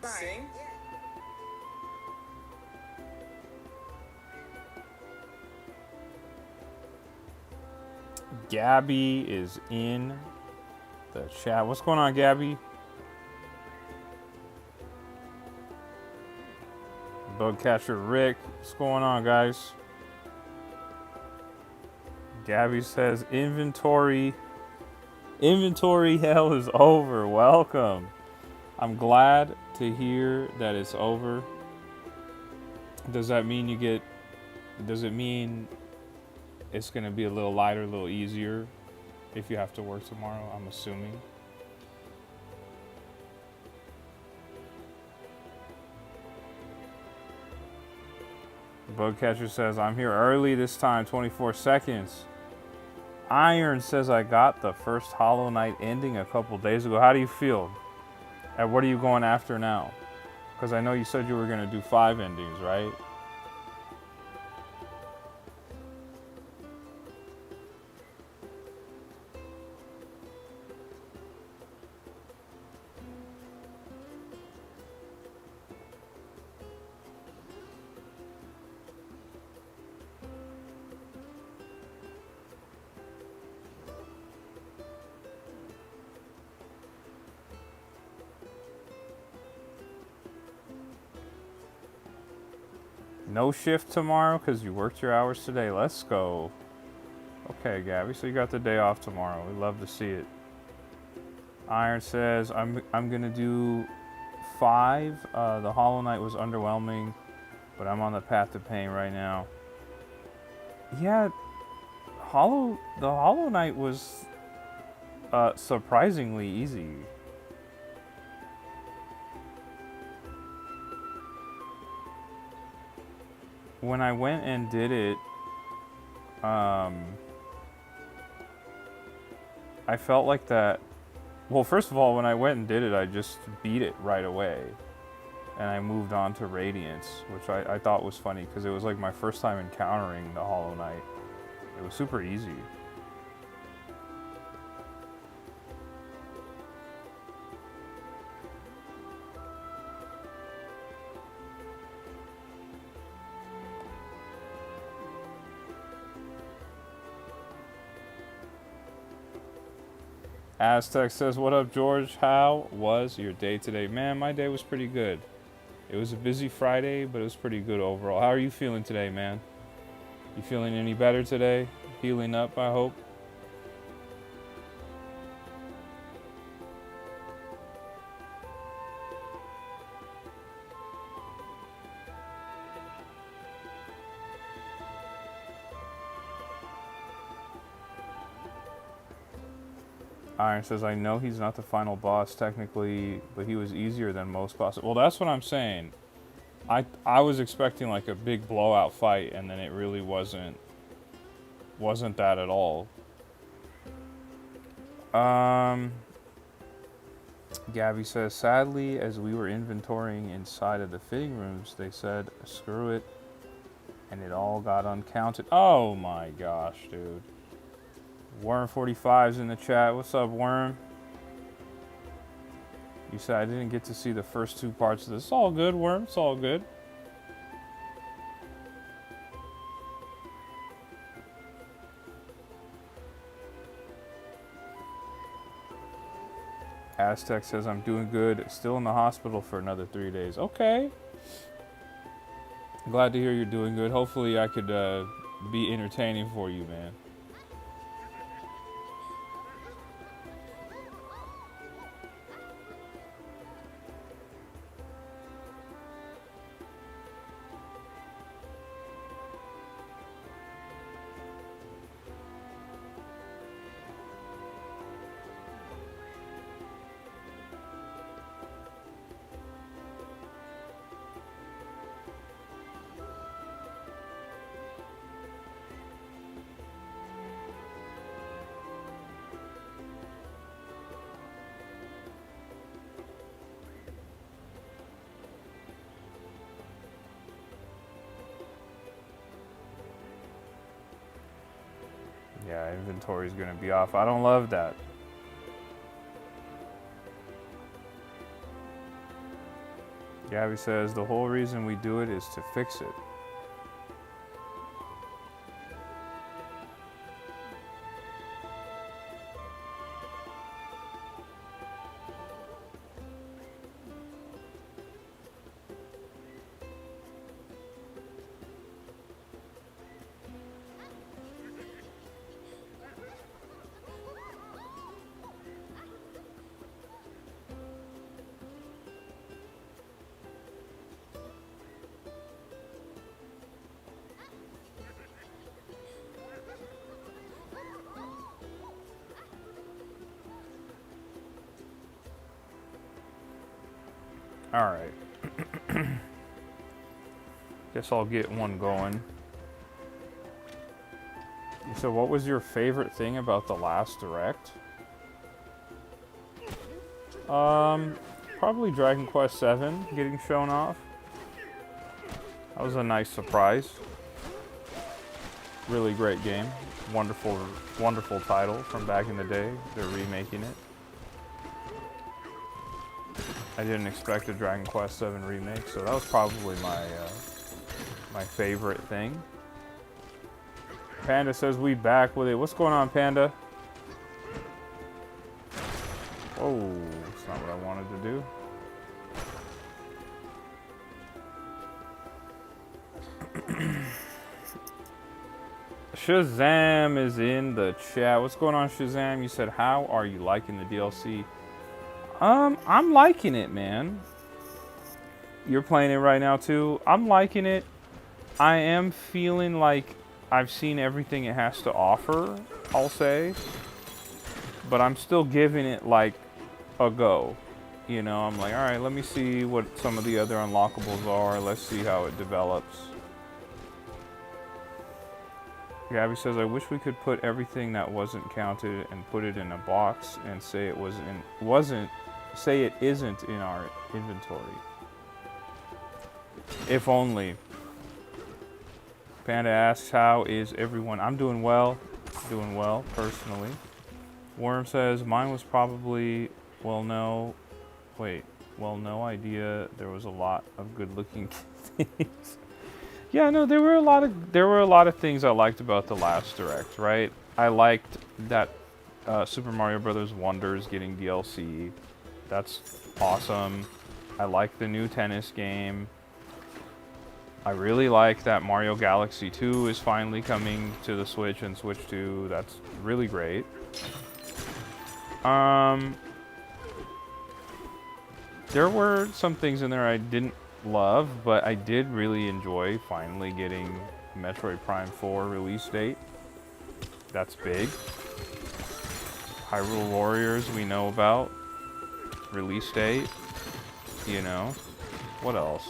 Sing? Gabby is in the chat. What's going on, Gabby? Bugcatcher Rick. What's going on, guys? Gabby says inventory hell is over. Welcome. I'm glad to hear that it's over. Does that mean does it mean it's going to be a little lighter, a little easier if you have to work tomorrow? I'm assuming. Bugcatcher says, I'm here early this time, 24 seconds. Iron says, I got the first Hollow Knight ending a couple days ago. How do you feel? And what are you going after now? Because I know you said you were going to do 5 endings, right? No shift tomorrow because you worked your hours today. Let's go. Okay, Gabby, so you got the day off tomorrow. We love to see it. Iron says, I'm going to do 5. The Hollow Knight was underwhelming, but I'm on the path to pain right now. Yeah, the Hollow Knight was surprisingly easy. When I went and did it, I felt like that. Well, first of all, when I went and did it, I just beat it right away. And I moved on to Radiance, which I thought was funny because it was like my first time encountering the Hollow Knight. It was super easy. Aztec says, what up, George? How was your day today? Man, my day was pretty good. It was a busy Friday, but it was pretty good overall. How are you feeling today, man? You feeling any better today? Healing up, I hope. Iron says, I know he's not the final boss technically, but he was easier than most bosses. Well, that's what I'm saying. I was expecting like a big blowout fight, and then it really wasn't that at all. Gabby says, sadly, as we were inventorying inside of the fitting rooms, they said, screw it, and it all got uncounted. Oh my gosh, dude. Worm45's in the chat. What's up, Worm? You said I didn't get to see the first 2 parts of this. It's all good, Worm. It's all good. Aztec says, I'm doing good. Still in the hospital for another 3 days. Okay. Glad to hear you're doing good. Hopefully I could be entertaining for you, man. Yeah, inventory's gonna be off. I don't love that. Gabby says the whole reason we do it is to fix it. Alright. Guess I'll get one going. So what was your favorite thing about the last Direct? Probably Dragon Quest VII getting shown off. That was a nice surprise. Really great game. Wonderful, wonderful title from back in the day. They're remaking it. I didn't expect a Dragon Quest VII remake, so that was probably my favorite thing. Panda says we back with it. What's going on, Panda? Oh, that's not what I wanted to do. Shazam is in the chat. What's going on, Shazam? You said, how are you liking the DLC? I'm liking it, man. You're playing it right now, too. I'm liking it. I am feeling like I've seen everything it has to offer, I'll say. But I'm still giving it, like, a go. You know, I'm like, alright, let me see what some of the other unlockables are. Let's see how it develops. Gabby says, I wish we could put everything that wasn't counted and put it in a box and say it say it isn't in our inventory. If only. Panda asks, how is everyone? I'm doing well. Doing well, personally. Worm says, mine was probably, no idea there was a lot of good-looking things. Yeah, no, there were a lot of things I liked about the last Direct, right? I liked that Super Mario Brothers Wonders getting DLC. That's awesome. I like the new tennis game. I really like that Mario Galaxy 2 is finally coming to the Switch and Switch 2. That's really great. There were some things in there I didn't love, but I did really enjoy finally getting Metroid Prime 4 release date. That's big. Hyrule Warriors we know about. Release date. You know. What else?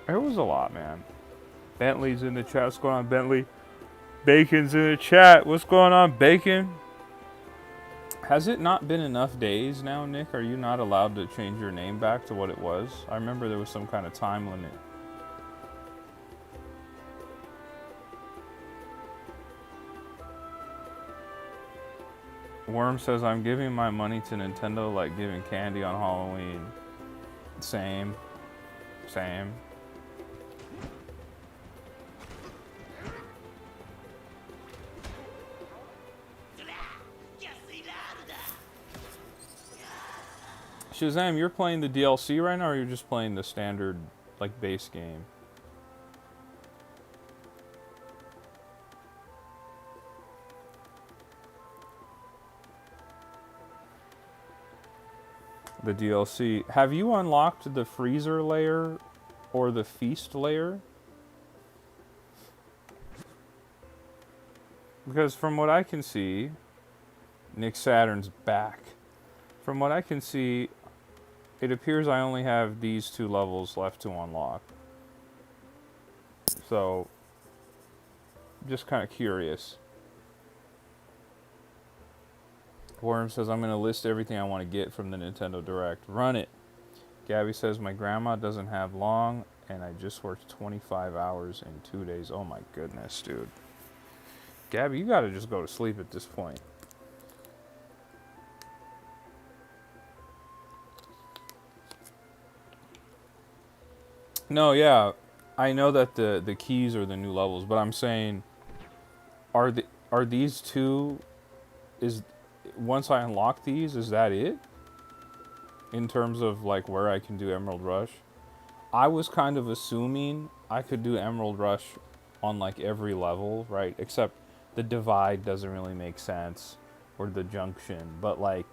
There was a lot, man. Bentley's in the chat. What's going on, Bentley? Bacon's in the chat. What's going on, Bacon? Has it not been enough days now, Nick? Are you not allowed to change your name back to what it was? I remember there was some kind of time limit. Worm says, I'm giving my money to Nintendo like giving candy on Halloween. Same. Same. Shazam, you're playing the DLC right now, or you're just playing the standard, like, base game? The DLC. Have you unlocked the freezer layer or the feast layer? Because from what I can see, Nick Saturn's back. From what I can see, it appears I only have these 2 levels left to unlock. So, just kind of curious. Worm says, I'm going to list everything I want to get from the Nintendo Direct. Run it. Gabby says, my grandma doesn't have long, and I just worked 25 hours in 2 days. Oh my goodness, dude. Gabby, you got to just go to sleep at this point. No, yeah, I know that the keys are the new levels, but I'm saying, are these two? Is once I unlock these, is that it? In terms of like where I can do Emerald Rush, I was kind of assuming I could do Emerald Rush on like every level, right? Except the divide doesn't really make sense, or the junction. But like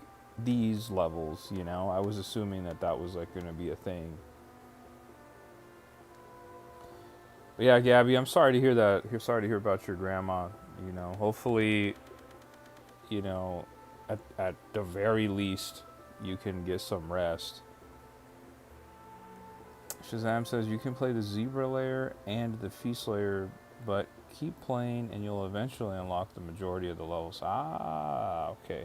these levels, you know, I was assuming that that was like going to be a thing. But yeah, Gabby, I'm sorry to hear that. Sorry to hear about your grandma. You know, hopefully, you know, at the very least, you can get some rest. Shazam says you can play the Zebra layer and the Feast layer, but keep playing and you'll eventually unlock the majority of the levels. Ah, okay.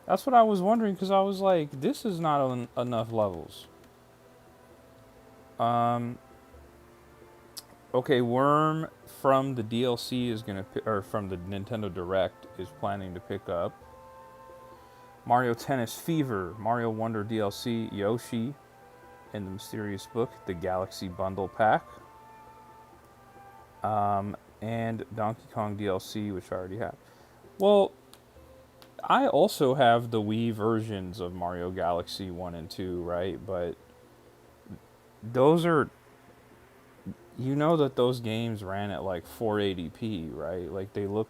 That's what I was wondering because I was like, this is not enough levels. Um, okay, Worm from the DLC is gonna, or from the Nintendo Direct is planning to pick up Mario Tennis Fever, Mario Wonder DLC, Yoshi, in the Mysterious Book, the Galaxy Bundle Pack. And Donkey Kong DLC, which I already have. Well, I also have the Wii versions of Mario Galaxy 1 and 2, right? But those are, you know that those games ran at like 480p, right? Like they look,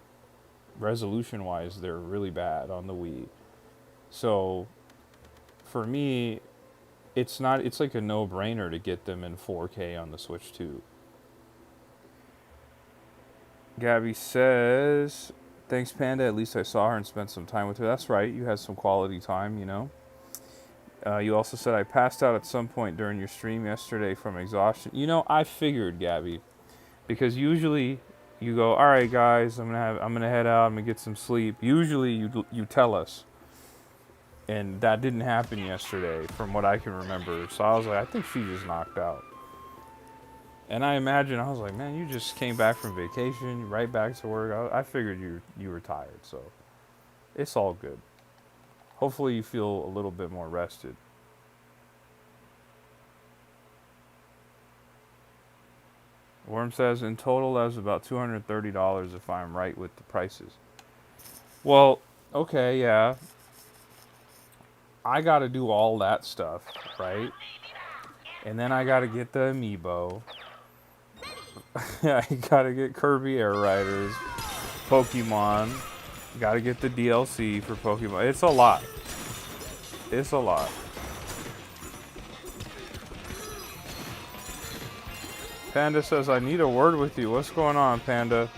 resolution wise, they're really bad on the Wii. So for me, it's like a no brainer to get them in 4K on the Switch too. Gabby says, thanks, Panda. At least I saw her and spent some time with her. That's right. You had some quality time, you know. You also said I passed out at some point during your stream yesterday from exhaustion. You know, I figured, Gabby, because usually you go, all right, guys, I'm gonna head out. I'm gonna get some sleep. Usually you tell us, and that didn't happen yesterday, from what I can remember. So I was like, I think she just knocked out. And I imagine, I was like, man, you just came back from vacation, right back to work. I figured you were tired, so it's all good. Hopefully you feel a little bit more rested. Worm says, in total, that was about $230 if I'm right with the prices. Well, okay, yeah. I gotta do all that stuff, right? And then I gotta get the amiibo. I gotta get Kirby Air Riders, Pokemon. Gotta get the DLC for Pokemon. It's a lot. It's a lot. Panda says, I need a word with you. What's going on, Panda?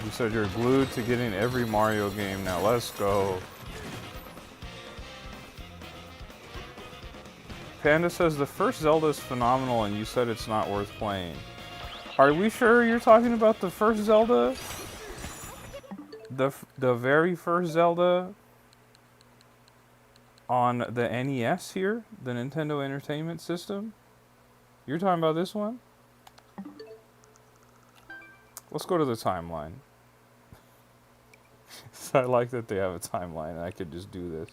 You said you're glued to getting every Mario game now. Let's go. Panda says the first Zelda is phenomenal and you said it's not worth playing. Are we sure you're talking about the first Zelda? The very first Zelda on the NES here? The Nintendo Entertainment System? You're talking about this one? Let's go to the timeline. I like that they have a timeline and I could just do this.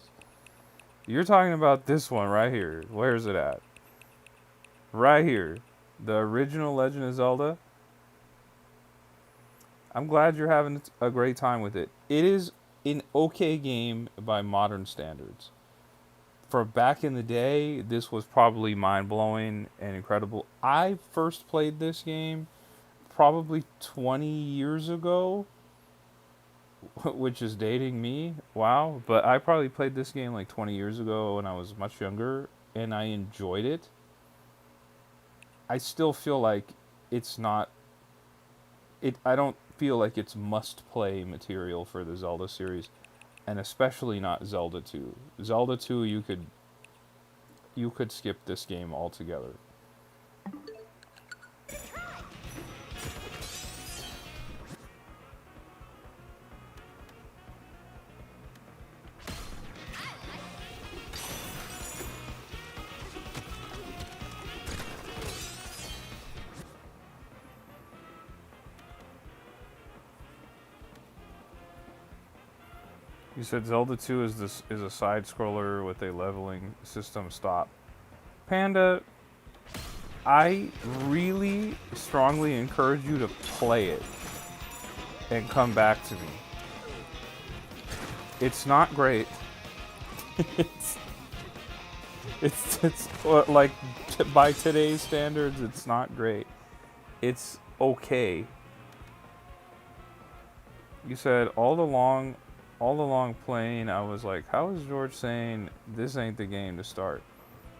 You're talking about this one right here. Where is it at? Right here. The original Legend of Zelda. I'm glad you're having a great time with it. It is an okay game by modern standards. For back in the day, this was probably mind-blowing and incredible. I first played this game probably 20 years ago, which is dating me. Wow. But I probably played this game like 20 years ago when I was much younger, and I enjoyed it. I still feel like it's not... I don't feel like it's must-play material for the Zelda series, and especially not Zelda 2. Zelda 2, you could skip this game altogether. You said Zelda 2 is a side scroller with a leveling system. Stop. Panda, I really strongly encourage you to play it and come back to me. It's not great. it's like by today's standards, it's not great. It's okay. You said all along playing, I was like, how is George saying this ain't the game to start?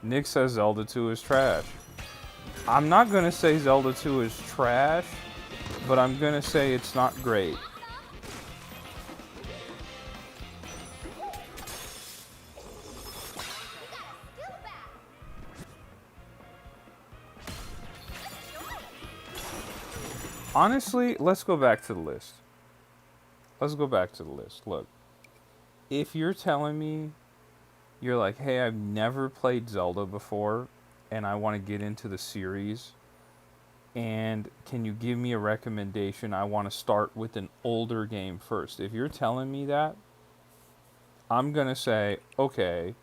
Nick says Zelda 2 is trash. I'm not gonna say Zelda 2 is trash, but I'm gonna say it's not great. Honestly, let's go back to the list. Look, if you're telling me, you're like, hey, I've never played Zelda before, and I want to get into the series, and can you give me a recommendation? I want to start with an older game first. If you're telling me that, I'm going to say, okay,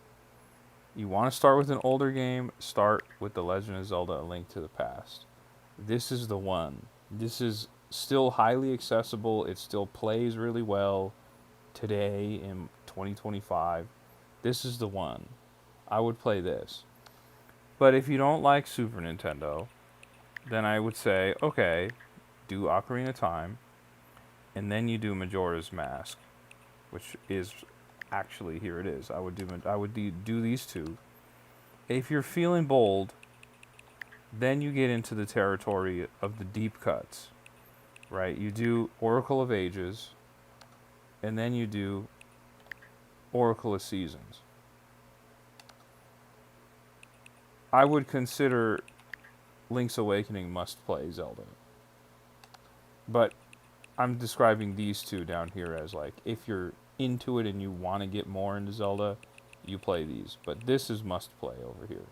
you want to start with an older game, start with The Legend of Zelda: A Link to the Past. This is the one. This is still highly accessible. It still plays really well today in 2025. This is the one. I would play this. But if you don't like Super Nintendo, then I would say, okay, do Ocarina of Time, and then you do Majora's Mask, which is actually, here it is. I would do these two. If you're feeling bold, then you get into the territory of the deep cuts, right? You do Oracle of Ages, and then you do Oracle of Seasons. I would consider Link's Awakening must-play Zelda. But I'm describing these two down here as like, if you're into it and you want to get more into Zelda, you play these. But this is must-play over here.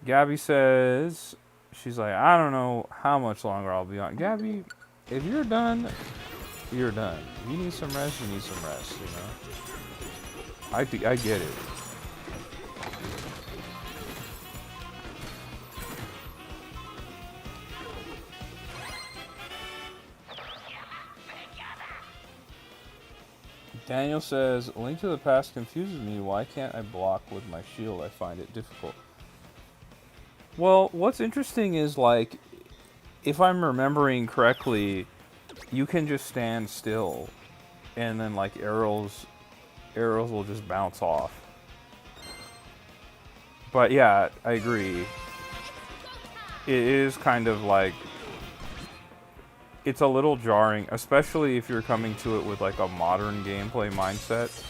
Gabby says, she's like, I don't know how much longer I'll be on. Gabby, if you're done, you're done. If you need some rest, you need some rest, you know? I get it. Daniel says, Link to the Past confuses me. Why can't I block with my shield? I find it difficult. Well, what's interesting is, like, if I'm remembering correctly, you can just stand still, and then, like, arrows will just bounce off. But yeah, I agree. It is kind of like, it's a little jarring, especially if you're coming to it with like a modern gameplay mindset.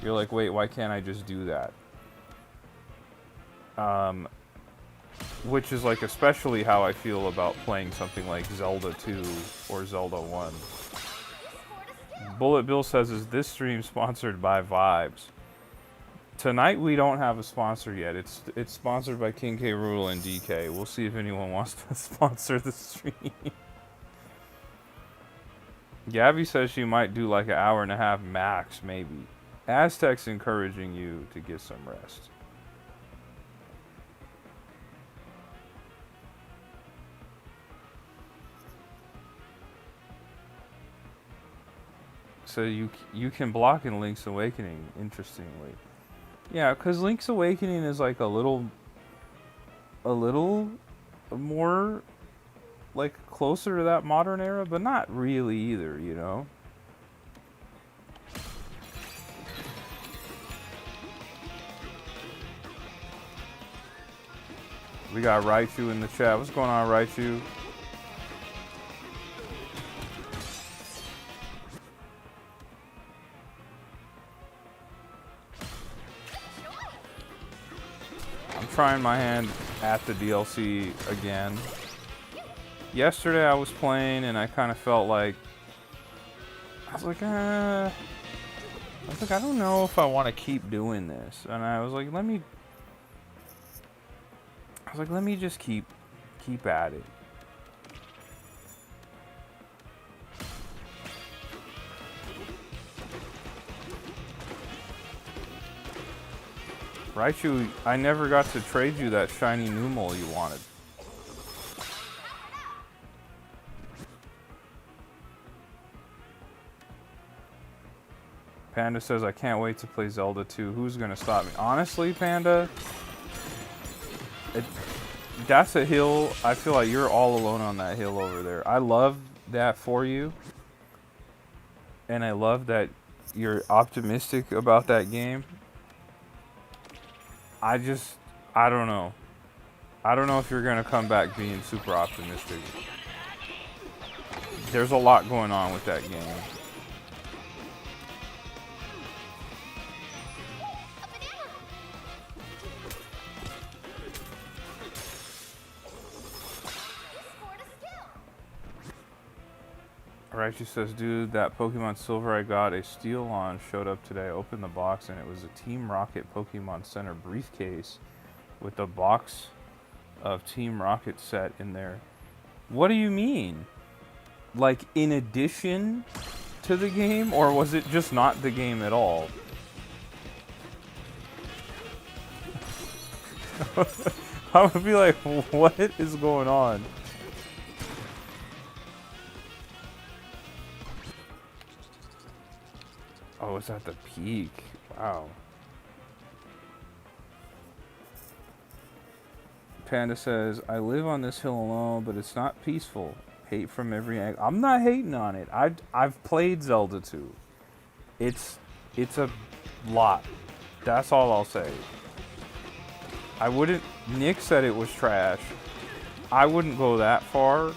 You're like, wait, why can't I just do that? Which is like especially how I feel about playing something like Zelda 2 or Zelda 1. Bullet Bill says, is this stream sponsored by Vibes? Tonight we don't have a sponsor yet. It's sponsored by King K. Rool and DK. We'll see if anyone wants to sponsor the stream. Gabby says she might do like an hour and a half max, maybe. Aztec's encouraging you to get some rest. So you can block in Link's Awakening, interestingly. Yeah, because Link's Awakening is like a little more like closer to that modern era, but not really either, you know? We got Raichu in the chat. What's going on, Raichu? I'm trying my hand at the DLC again. Yesterday I was playing and I kind of felt like, I was like, I don't know if I want to keep doing this. And I was like, let me just keep at it. Raichu, I never got to trade you that shiny Numel you wanted. Panda says, I can't wait to play Zelda 2. Who's gonna stop me? Honestly, Panda, that's a hill. I feel like you're all alone on that hill over there. I love that for you. And I love that you're optimistic about that game. I don't know. I don't know if you're gonna come back being super optimistic. There's a lot going on with that game. Alright, she says, dude, that Pokemon Silver I got a steal on showed up today. I opened the box and it was a Team Rocket Pokemon Center briefcase with a box of Team Rocket set in there. What do you mean? Like, in addition to the game, or was it just not the game at all? I would be like, what is going on? Oh, it's at the peak. Wow. Panda says, I live on this hill alone, but it's not peaceful. Hate from every angle. I'm not hating on it. I've played Zelda 2. It's a lot. That's all I'll say. I wouldn't... Nick said it was trash. I wouldn't go that far,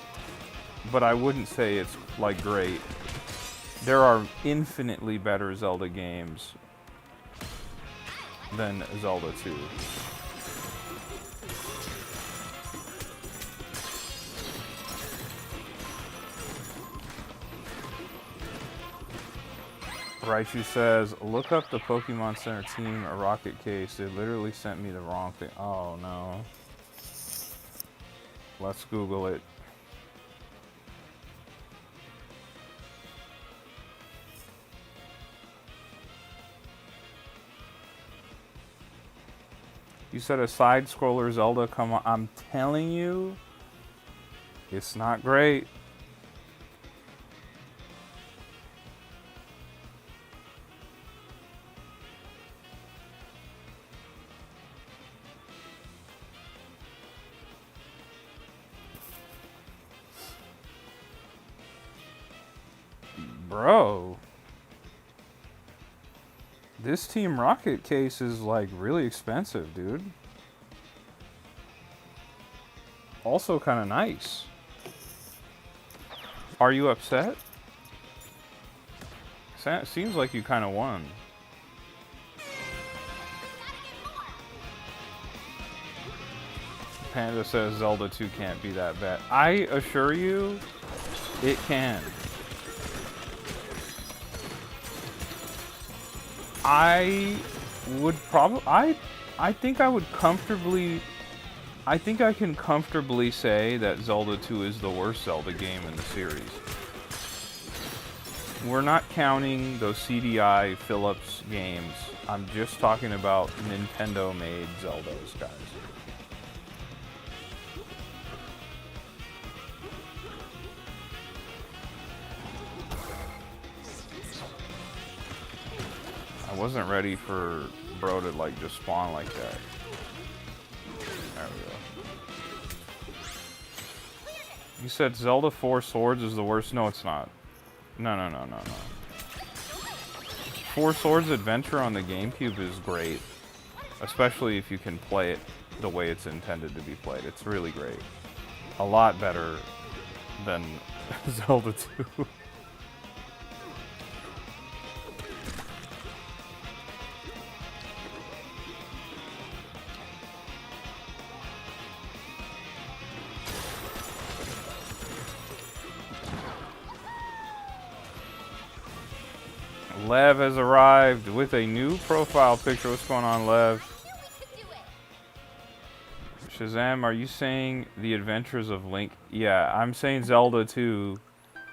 but I wouldn't say it's, like, great. There are infinitely better Zelda games than Zelda 2. Raichu says, look up the Pokemon Center Team Rocket case. They literally sent me the wrong thing. Oh no. Let's Google it. You said a side-scroller Zelda, come on. I'm telling you, it's not great. Bro. This Team Rocket case is like really expensive, dude. Also kind of nice. Are you upset? Seems like you kind of won. Panda says Zelda 2 can't be that bad. I assure you, it can. I would probably... I think I would comfortably... I think I can comfortably say that Zelda 2 is the worst Zelda game in the series. We're not counting those CDI Philips games. I'm just talking about Nintendo-made Zeldas, guys. I wasn't ready for bro to like just spawn like that. There we go. You said Zelda 4 Swords is the worst? No, it's not. No. 4 Swords Adventure on the GameCube is great. Especially if you can play it the way it's intended to be played. It's really great. A lot better than Zelda 2. Lev has arrived with a new profile picture. What's going on, Lev? Shazam, are you saying The Adventures of Link? Yeah, I'm saying Zelda 2,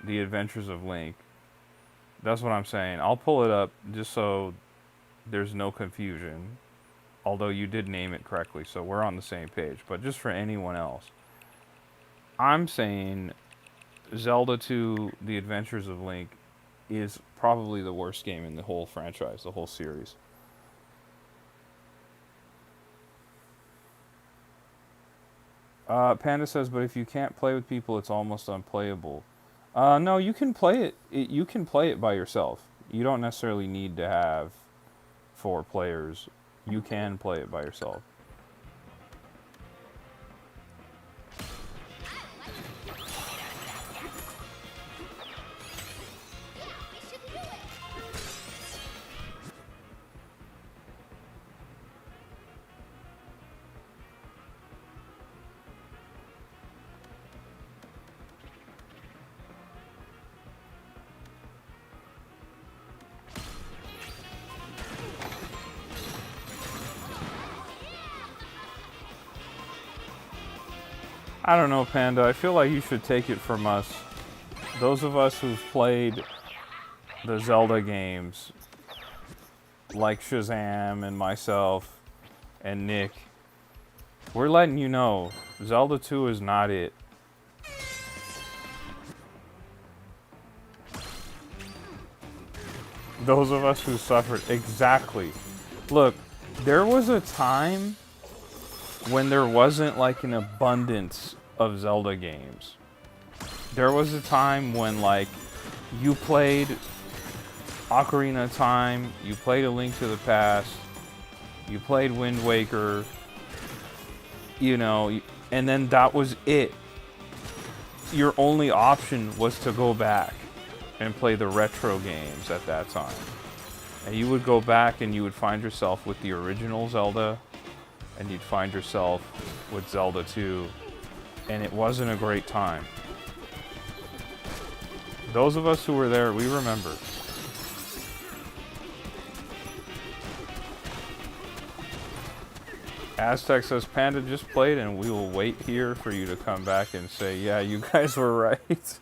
The Adventures of Link. That's what I'm saying. I'll pull it up just so there's no confusion. Although you did name it correctly, so we're on the same page. But just for anyone else, I'm saying Zelda 2: The Adventures of Link is probably the worst game in the whole franchise, the whole series. Panda says, but if you can't play with people, it's almost unplayable. No, you can play it. You can play it by yourself. You don't necessarily need to have 4 players. You can play it by yourself. I don't know, Panda. I feel like you should take it from us. Those of us who've played the Zelda games, like Shazam and myself and Nick, we're letting you know, Zelda 2 is not it. Those of us who suffered, exactly. Look, there was a time when there wasn't like an abundance of Zelda games. There was a time when like you played Ocarina of Time, you played A Link to the Past, you played Wind Waker, you know, and then that was it. Your only option was to go back and play the retro games at that time. And you would go back and you would find yourself with the original Zelda, and you'd find yourself with Zelda 2, and it wasn't a great time. Those of us who were there, we remember. Aztec says, Panda just played, and we will wait here for you to come back and say, yeah, you guys were right.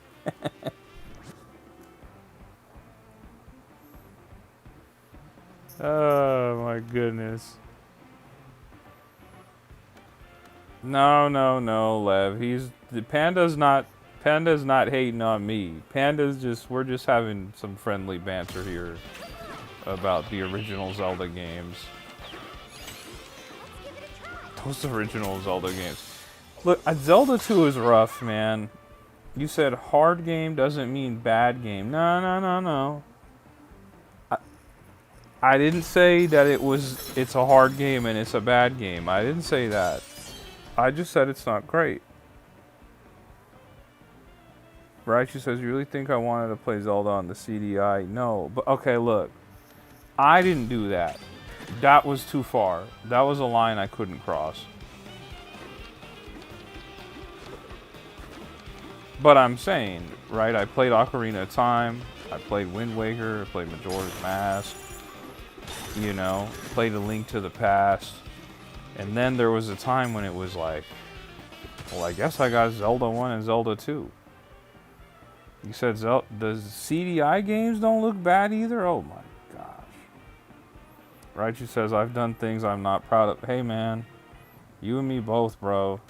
Oh my goodness. No, Lev. Panda's not hating on me. We're just having some friendly banter here about the original Zelda games. Those original Zelda games. Look, Zelda 2 is rough, man. You said hard game doesn't mean bad game. No. I didn't say that it's a hard game and it's a bad game. I didn't say that. I just said it's not great. Right? She says, you really think I wanted to play Zelda on the CDI? No. But okay, look. I didn't do that. That was too far. That was a line I couldn't cross. But I'm saying, right? I played Ocarina of Time. I played Wind Waker. I played Majora's Mask. You know, played A Link to the Past. And then there was a time when it was like, well, I guess I got Zelda 1 and Zelda 2. You said the CDI games don't look bad either? Oh my gosh. Raichu says, I've done things I'm not proud of. Hey man, you and me both, bro.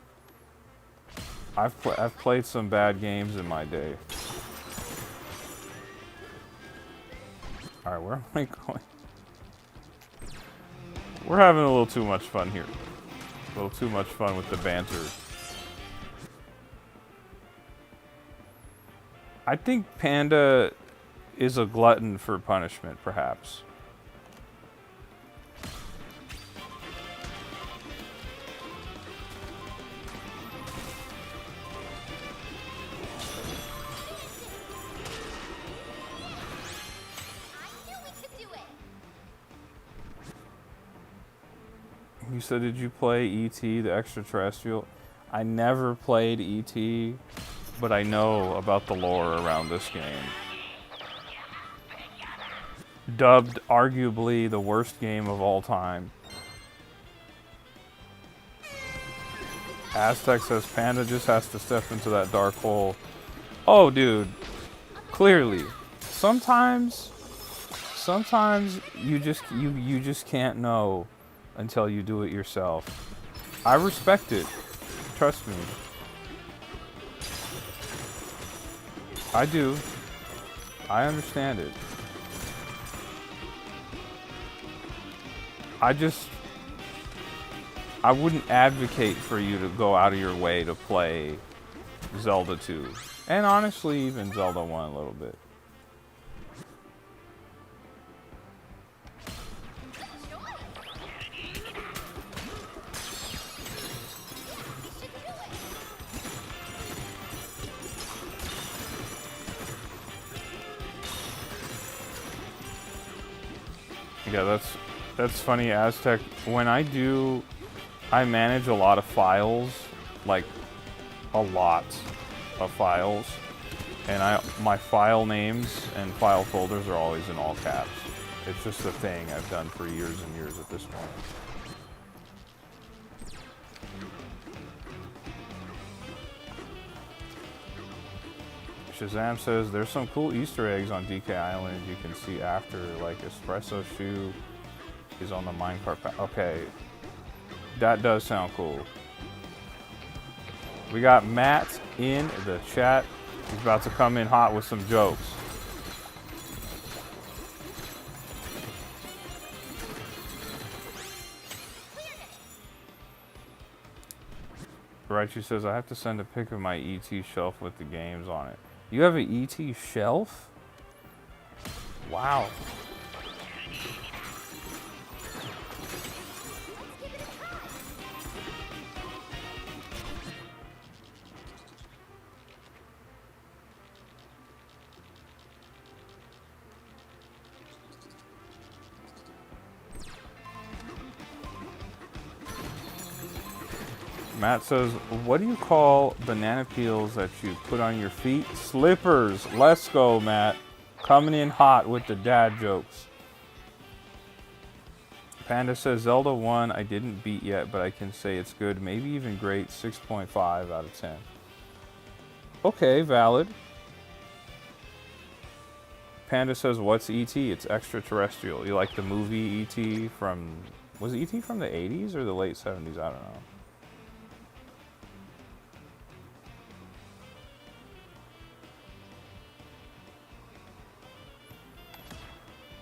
I've played some bad games in my day. Alright, where am I going? We're having a little too much fun here. A little too much fun with the banter. I think Panda is a glutton for punishment, perhaps. You said, did you play E.T. the Extraterrestrial? I never played E.T., but I know about the lore around this game. Dubbed arguably the worst game of all time. Aztec says Panda just has to step into that dark hole. Oh, dude. Clearly. Sometimes you just can't know until you do it yourself. I respect it. Trust me. I do. I understand it. I wouldn't advocate for you to go out of your way to play Zelda 2. And honestly, even Zelda 1 a little bit. Yeah, that's funny, Aztec. When I manage a lot of files, like a lot of files, and my file names and file folders are always in all caps. It's just a thing I've done for years and years at this point. Shazam says there's some cool Easter eggs on DK Island you can see after, like Espresso Shoe is on the minecart. Okay, that does sound cool. We got Matt in the chat. He's about to come in hot with some jokes. Raichu says I have to send a pic of my ET shelf with the games on it. You have an ET shelf? Wow. Matt says, what do you call banana peels that you put on your feet? Slippers. Let's go, Matt. Coming in hot with the dad jokes. Panda says, Zelda 1 I didn't beat yet, but I can say it's good. Maybe even great. 6.5 out of 10. Okay, valid. Panda says, what's E.T.? It's extraterrestrial. You like the movie E.T. from... Was E.T. from the 80s or the late 70s? I don't know.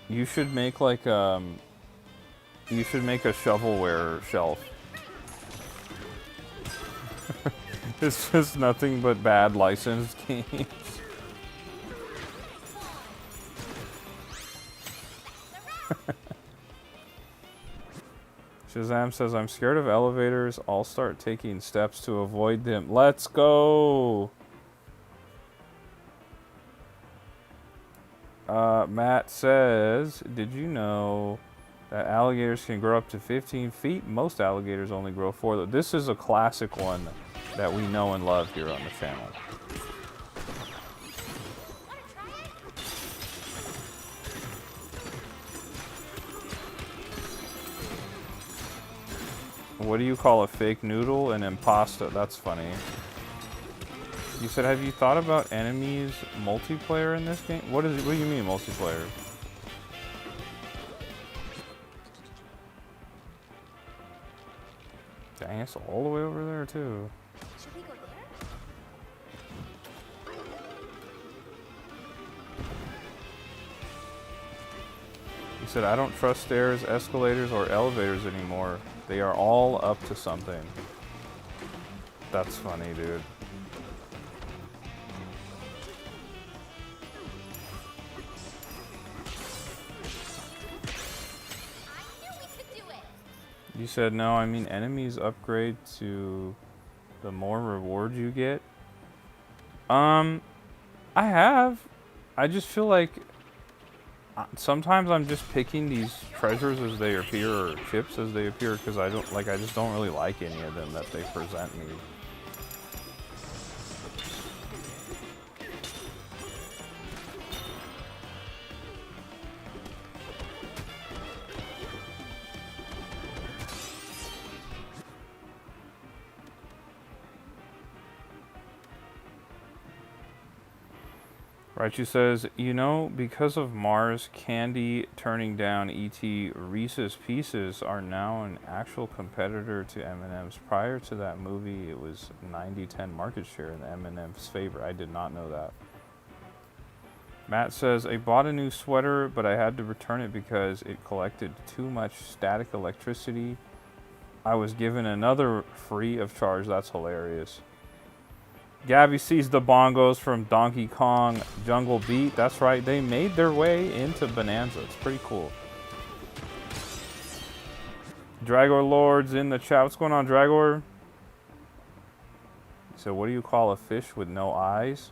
You should make like you should make a shovelware shelf. It's just nothing but bad licensed games. Shazam says, I'm scared of elevators. I'll start taking steps to avoid them. Let's go! Matt says, did you know that alligators can grow up to 15 feet? Most alligators only grow 4. This is a classic one that we know and love here on the channel. What do you call a fake noodle? An impasta. That's funny. You said, have you thought about enemies multiplayer in this game? What do you mean multiplayer? Dang, it's all the way over there too. Should we go there? You said, I don't trust stairs, escalators, or elevators anymore. They are all up to something. That's funny, dude. You said no, I mean enemies upgrade to the more reward you get. I have. I just feel like sometimes I'm just picking these treasures as they appear or chips as they appear because I just don't really like any of them that they present me. Raichu says, you know, because of Mars Candy turning down E.T., Reese's Pieces are now an actual competitor to M&M's. Prior to that movie, it was 90-10 market share in the M&M's favor. I did not know that. Matt says, I bought a new sweater, but I had to return it because it collected too much static electricity. I was given another free of charge. That's hilarious. Gabby sees the bongos from Donkey Kong Jungle Beat. That's right, they made their way into Bananza. It's pretty cool. Dragor Lord's in the chat. What's going on, Dragor? So what do you call a fish with no eyes?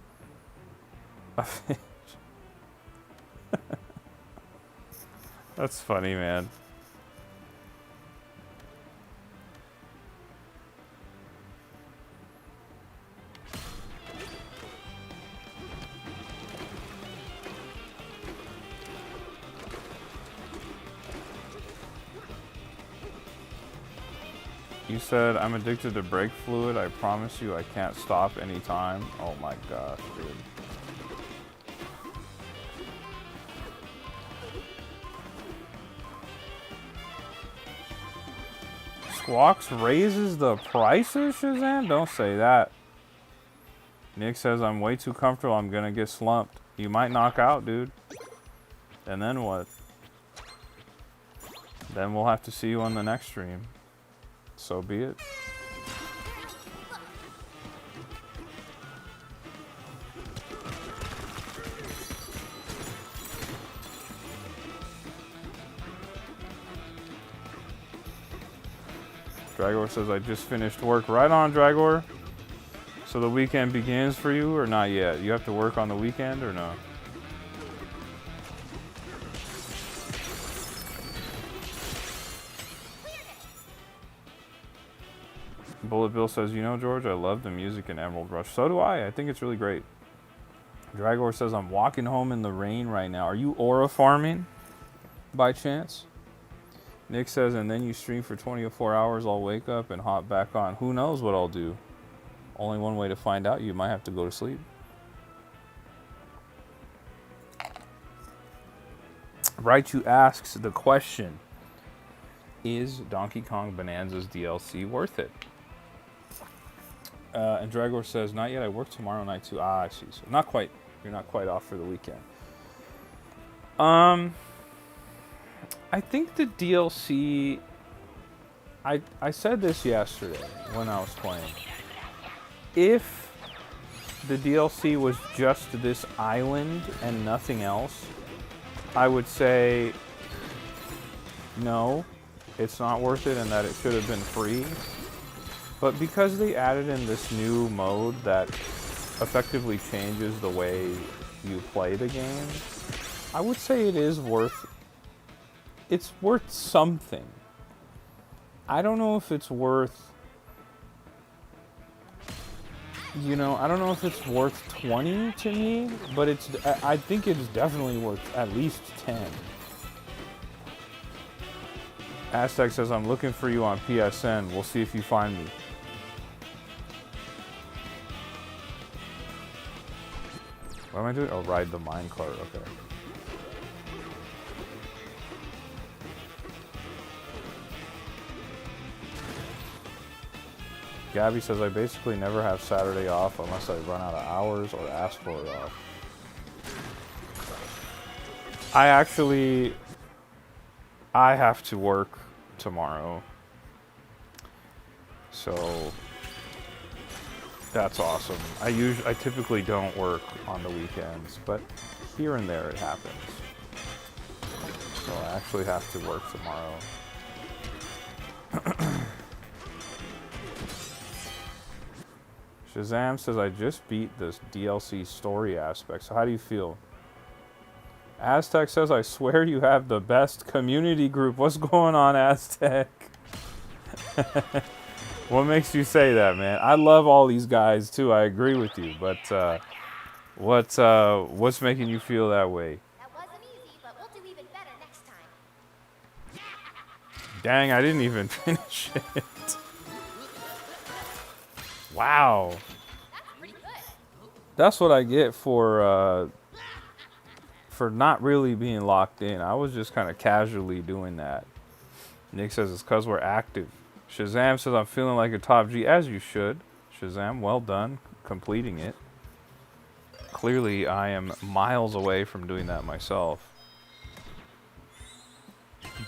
A fish. That's funny, man. You said, I'm addicted to brake fluid. I promise you I can't stop anytime. Oh my gosh, dude. Squawks raises the prices, Shazam? Don't say that. Nick says, I'm way too comfortable. I'm gonna get slumped. You might knock out, dude. And then what? Then we'll have to see you on the next stream. So be it. Dragor says, I just finished work. Right on, Dragor. So the weekend begins for you or not yet? You have to work on the weekend or no? Bullet Bill says, you know, George, I love the music in Emerald Rush. So do I. I think it's really great. Dragor says, I'm walking home in the rain right now. Are you aura farming by chance? Nick says, and then you stream for 24 hours. I'll wake up and hop back on. Who knows what I'll do? Only one way to find out. You might have to go to sleep. Raichu asks the question, is Donkey Kong Bonanza's DLC worth it? And Dragor says, not yet. I work tomorrow night too. Ah, I see. So not quite. You're not quite off for the weekend. I think the DLC... I said this yesterday when I was playing. If the DLC was just this island and nothing else, I would say no, it's not worth it and that it should have been free. But because they added in this new mode that effectively changes the way you play the game, I would say it is worth... It's worth something. I don't know if it's worth... You know, I don't know if it's worth 20 to me, but it's... I think it's definitely worth at least 10. Aztec says, I'm looking for you on PSN. We'll see if you find me. What am I doing? Oh, ride the minecart. Okay. Gabby says, I basically never have Saturday off unless I run out of hours or ask for it off. I have to work tomorrow. So that's awesome. I typically don't work on the weekends, but here and there it happens. So I actually have to work tomorrow. Shazam says, I just beat this DLC story aspect. So how do you feel? Aztec says, I swear you have the best community group. What's going on, Aztec? What makes you say that, man? I love all these guys, too. I agree with you. But what's making you feel that way? That wasn't easy, but we'll do even better next time. Dang, I didn't even finish it. Wow. That's pretty good. That's what I get for for not really being locked in. I was just kind of casually doing that. Nick says it's because we're active. Shazam says I'm feeling like a top G, as you should. Shazam, well done completing it. Clearly, I am miles away from doing that myself.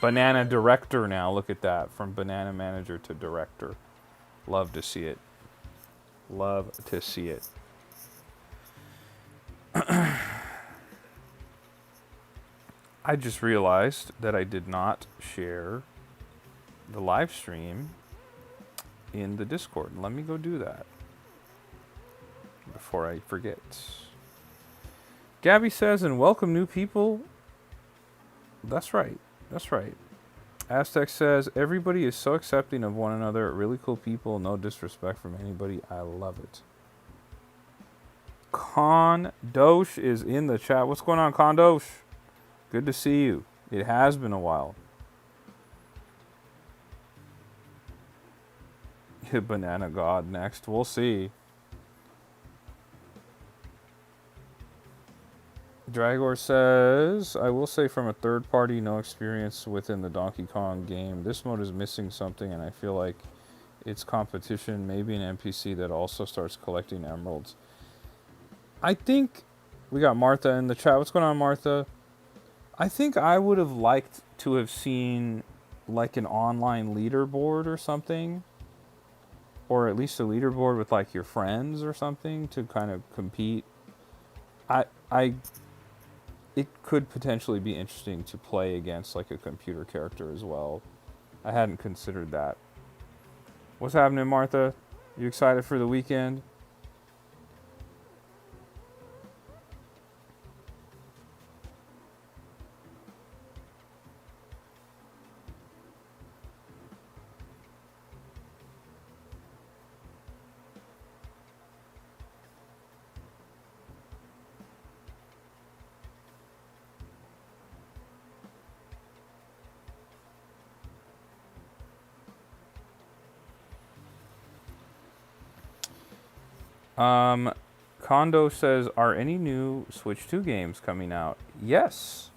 Banana director now. Look at that. From banana manager to director. Love to see it. Love to see it. I just realized that I did not share the live stream in the Discord. Let me go do that before I forget. Gabby says, and welcome new people. That's right. That's right. Aztec says, everybody is so accepting of one another. Really cool people. No disrespect from anybody. I love it. Kondosh is in the chat. What's going on, Kondosh? Good to see you. It has been a while. Banana God next. We'll see. Dragor says, I will say from a third party, no experience within the Donkey Kong game. This mode is missing something, and I feel like it's competition. Maybe an NPC that also starts collecting emeralds. I think we got Martha in the chat. What's going on, Martha? I think I would have liked to have seen like an online leaderboard or something. Or at least a leaderboard with like your friends or something to kind of compete. It could potentially be interesting to play against like a computer character as well. I hadn't considered that. What's happening, Martha? You excited for the weekend? Kondo says, are any new Switch 2 games coming out? Yes.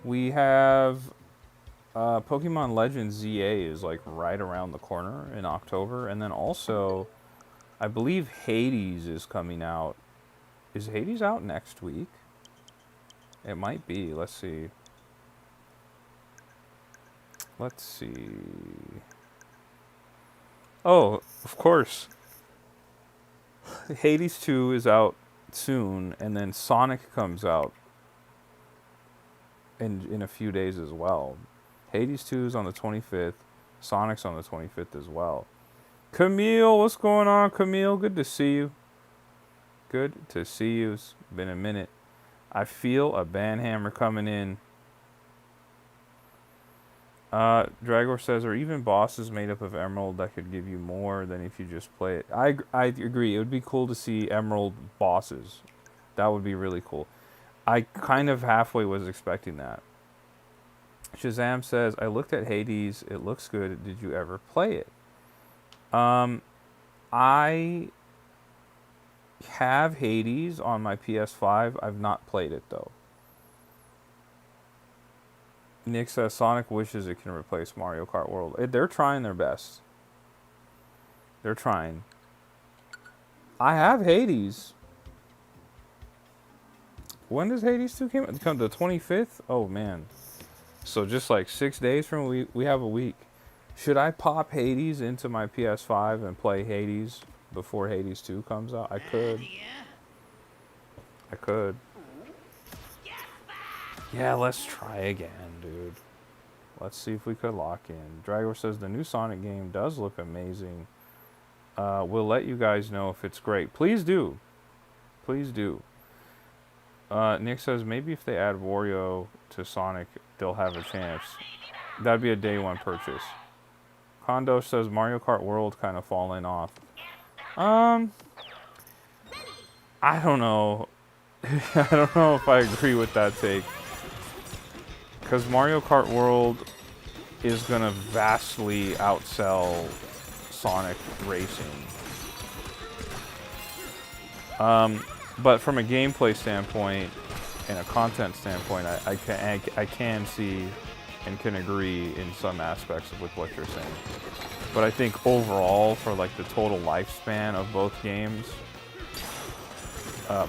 We have Pokemon Legends ZA is like right around the corner in October. And then also, I believe Hades is coming out. Is Hades out next week? It might be. Let's see. Let's see. Oh, of course. Hades 2 is out soon, and then Sonic comes out in a few days as well. Hades 2 is on the 25th. Sonic's on the 25th as well. Camille, what's going on, Camille? Good to see you. Good to see you. It's been a minute. I feel a banhammer coming in. Dragor says, are even bosses made up of emerald that could give you more than if you just play it? I agree. It would be cool to see emerald bosses. That would be really cool. I kind of halfway was expecting that. Shazam says, I looked at Hades. It looks good. Did you ever play it? I have Hades on my PS5. I've not played it, though. Nick says Sonic wishes it can replace Mario Kart World. They're trying their best. They're trying. I have Hades. When does Hades 2 come? The 25th? Oh, man. So just like 6 days from we have a week. Should I pop Hades into my PS5 and play Hades before Hades 2 comes out? I could. I could. Yeah, let's try again, dude. Let's see if we could lock in. Dragor says the new Sonic game does look amazing. We'll let you guys know if it's great. Please do. Please do. Nick says maybe if they add Wario to Sonic, they'll have a chance. That'd be a day one purchase. Kondo says Mario Kart World kind of falling off. I don't know. I don't know if I agree with that take. Because Mario Kart World is going to vastly outsell Sonic Racing. But from a gameplay standpoint, in a content standpoint, I can see and can agree in some aspects with what you're saying. But I think overall, for like the total lifespan of both games,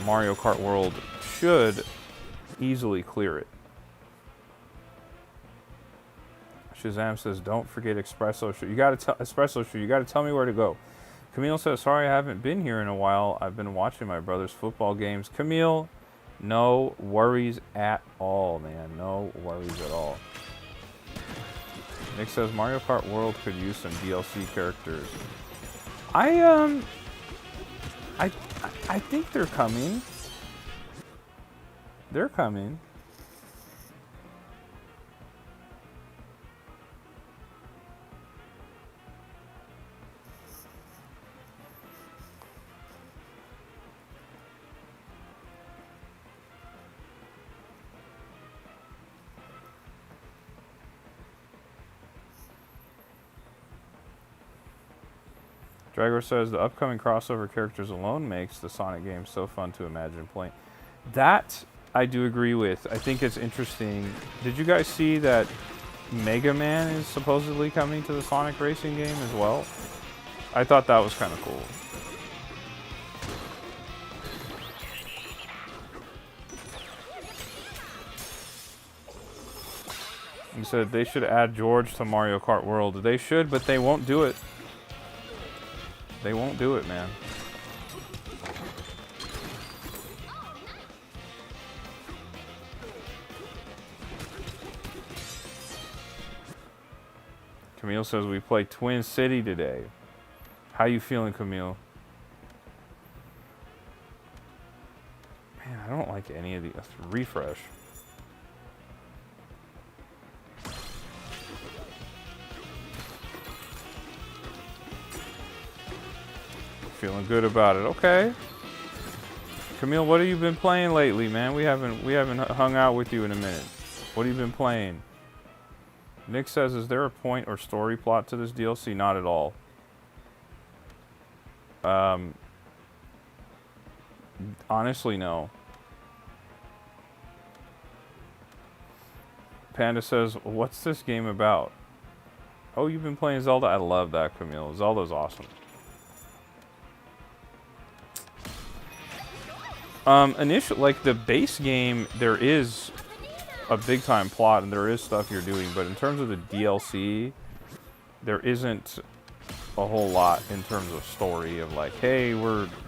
Mario Kart World should easily clear it. Shazam says, "Don't forget Espresso Show. You gotta tell Espresso Show. You gotta tell me where to go." Camille says, "Sorry, I haven't been here in a while. I've been watching my brother's football games." Camille, no worries at all, man. No worries at all. Nick says, "Mario Kart World could use some DLC characters." I think they're coming. They're coming. Dragor says, "The upcoming crossover characters alone makes the Sonic game so fun to imagine playing." That I do agree with. I think it's interesting. Did you guys see that Mega Man is supposedly coming to the Sonic racing game as well? I thought that was kind of cool. He said they should add George to Mario Kart World. They should, but they won't do it. They won't do it, man. Camille says we play Twin City today. How you feeling, Camille? Man, I don't like any of these. Refresh. Feeling good about it. Okay. Camille, what have you been playing lately, man? We haven't hung out with you in a minute. What have you been playing? Nick says, "Is there a point or story plot to this DLC?" Not at all. Honestly, no. Panda says, "What's this game about?" Oh, you've been playing Zelda? I love that, Camille. Zelda's awesome. Initially, like the base game, there is a big time plot and there is stuff you're doing, but in terms of the DLC, there isn't a whole lot in terms of story of like, hey,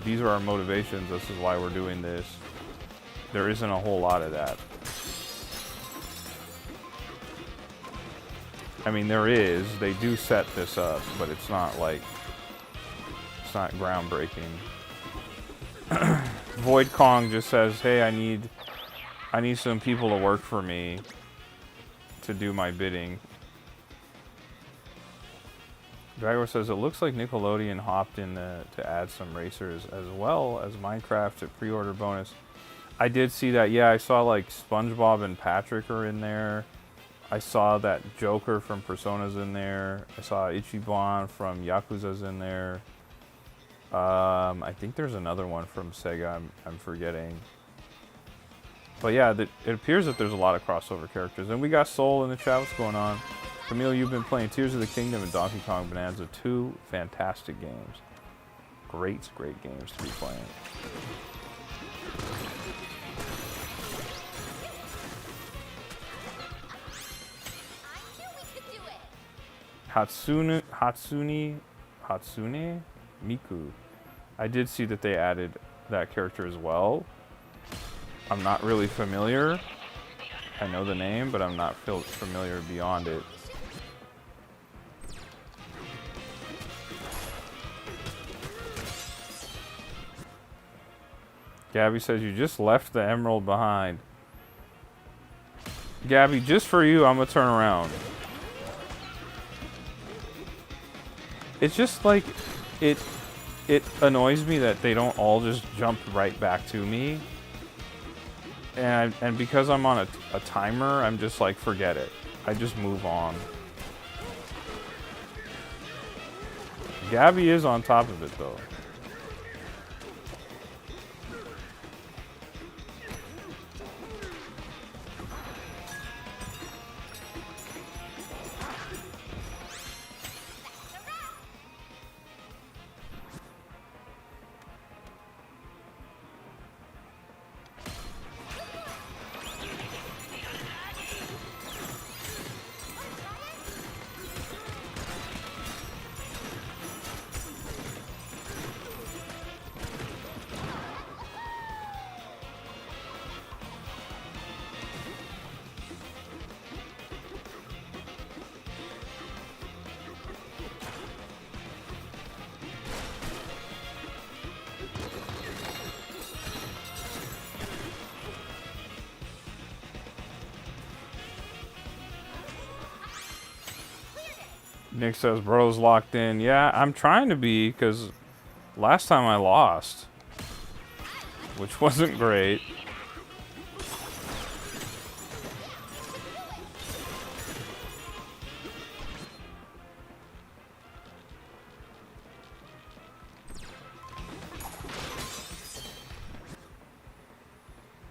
these are our motivations, this is why we're doing this. There isn't a whole lot of that. I mean, there is. They do set this up, but it's not like, it's not groundbreaking. Void Kong just says, "Hey, I need some people to work for me to do my bidding." Dragor says, "It looks like Nickelodeon hopped in to add some racers as well as Minecraft at pre-order bonus." I did see that. Yeah, I saw like SpongeBob and Patrick are in there. I saw that Joker from Persona's in there. I saw Ichiban from Yakuza's in there. I think there's another one from Sega I'm forgetting. But yeah, it appears that there's a lot of crossover characters. And we got Soul in the chat. What's going on? Camille, you've been playing Tears of the Kingdom and Donkey Kong Bonanza. 2 fantastic games. Great games to be playing. Hatsune Miku. I did see that they added that character as well. I'm not really familiar. I know the name, but I'm not familiar beyond it. Gabby says, "You just left the emerald behind." Gabby, just for you, I'm gonna turn around. It's just like, it annoys me that they don't all just jump right back to me. And because I'm on a timer, I'm just like, forget it. I just move on. Gabby is on top of it, though. Nick says, bro's locked in. Yeah, I'm trying to be, because last time I lost, which wasn't great.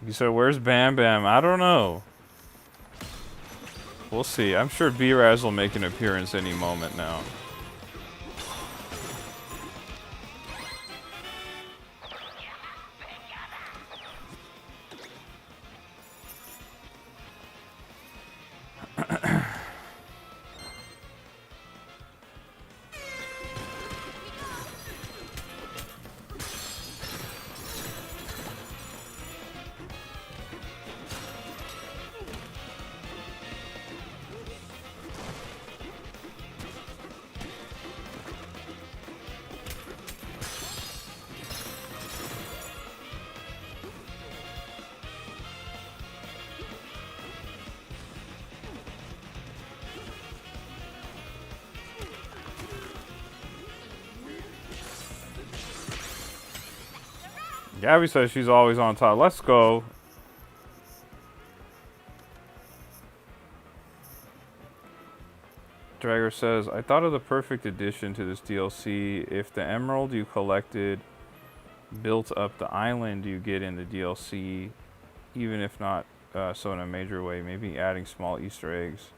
You said, where's Bam Bam? I don't know. We'll see. I'm sure B-Raz will make an appearance any moment now. Gabby says she's always on top. Let's go. Dragger says, I thought of the perfect addition to this DLC. If the emerald you collected built up the island you get in the DLC, even if not so in a major way, maybe adding small Easter eggs.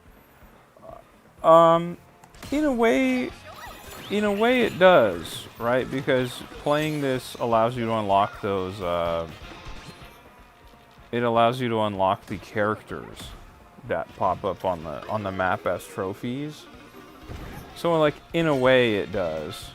In a way it does, right? Because playing this allows you to unlock those, it allows you to unlock the characters that pop up on the map as trophies. So like in a way it does.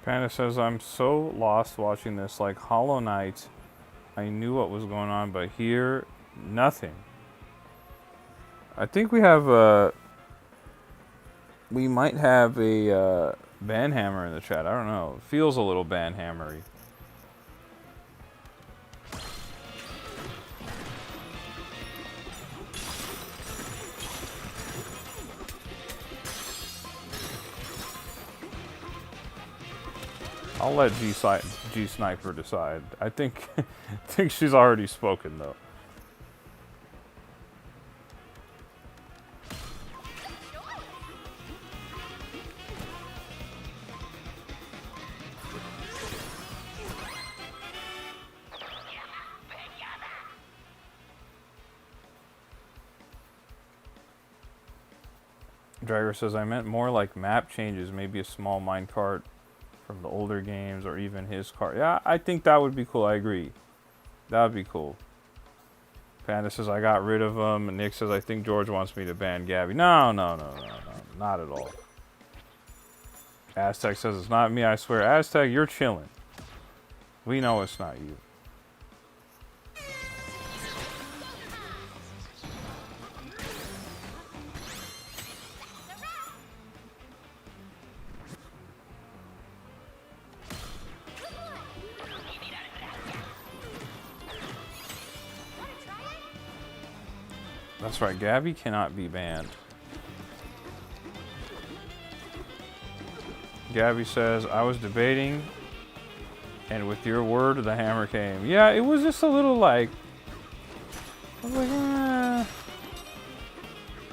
Panda says, I'm so lost watching this, like Hollow Knight. I knew what was going on, but here, nothing. I think we have we might have a Banhammer in the chat. I don't know. It feels a little Banhammery. I'll let G Sniper decide. I think she's already spoken though. Dragger says, I meant more like map changes, maybe a small minecart from the older games, or even his car. Yeah, I think that would be cool. I agree. That would be cool. Panda says, I got rid of him. And Nick says, I think George wants me to ban Gabby. No, not at all. Aztec says, it's not me, I swear. Aztec, you're chilling. We know it's not you. That's right, Gabby cannot be banned. Gabby says, I was debating, and with your word, the hammer came. Yeah, it was just a little like, I was like,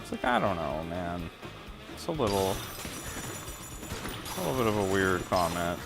It's like, I don't know, man. It's a little bit of a weird comment.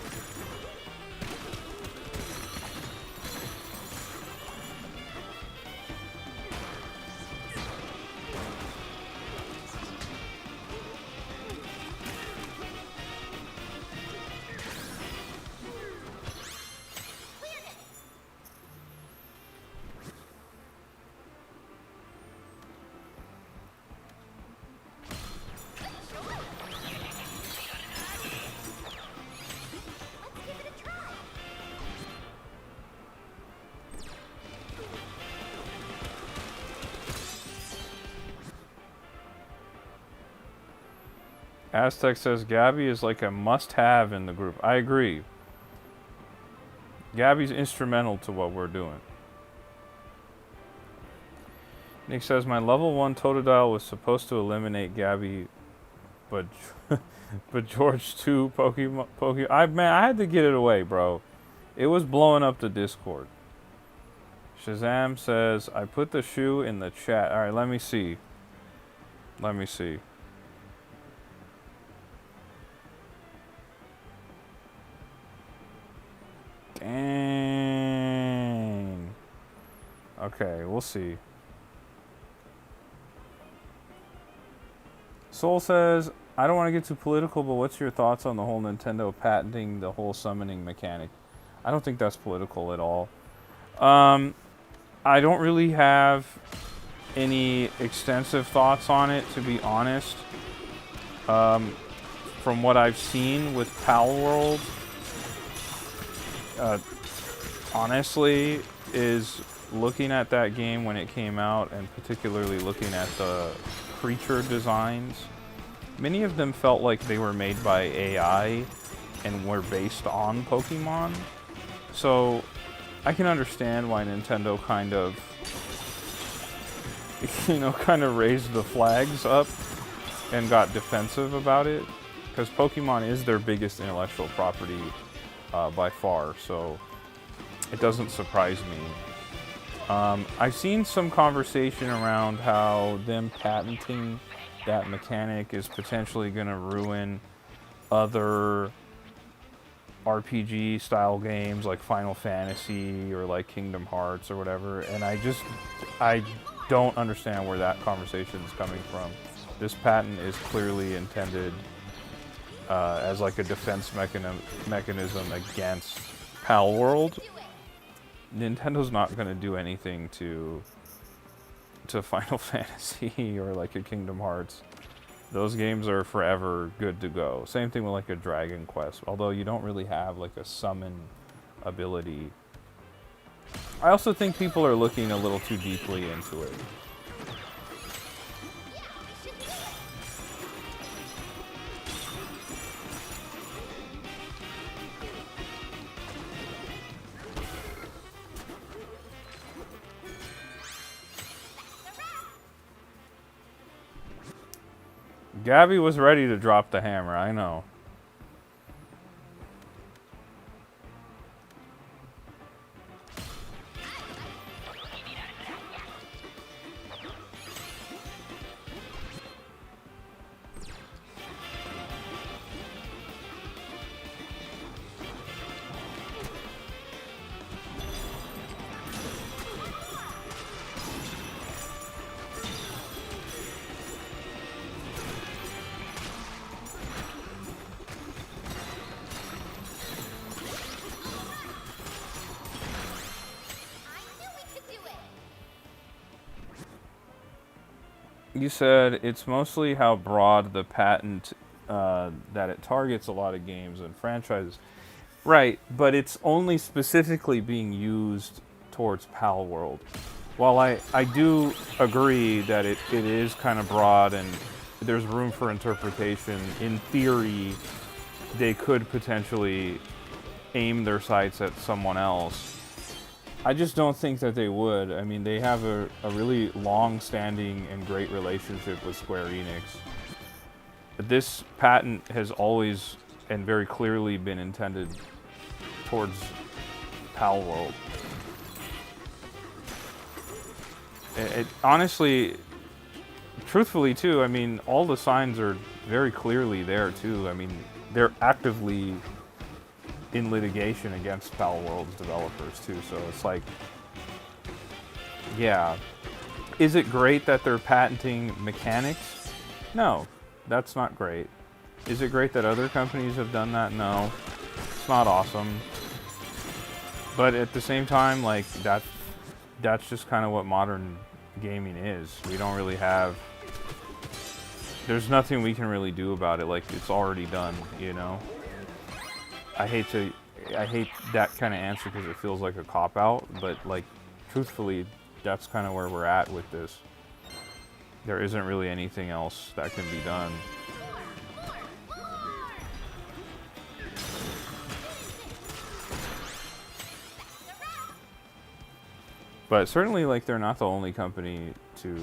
Aztec says Gabby is like a must-have in the group. I agree. Gabby's instrumental to what we're doing. Nick says my level 1 Totodile was supposed to eliminate Gabby, but but George 2 Pokemon. I had to get it away, bro. It was blowing up the Discord. Shazam says I put the shoe in the chat. All right, let me see. Let me see. Dang. Okay, we'll see. Soul says, I don't want to get too political, but what's your thoughts on the whole Nintendo patenting the whole summoning mechanic? I don't think that's political at all. I don't really have any extensive thoughts on it, to be honest. From what I've seen with Pal World, honestly, is looking at that game when it came out, and particularly looking at the creature designs, many of them felt like they were made by AI and were based on Pokemon. So I can understand why Nintendo kind of, kind of raised the flags up and got defensive about it, because Pokemon is their biggest intellectual property by far, so it doesn't surprise me. I've seen some conversation around how them patenting that mechanic is potentially going to ruin other RPG style games like Final Fantasy or like Kingdom Hearts or whatever, and I don't understand where that conversation is coming from. This patent is clearly intended as like a defense mechanism against Pal World. Nintendo's not going to do anything to Final Fantasy or like a Kingdom Hearts. Those games are forever good to go. Same thing with like a Dragon Quest, although you don't really have like a summon ability. I also think people are looking a little too deeply into it. Gabby was ready to drop the hammer, I know. You said it's mostly how broad the patent, that it targets a lot of games and franchises. Right, but it's only specifically being used towards Pal World. While I do agree that it is kind of broad and there's room for interpretation, in theory, they could potentially aim their sights at someone else. I just don't think that they would. I mean, they have a really long-standing and great relationship with Square Enix. This patent has always and very clearly been intended towards Pal World. Honestly, truthfully too, I mean, all the signs are very clearly there too. I mean, they're actively in litigation against Pal World's developers too. So it's like, yeah. Is it great that they're patenting mechanics? No, that's not great. Is it great that other companies have done that? No, it's not awesome. But at the same time, like that's just kind of what modern gaming is. We don't really have. There's nothing we can really do about it. Like, it's already done, you know. I hate that kind of answer because it feels like a cop out. But like, truthfully, that's kind of where we're at with this. There isn't really anything else that can be done. But certainly, like, they're not the only company to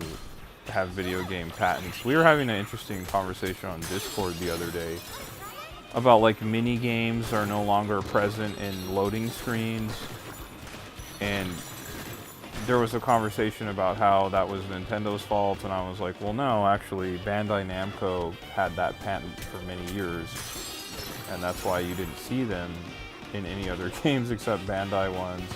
have video game patents. We were having an interesting conversation on Discord the other day about, like, mini games are no longer present in loading screens. And there was a conversation about how that was Nintendo's fault, and I was like, well, no, actually, Bandai Namco had that patent for many years. And that's why you didn't see them in any other games except Bandai ones.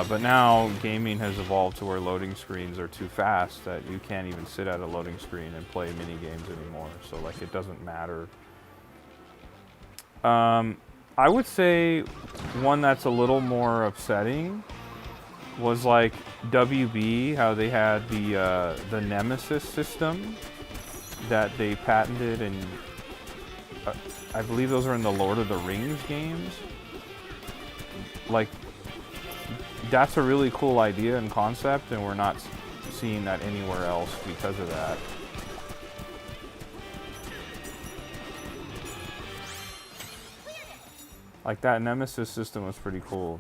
But now gaming has evolved to where loading screens are too fast that you can't even sit at a loading screen and play mini games anymore. So like, it doesn't matter. I would say one that's a little more upsetting was like WB, how they had the Nemesis system that they patented, and I believe those are in the Lord of the Rings games. Like, that's a really cool idea and concept, and we're not seeing that anywhere else because of that. Like, that Nemesis system was pretty cool.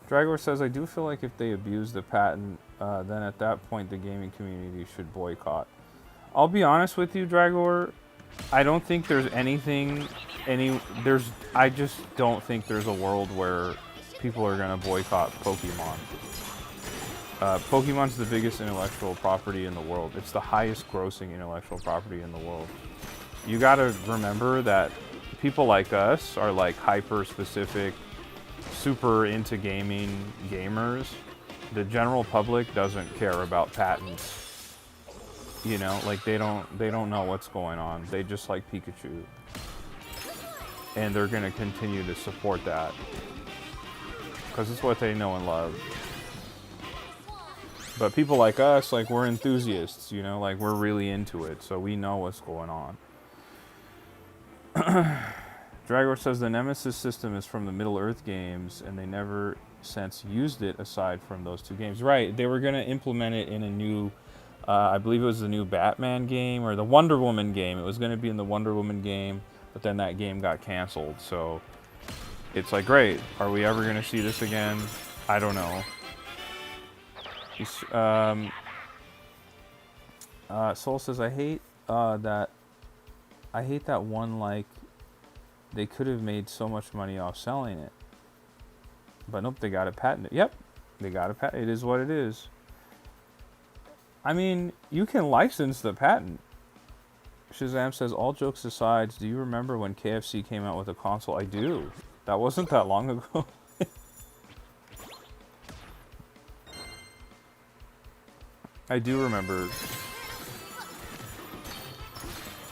Dragor says, I do feel like if they abuse the patent, then at that point the gaming community should boycott. I'll be honest with you, Dragor. I don't think there's I just don't think there's a world where people are going to boycott Pokemon. Pokemon's the biggest intellectual property in the world. It's the highest grossing intellectual property in the world. You gotta remember that people like us are like hyper specific, super into gaming gamers. The general public doesn't care about patents. You know, like they don't know what's going on. They just like Pikachu. And they're gonna continue to support that. Because it's what they know and love. But people like us, like, we're enthusiasts, you know, like, we're really into it, so we know what's going on. Dragor says the Nemesis system is from the Middle-earth games, and they never since used it aside from those two games. Right, they were going to implement it in a new, I believe it was the new Batman game, or the Wonder Woman game. It was going to be in the Wonder Woman game, but then that game got canceled, so it's like, great, are we ever going to see this again? I don't know. Soul says, I hate that one, like, they could have made so much money off selling it. But nope, they got it patented. Yep, they got it patented. It is what it is. I mean, you can license the patent. Shazam says, all jokes aside, do you remember when KFC came out with a console? I do. That wasn't that long ago. I do remember.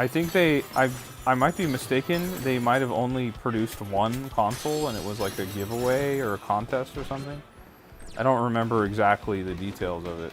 I think I might be mistaken. They might have only produced one console and it was like a giveaway or a contest or something. I don't remember exactly the details of it.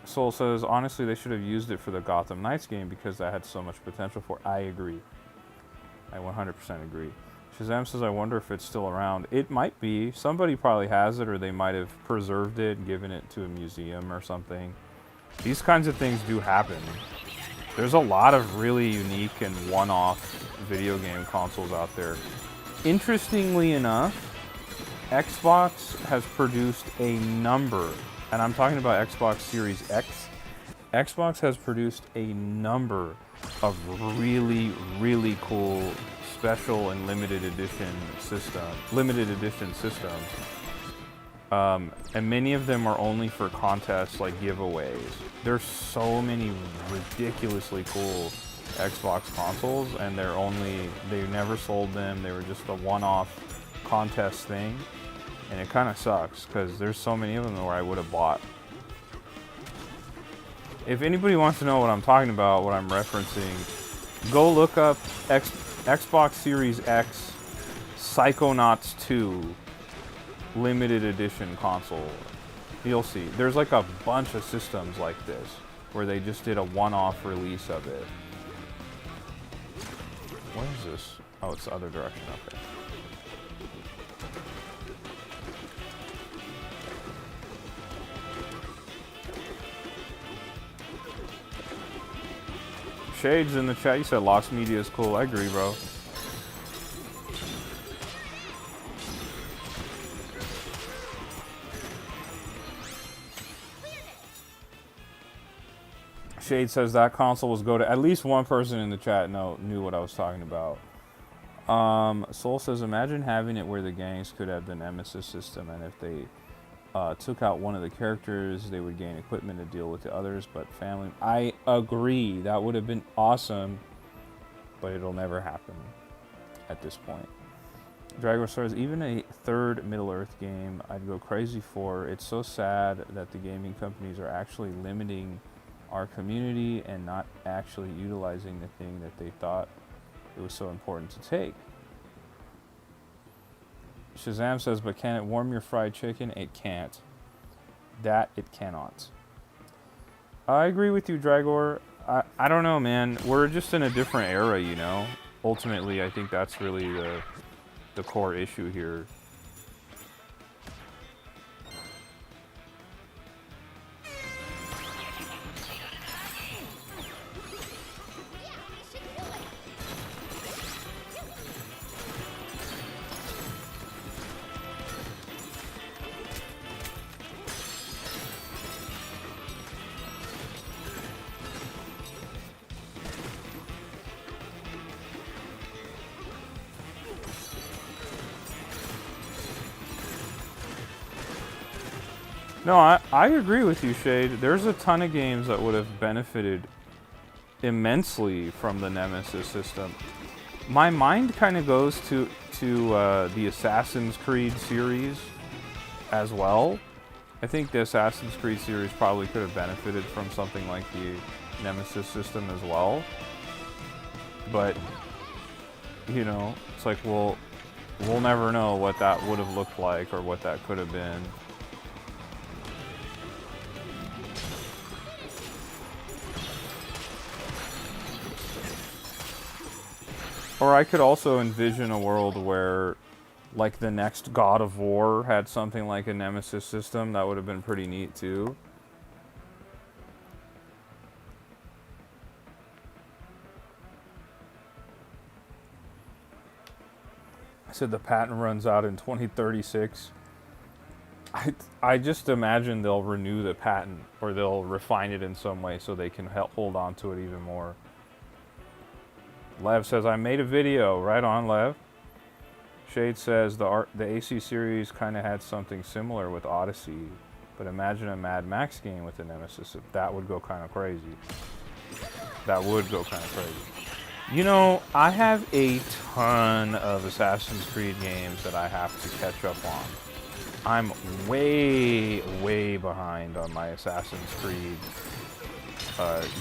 Soul says, honestly, they should have used it for the Gotham Knights game because that had so much potential for it. I agree. I 100% agree. Shazam says, I wonder if it's still around. It might be. Somebody probably has it, or they might have preserved it and given it to a museum or something. These kinds of things do happen. There's a lot of really unique and one-off video game consoles out there. Interestingly enough, Xbox has produced a number, and I'm talking about Xbox Series X. Xbox has produced a number of really, really cool special and limited edition systems. And many of them are only for contests like giveaways. There's so many ridiculously cool Xbox consoles, and they never sold them. They were just a one-off contest thing, and it kind of sucks because there's so many of them where I would have bought. If anybody wants to know what I'm talking about, what I'm referencing, go look up Xbox Series X Psychonauts 2 limited edition console. You'll see. There's like a bunch of systems like this where they just did a one-off release of it. What is this? Oh, it's the other direction. Okay. Shades in the chat. You said Lost Media is cool. I agree, bro. Shade says that console was go-to. At least one person in the chat knew what I was talking about. Soul says, imagine having it where the gangs could have the Nemesis system, and if they took out one of the characters, they would gain equipment to deal with the others, but family... I agree. That would have been awesome, but it'll never happen at this point. Dragon Stars, even a third Middle-earth game I'd go crazy for. It's so sad that the gaming companies are actually limiting our community and not actually utilizing the thing that they thought it was so important to take. Shazam says, but can it warm your fried chicken? It can't. That it cannot. I agree with you, Dragor. I don't know, man. We're just in a different era, you know? Ultimately, I think that's really the core issue here. No, I agree with you, Shade. There's a ton of games that would have benefited immensely from the Nemesis system. My mind kind of goes to the Assassin's Creed series as well. I think the Assassin's Creed series probably could have benefited from something like the Nemesis system as well. But, you know, it's like, we'll never know what that would have looked like or what that could have been. Or I could also envision a world where, like, the next God of War had something like a Nemesis system. That would have been pretty neat, too. I said the patent runs out in 2036. I just imagine they'll renew the patent, or they'll refine it in some way so they can hold on to it even more. Lev says, I made a video. Right on, Lev. Shade says, the AC series kind of had something similar with Odyssey, but imagine a Mad Max game with the Nemesis. That would go kind of crazy. That would go kind of crazy. You know, I have a ton of Assassin's Creed games that I have to catch up on. I'm way, way behind on my Assassin's Creed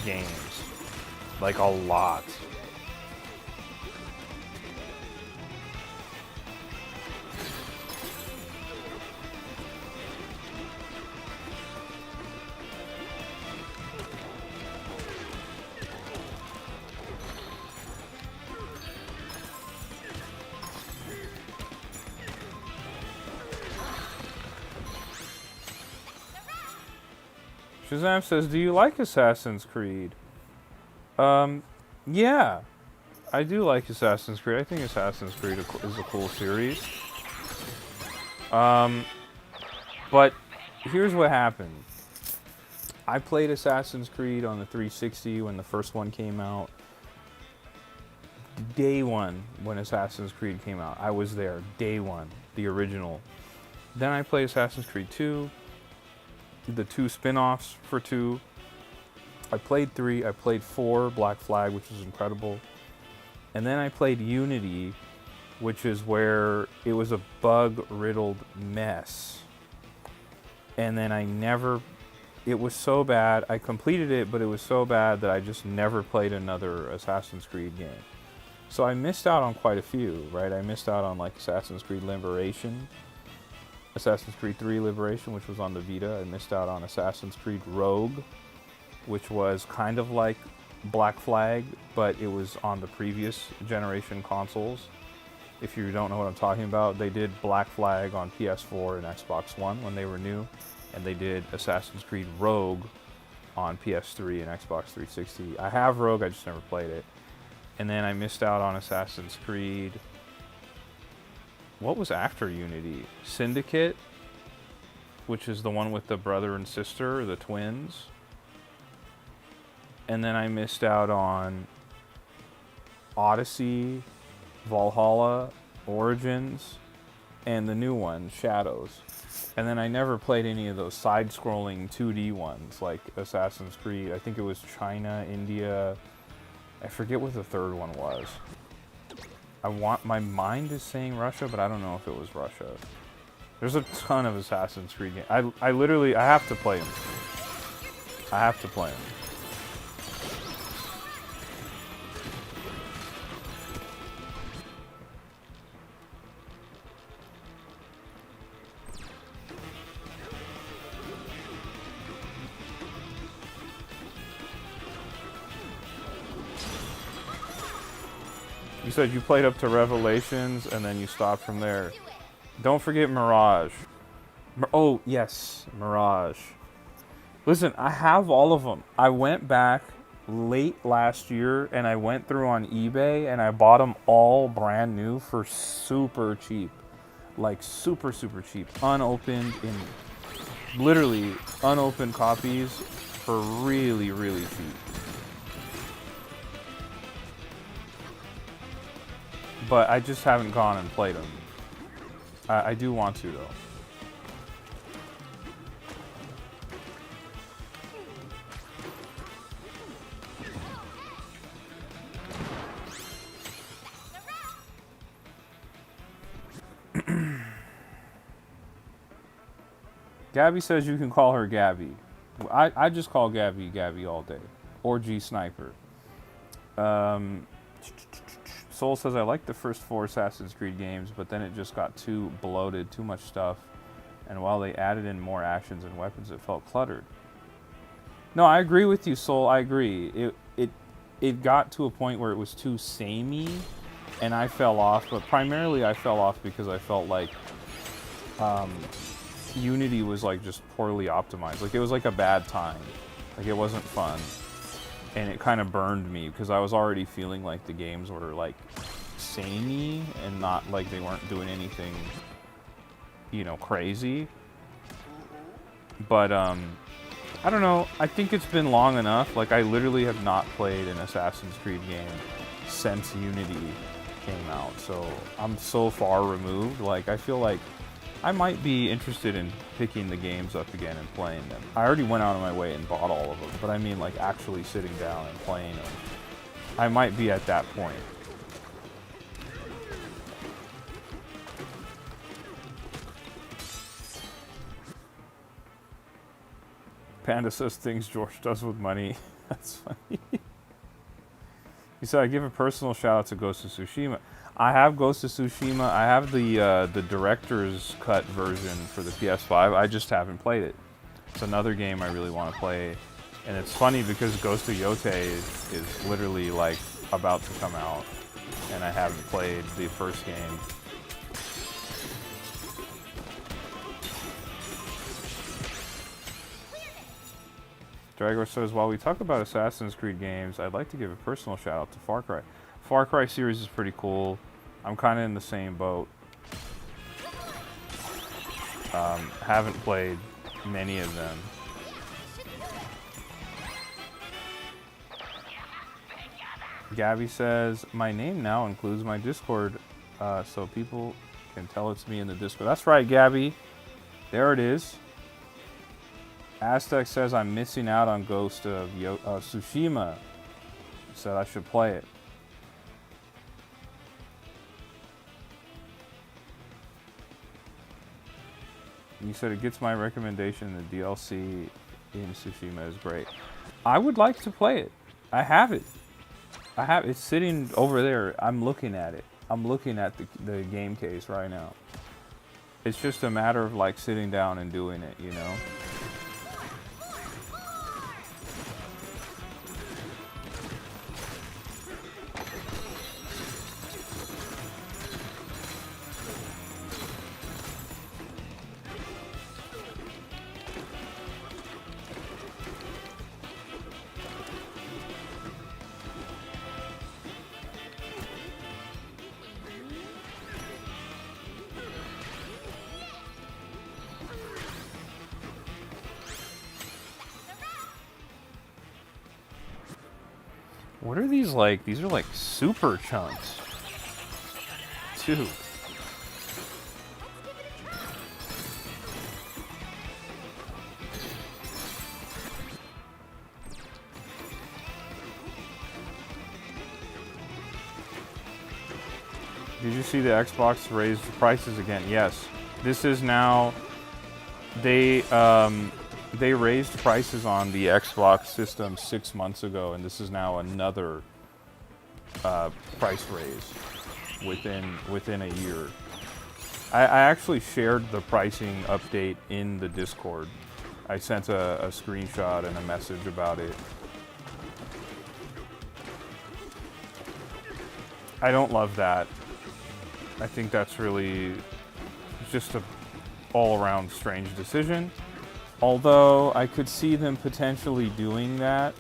games. Like, a lot. Shazam says, do you like Assassin's Creed? Yeah. I do like Assassin's Creed. I think Assassin's Creed is a cool series. But here's what happened. I played Assassin's Creed on the 360 when the first one came out. Day one, when Assassin's Creed came out, I was there. Day one, the original. Then I played Assassin's Creed 2, the 2 spin-offs for 2. I played 3, I played 4, Black Flag, which was incredible. And then I played Unity, which is where it was a bug-riddled mess. And then it was so bad, I completed it, but it was so bad that I just never played another Assassin's Creed game. So I missed out on quite a few, right? I missed out on like Assassin's Creed Liberation, Assassin's Creed 3 Liberation, which was on the Vita. I missed out on Assassin's Creed Rogue, which was kind of like Black Flag, but it was on the previous generation consoles. If you don't know what I'm talking about, they did Black Flag on PS4 and Xbox One when they were new, and they did Assassin's Creed Rogue on PS3 and Xbox 360. I have Rogue, I just never played it. And then I missed out on Assassin's Creed. What was after Unity? Syndicate, which is the one with the brother and sister, the twins. And then I missed out on Odyssey, Valhalla, Origins, and the new one, Shadows. And then I never played any of those side-scrolling 2D ones, like Assassin's Creed. I think it was China, India. I forget what the third one was. My mind is saying Russia, but I don't know if it was Russia. There's a ton of Assassin's Creed games. I have to play them. I have to play them. You said you played up to Revelations and then you stopped from there. Don't forget Mirage. Oh, yes, Mirage. Listen, I have all of them. I went back late last year and I went through on eBay and I bought them all brand new for super cheap. Like super, super cheap. Unopened, literally unopened copies for really, really cheap. But I just haven't gone and played them. I do want to, though. Gabby says you can call her Gabby. I just call Gabby Gabby all day. Or G Sniper. Soul says, I like the first 4 Assassin's Creed games, but then it just got too bloated, too much stuff. And while they added in more actions and weapons, it felt cluttered. No, I agree with you, Soul. I agree. It got to a point where it was too samey, and I fell off. But primarily, I fell off because I felt like Unity was like just poorly optimized. Like it was like a bad time. Like it wasn't fun. And it kind of burned me because I was already feeling like the games were like samey and not like they weren't doing anything, you know, crazy. But I don't know. I think it's been long enough. Like I literally have not played an Assassin's Creed game since Unity came out. So I'm so far removed. Like I feel like I might be interested in picking the games up again and playing them. I already went out of my way and bought all of them, but I mean like actually sitting down and playing them. I might be at that point. Panda says things George does with money. That's funny. He said, I give a personal shout out to Ghost of Tsushima. I have Ghost of Tsushima. I have the director's cut version for the PS5. I just haven't played it. It's another game I really want to play. And it's funny because Ghost of Yote is literally like about to come out. And I haven't played the first game. Dragor says, while we talk about Assassin's Creed games, I'd like to give a personal shout out to Far Cry. Far Cry series is pretty cool. I'm kind of in the same boat. Haven't played many of them. Gabby says, my name now includes my Discord, so people can tell it's me in the Discord. That's right, Gabby. There it is. Aztec says I'm missing out on Ghost of Tsushima. Said I should play it. You said it gets my recommendation. The DLC in Tsushima is great. I would like to play it. I have it. It's sitting over there. I'm looking at it. I'm looking at the game case right now. It's just a matter of like sitting down and doing it, you know? What are these like? These are like super chunks. Dude. Did you see the Xbox raise the prices again? Yes. This is now... They raised prices on the Xbox system 6 months ago, and this is now another price raise within a year. I actually shared the pricing update in the Discord. I sent a screenshot and a message about it. I don't love that. I think that's really just a all-around strange decision. Although I could see them potentially doing that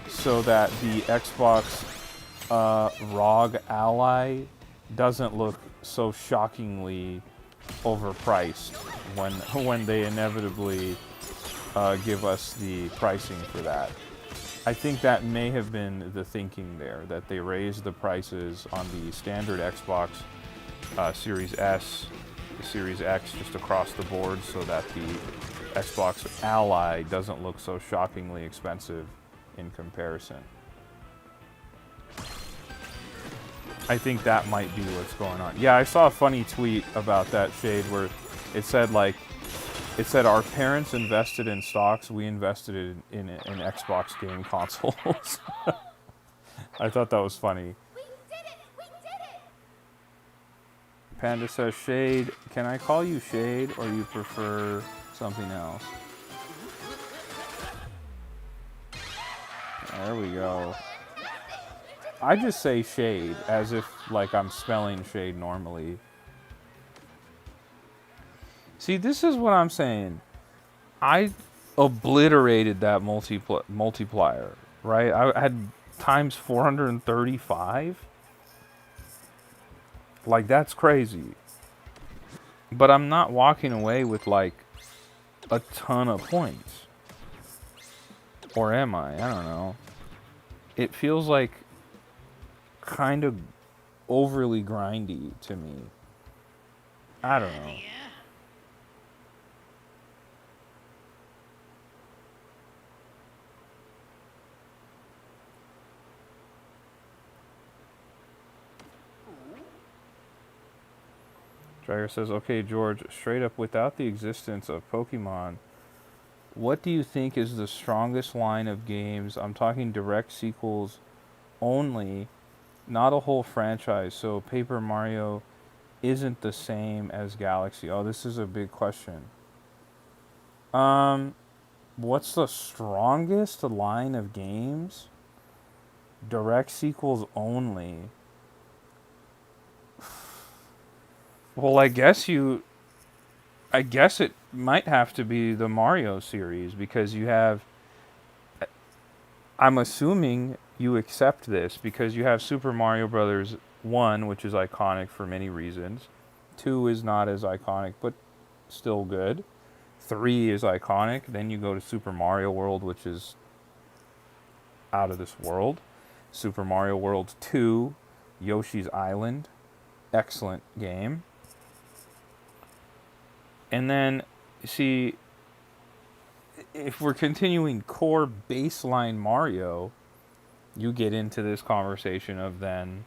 so that the Xbox ROG Ally doesn't look so shockingly overpriced when they inevitably give us the pricing for that. I think that may have been the thinking there, that they raised the prices on the standard Xbox Series S, the Series X, just across the board so that the Xbox Ally doesn't look so shockingly expensive in comparison. I think that might be what's going on. Yeah, I saw a funny tweet about that, Shade, where it said our parents invested in stocks, we invested in Xbox game consoles. I thought that was funny. We did it! We did it! Panda says, Shade, can I call you Shade or you prefer something else? There we go. I just say Shade as if like I'm spelling Shade normally. See, this is what I'm saying. I obliterated that multiplier, right? I had times 435. Like, that's crazy. But I'm not walking away with like a ton of points. Or am I? I don't know. It feels like kind of overly grindy to me. I don't know. Dragger says, okay, George, straight up, without the existence of Pokemon, what do you think is the strongest line of games? I'm talking direct sequels only, not a whole franchise. So Paper Mario isn't the same as Galaxy. Oh, this is a big question. What's the strongest line of games? Direct sequels only. Well, I guess it might have to be the Mario series because you have, I'm assuming you accept this because you have Super Mario Brothers 1, which is iconic for many reasons. 2 is not as iconic, but still good. 3 is iconic. Then you go to Super Mario World, which is out of this world. Super Mario World 2, Yoshi's Island, excellent game. And then, see, if we're continuing core baseline Mario, you get into this conversation of then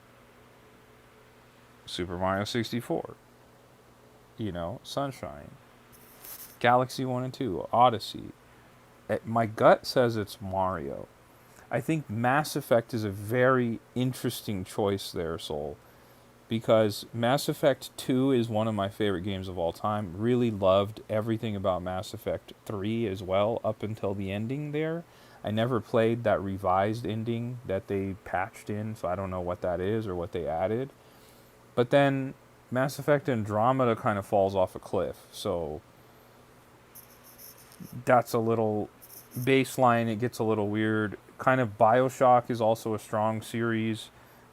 Super Mario 64, Sunshine, Galaxy 1 and 2, Odyssey. My gut says it's Mario. I think Mass Effect is a very interesting choice there, Soul, because Mass Effect 2 is one of my favorite games of all time. Really loved everything about Mass Effect 3 as well, up until the ending there. I never played that revised ending that they patched in, so I don't know what that is or what they added. But then Mass Effect Andromeda kind of falls off a cliff, so that's a little baseline. It gets a little weird. Kind of BioShock is also a strong series,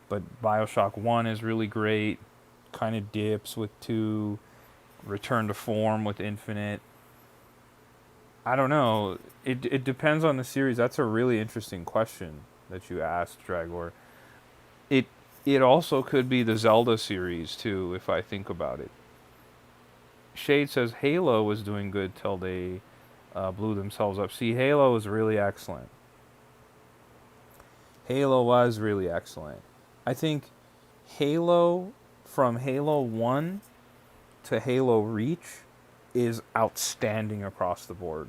but BioShock 1 is really great. Kind of dips with 2, Return to Form with Infinite. I don't know. It depends on the series. That's a really interesting question that you asked, Dragor. It it also could be the Zelda series too, if I think about it. Shade says Halo was doing good till they blew themselves up. See, Halo was really excellent. Halo was really excellent. I think Halo, from Halo 1 to Halo Reach, is outstanding across the board.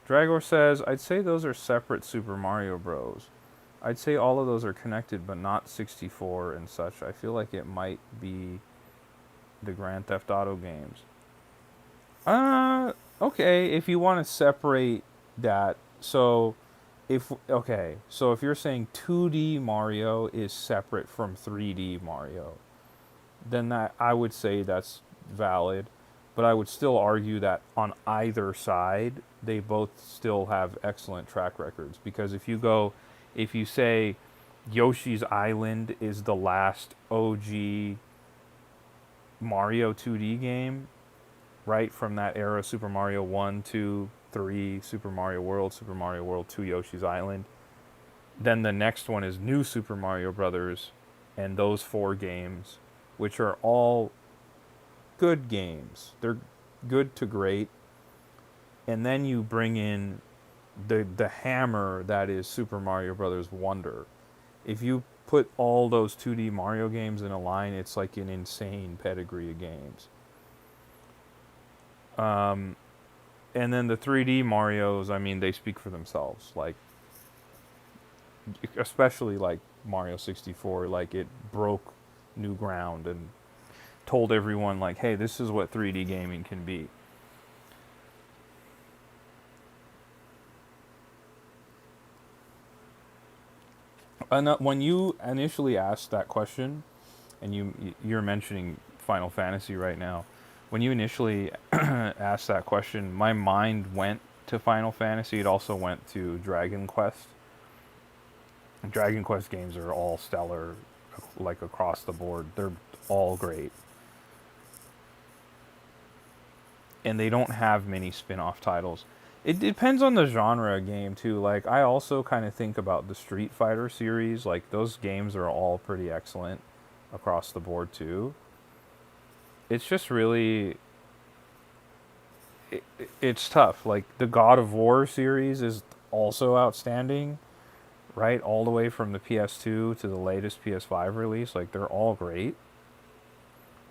Dragor says, I'd say those are separate Super Mario Bros. I'd say all of those are connected, but not 64 and such. I feel like it might be the Grand Theft Auto games. Okay, if you want to separate that, so if you're saying 2D Mario is separate from 3D Mario, then that I would say that's valid, but I would still argue that on either side, they both still have excellent track records, because if you say Yoshi's Island is the last OG Mario 2D game, right from that era, Super Mario 1, 2, 3, Super Mario World 2, Yoshi's Island. Then the next one is New Super Mario Brothers, and those 4 games, which are all good games. They're good to great. And then you bring in the hammer that is Super Mario Brothers Wonder. If you put all those 2D Mario games in a line, it's like an insane pedigree of games. And then the 3D Marios, I mean, they speak for themselves. Like, especially like Mario 64, like it broke new ground and told everyone, like, hey, this is what 3D gaming can be. And when you initially asked that question, and you're mentioning Final Fantasy right now, when you initially asked that question, my mind went to Final Fantasy. It also went to Dragon Quest. Dragon Quest games are all stellar, like across the board. They're all great. And they don't have many spin-off titles. It depends on the genre of game too. Like, I also kind of think about the Street Fighter series. Like, those games are all pretty excellent across the board too. It's just really, it's tough. Like, the God of War series is also outstanding, right? All the way from the PS2 to the latest PS5 release. Like, they're all great.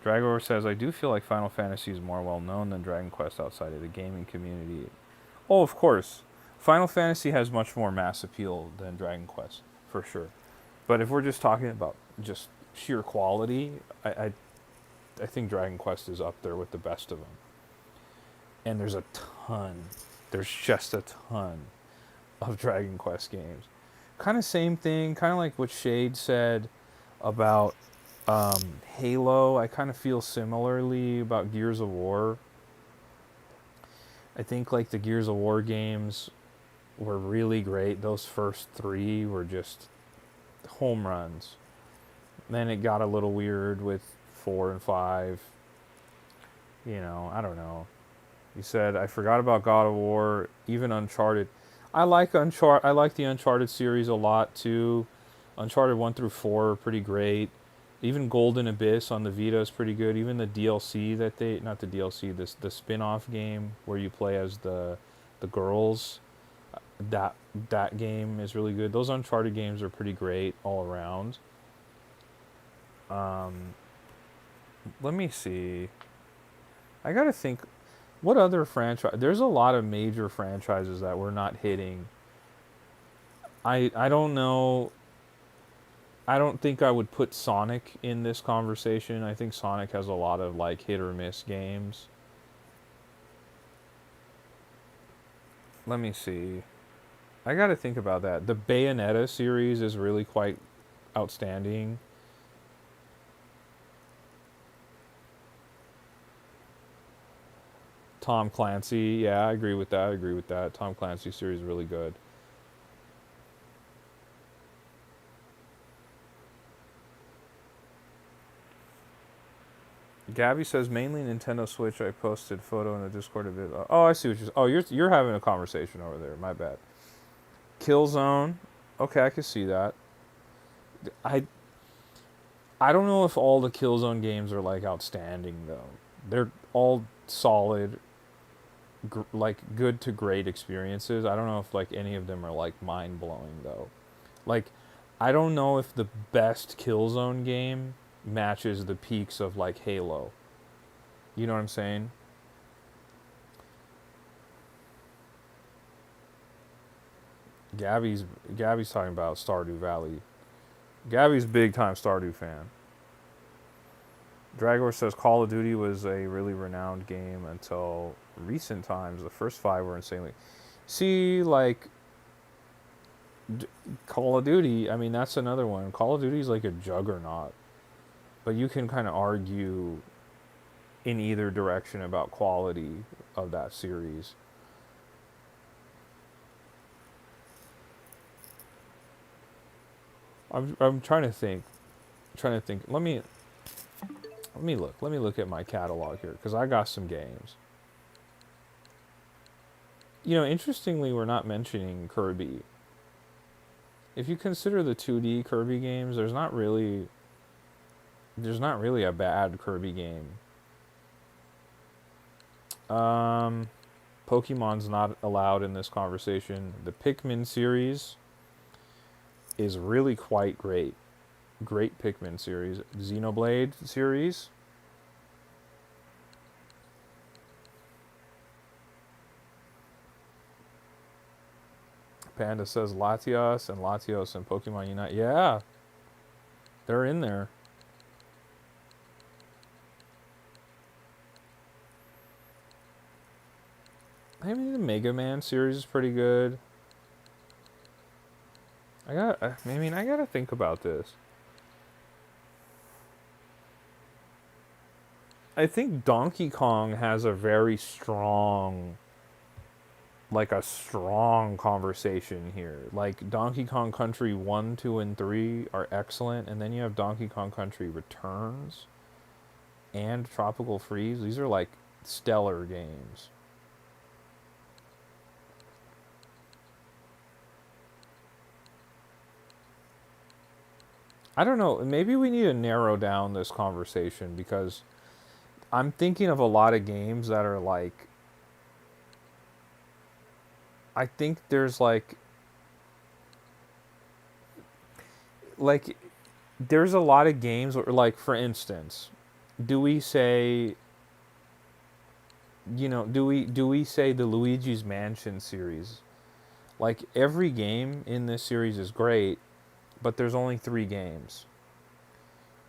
Dragor says, I do feel like Final Fantasy is more well known than Dragon Quest outside of the gaming community. Oh, of course. Final Fantasy has much more mass appeal than Dragon Quest, for sure. But if we're just talking about just sheer quality, I think Dragon Quest is up there with the best of them. And there's a ton. There's just a ton of Dragon Quest games. Kind of same thing, kind of like what Shade said about Halo. I kind of feel similarly about Gears of War. I think like the Gears of War games were really great. Those first 3 were just home runs. Then it got a little weird with 4 and 5. You know, I don't know. You said I forgot about God of War, even Uncharted. I like I like the Uncharted series a lot too. Uncharted 1 through 4 are pretty great. Even Golden Abyss on the Vita is pretty good. Even the DLC that they, not the DLC, the spin-off game where you play as the girls, that that game is really good. Those Uncharted games are pretty great all around. Let me see. I gotta think. What other franchise? There's a lot of major franchises that we're not hitting. I don't know. I don't think I would put Sonic in this conversation. I think Sonic has a lot of like hit or miss games. Let me see. I got to think about that. The Bayonetta series is really quite outstanding. Tom Clancy, yeah, I agree with that. I agree with that. Tom Clancy series is really good. Gabby says mainly Nintendo Switch. I posted photo in the Discord of it. Oh, I see what you're. Oh, you're having a conversation over there. My bad. Killzone. Okay, I can see that. I I don't know if all the Killzone games are like outstanding though. They're all solid, like good to great experiences. I don't know if like any of them are like mind blowing though. Like, I don't know if the best Killzone game matches the peaks of like Halo. You know what I'm saying? Gabby's Gabby's talking about Stardew Valley. Gabby's big time Stardew fan. Dragor says Call of Duty was a really renowned game until recent times. The first 5 were insanely. See, like Call of Duty. I mean, that's another one. Call of Duty is like a juggernaut, but you can kind of argue in either direction about quality of that series. I'm trying to think. Trying to think. Let me look. Let me look at my catalog here because I got some games. You know, interestingly, we're not mentioning Kirby. If you consider the 2D Kirby games, there's not really a bad Kirby game. Pokemon's not allowed in this conversation. The Pikmin series is really quite great. Great Pikmin series. Xenoblade series. Panda says Latios and Pokemon Unite. Yeah, they're in there. I mean, the Mega Man series is pretty good. I gotta think about this. I think Donkey Kong has a very strong, like a strong conversation here. Like Donkey Kong Country 1, 2, and 3 are excellent, and then you have Donkey Kong Country Returns and Tropical Freeze. These are like stellar games. I don't know. Maybe we need to narrow down this conversation because I'm thinking of a lot of games that are like. I think there's like there's a lot of games where, like, for instance, do we say, do we say the Luigi's Mansion series? Like every game in this series is great, but there's only 3 games.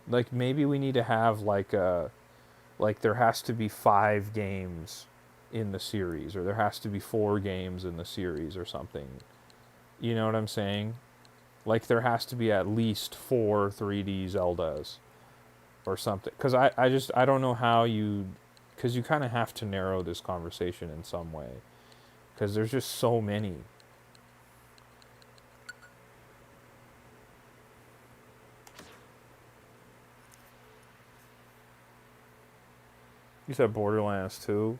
Like maybe we need to have like there has to be 5 games in the series, or there has to be 4 games in the series or something. You know what I'm saying? Like there has to be at least 4 3D Zeldas or something. Because I don't know how because you kind of have to narrow this conversation in some way. Because there's just so many. You said Borderlands 2.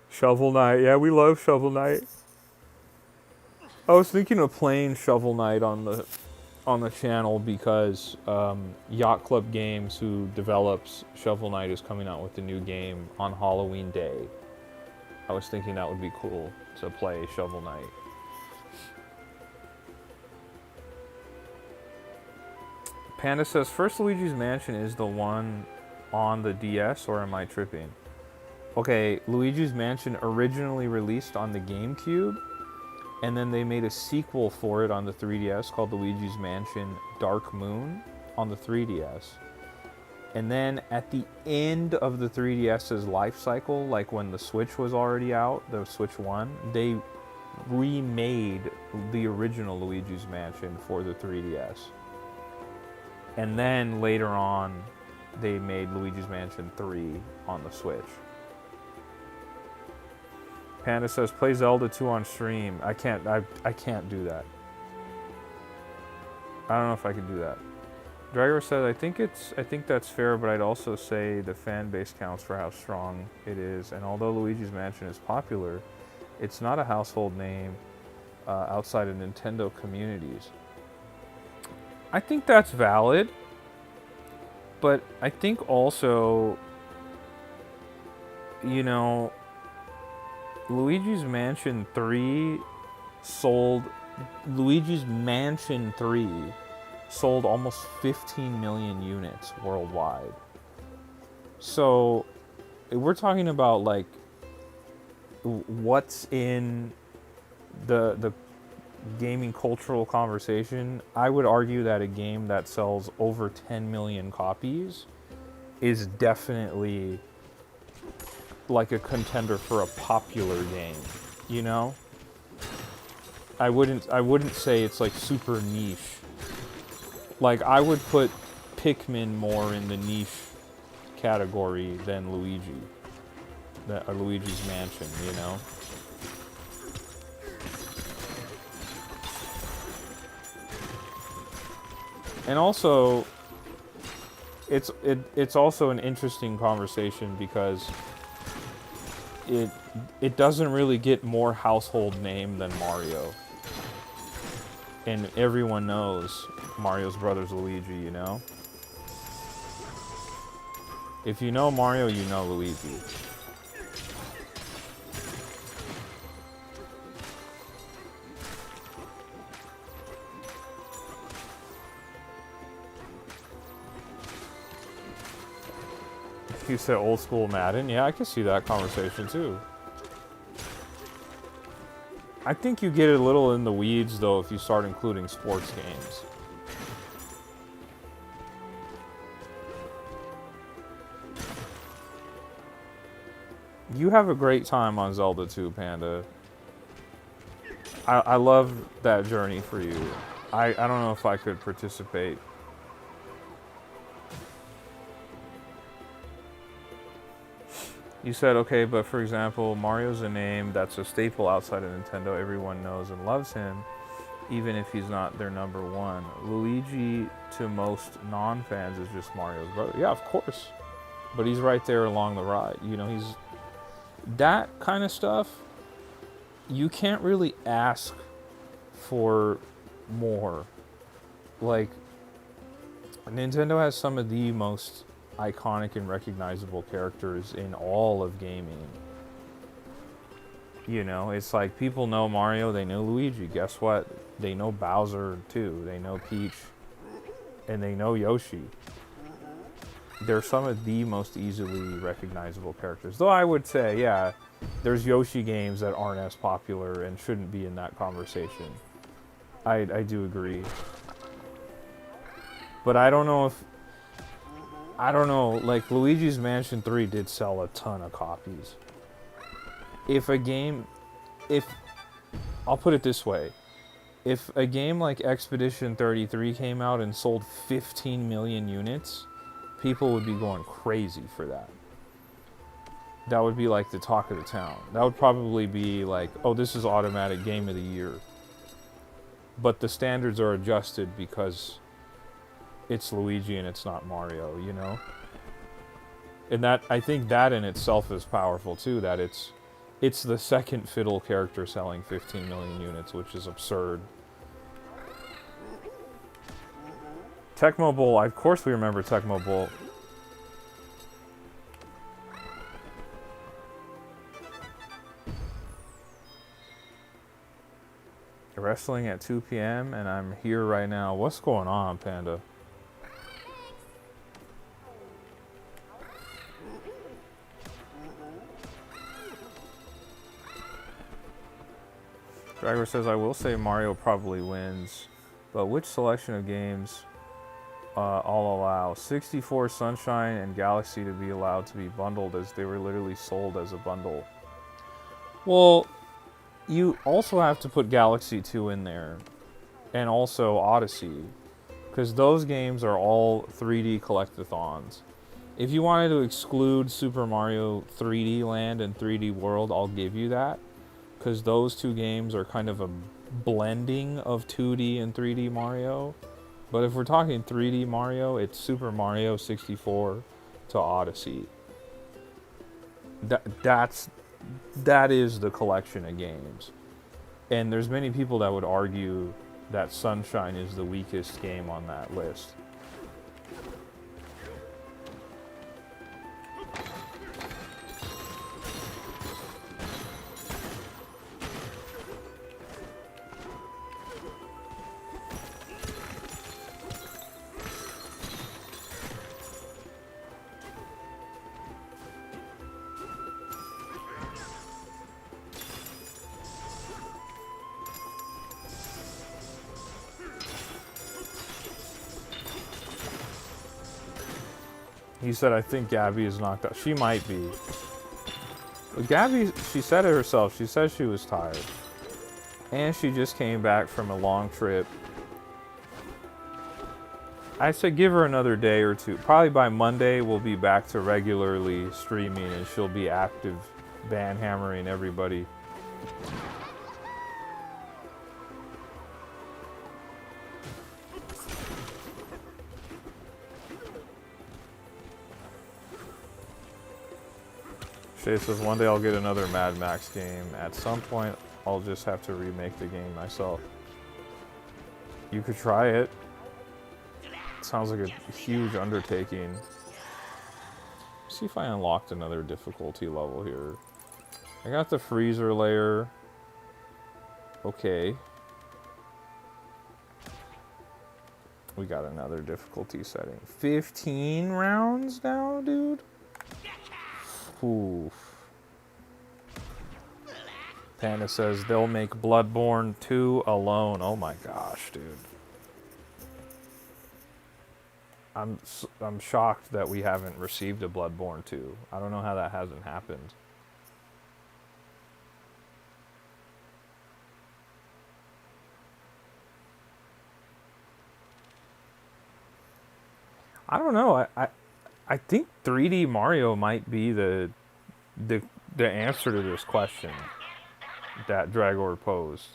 Shovel Knight. Yeah, we love Shovel Knight. I was thinking of playing Shovel Knight on the channel because Yacht Club Games, who develops Shovel Knight, is coming out with a new game on Halloween Day. I was thinking that would be cool to play Shovel Knight. Panda says, First Luigi's Mansion is the one on the DS, or am I tripping? Okay, Luigi's Mansion originally released on the GameCube, and then they made a sequel for it on the 3DS called Luigi's Mansion Dark Moon on the 3DS. And then at the end of the 3DS's life cycle, like when the Switch was already out, the Switch 1, they remade the original Luigi's Mansion for the 3DS. And then later on, they made Luigi's Mansion 3 on the Switch. Panda says, play Zelda 2 on stream. I can't do that. I don't know if I can do that. Dragar says, I think that's fair, but I'd also say the fan base counts for how strong it is. And although Luigi's Mansion is popular, it's not a household name outside of Nintendo communities. I think that's valid, but I think also, you know, Luigi's Mansion 3 sold almost 15 million units worldwide. So we're talking about like what's in the gaming cultural conversation. I would argue that a game that sells over 10 million copies is definitely like a contender for a popular game, you know? I wouldn't say it's like super niche. Like I would put Pikmin more in the niche category than Luigi's Mansion, you know? And also, it's also an interesting conversation because it doesn't really get more household name than Mario. And everyone knows Mario's brother's Luigi, you know? If you know Mario, you know Luigi. You said old school Madden? Yeah, I can see that conversation too. I think you get a little in the weeds though if you start including sports games. You have a great time on Zelda 2, Panda. I love that journey for you. I don't know if I could participate. You said, okay, but for example, Mario's a name that's a staple outside of Nintendo. Everyone knows and loves him, even if he's not their number one. Luigi, to most non-fans, is just Mario's brother. Yeah, of course. But he's right there along the ride. You know, he's... That kind of stuff, you can't really ask for more. Like, Nintendo has some of the most iconic and recognizable characters in all of gaming. You know, it's like people know Mario, they know Luigi. Guess what? They know Bowser too. They know Peach. And they know Yoshi. They're some of the most easily recognizable characters. Though I would say, yeah, there's Yoshi games that aren't as popular and shouldn't be in that conversation. I do agree. But I don't know, like Luigi's Mansion 3 did sell a ton of copies. I'll put it this way. If a game like Expedition 33 came out and sold 15 million units, people would be going crazy for that. That would be like the talk of the town. That would probably be like, oh, this is automatic game of the year. But the standards are adjusted because it's Luigi and it's not Mario, you know? And that, I think that in itself is powerful too, that it's the second fiddle character selling 15 million units, which is absurd. Tecmo Bowl, of course we remember Tecmo Bowl. Wrestling at 2 p.m. and I'm here right now. What's going on, Panda? Driver says, I will say Mario probably wins, but which selection of games all allow 64, Sunshine, and Galaxy to be allowed to be bundled, as they were literally sold as a bundle? Well, you also have to put Galaxy 2 in there, and also Odyssey, because those games are all 3D collectathons. If you wanted to exclude Super Mario 3D Land and 3D World, I'll give you that, because those two games are kind of a blending of 2D and 3D Mario. But if we're talking 3D Mario, it's Super Mario 64 to Odyssey. That is the collection of games. And there's many people that would argue that Sunshine is the weakest game on that list. He said, I think Gabby is knocked out. She might be. But Gabby, she said it herself. She said she was tired. And she just came back from a long trip. I said give her another day or two. Probably by Monday, we'll be back to regularly streaming and she'll be active, ban hammering everybody. Shay says, one day I'll get another Mad Max game. At some point, I'll just have to remake the game myself. You could try it. Sounds like a huge undertaking. Let's see if I unlocked another difficulty level here. I got the freezer layer. Okay. We got another difficulty setting. 15 rounds now, dude? Oof. Panda says they'll make Bloodborne 2 alone. Oh my gosh, dude. I'm shocked that we haven't received a Bloodborne 2. I don't know how that hasn't happened. I don't know. I think 3D Mario might be the answer to this question that Dragor posed.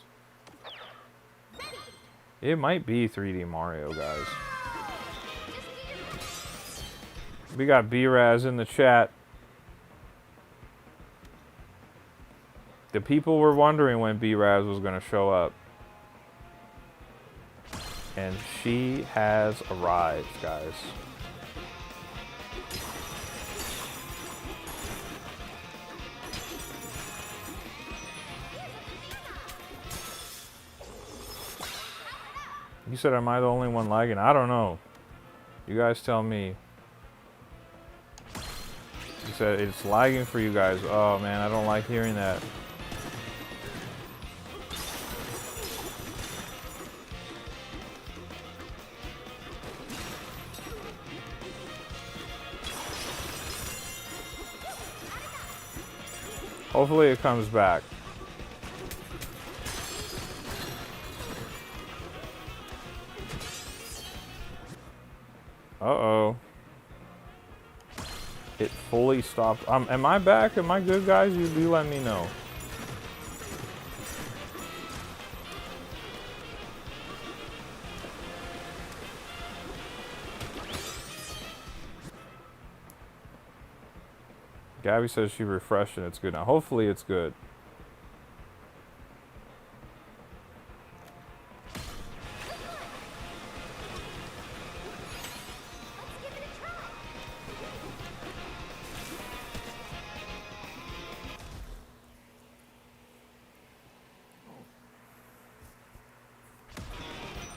It might be 3D Mario, guys. We got B-Raz in the chat. The people were wondering when B-Raz was going to show up. And she has arrived, guys. You said, am I the only one lagging? I don't know. You guys tell me. You said it's lagging for you guys. Oh man, I don't like hearing that. Hopefully it comes back. Uh-oh. It fully stopped. Am I back? Am I good, guys? You do let me know. Gabby says she refreshed and it's good now. Hopefully it's good.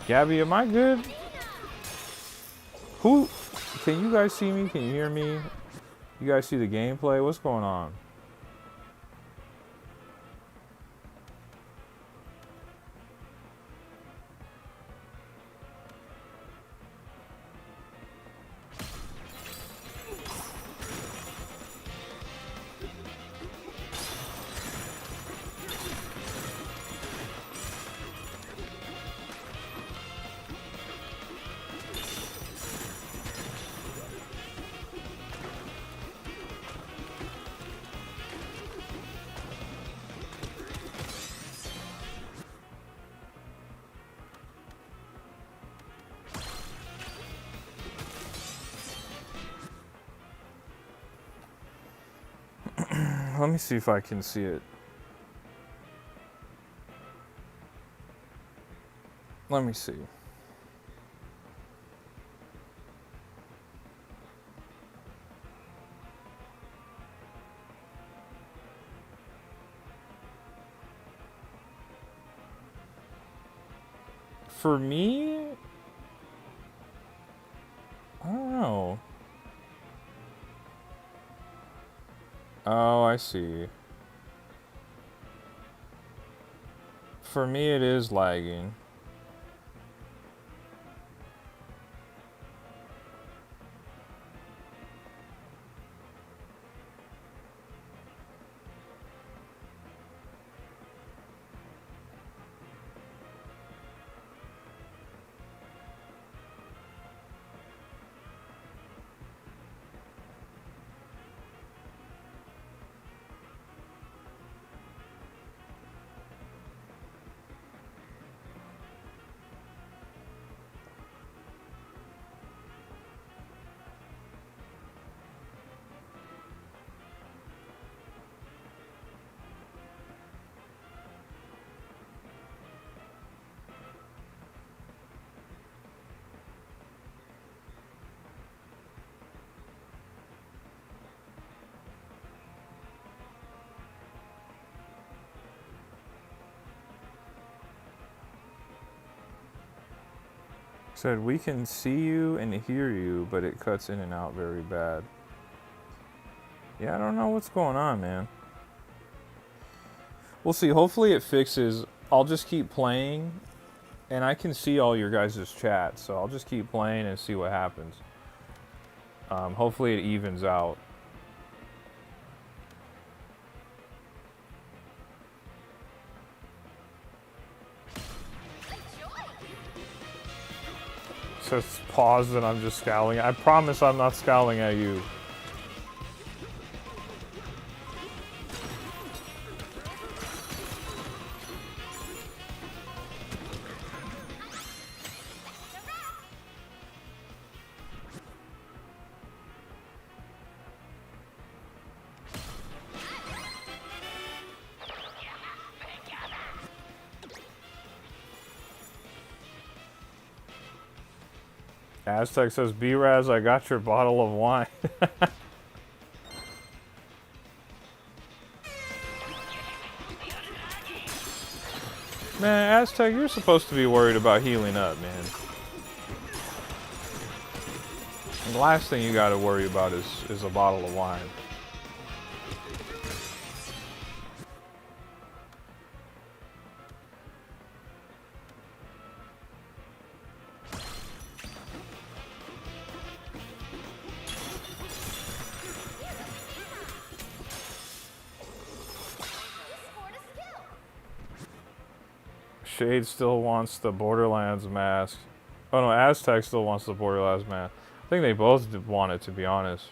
Gabby, am I good? Who? Can you guys see me? Can you hear me? You guys see the gameplay? What's going on? Let me see if I can see it. Let me see. For me, I don't know. Oh, I see. For me, it is lagging. Said we can see you and hear you, but it cuts in and out very bad. Yeah, I don't know what's going on, man. We'll see. Hopefully it fixes. I'll just keep playing, and I can see all your guys' chat, so I'll just keep playing and see what happens. Hopefully it evens out. Says pause and I'm just scowling. I promise I'm not scowling at you. Aztec says, B-Raz, I got your bottle of wine. Man, Aztec, you're supposed to be worried about healing up, man. And the last thing you gotta worry about is a bottle of wine. Shade still wants the Borderlands mask. Oh no, Aztec still wants the Borderlands mask. I think they both want it, to be honest.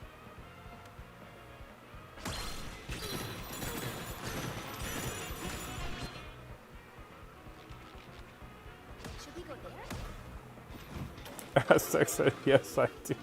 Should we go there? Aztec said, yes, I do.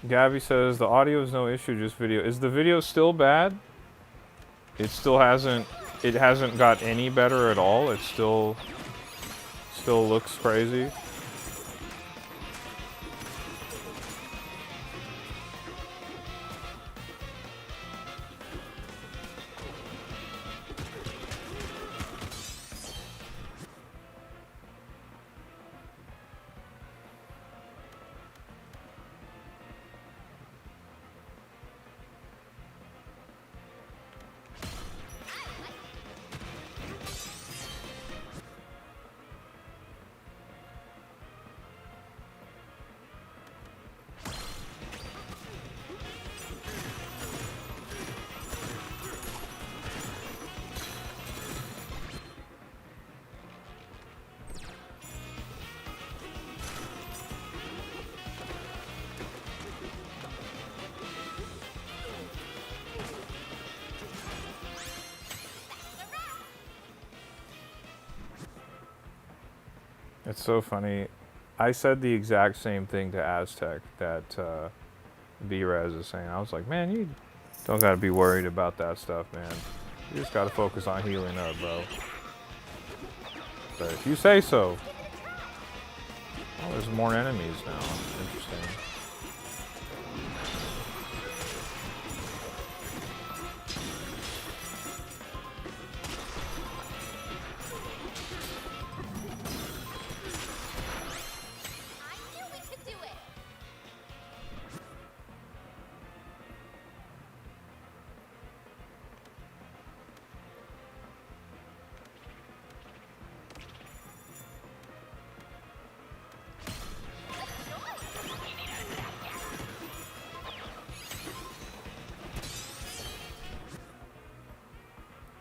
Gabby says the audio is no issue, just video. Is the video still bad? It still hasn't. It hasn't got any better at all. It still looks crazy. It's so funny. I said the exact same thing to Aztec that B-Raz is saying. I was like, man, you don't got to be worried about that stuff, man. You just got to focus on healing up, bro. But if you say so. Oh, there's more enemies now. Interesting.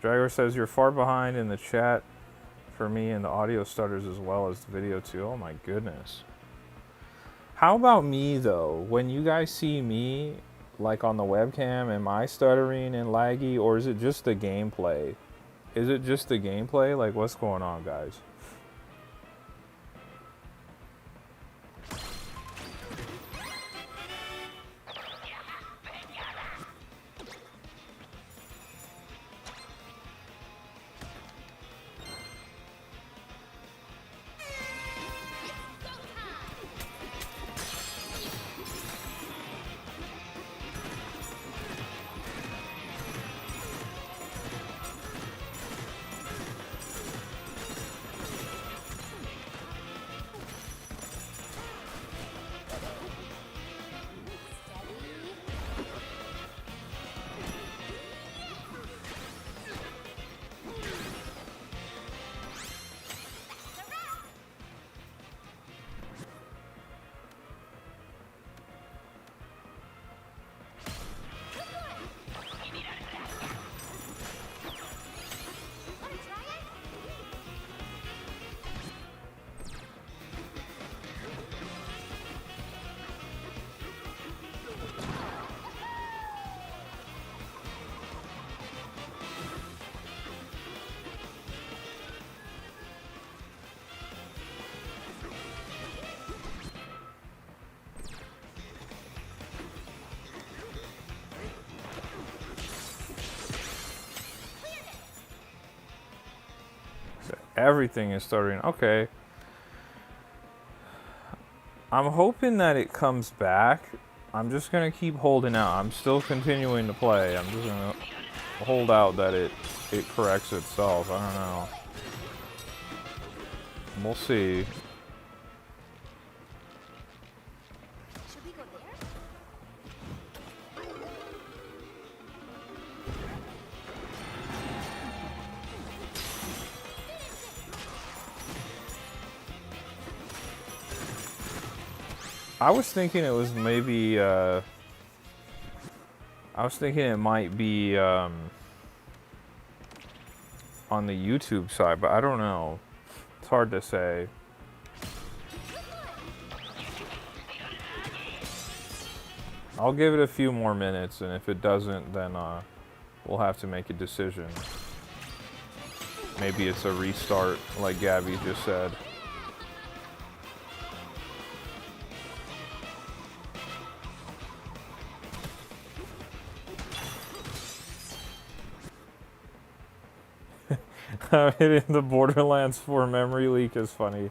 Dragor says you're far behind in the chat for me, and the audio stutters as well as the video too. Oh my goodness. How about me though? When you guys see me like on the webcam, am I stuttering and laggy, or is it just the gameplay? Is it just the gameplay? Like, what's going on, guys? Everything is stuttering. Okay. I'm hoping that it comes back. I'm just going to keep holding out. I'm still continuing to play. I'm just going to hold out that it corrects itself. I don't know. We'll see. Should we go there? I was thinking it was maybe, I was thinking it might be on the YouTube side, but I don't know. It's hard to say. I'll give it a few more minutes, and if it doesn't, then we'll have to make a decision. Maybe it's a restart, like Gabby just said. Hitting the Borderlands 4 memory leak is funny.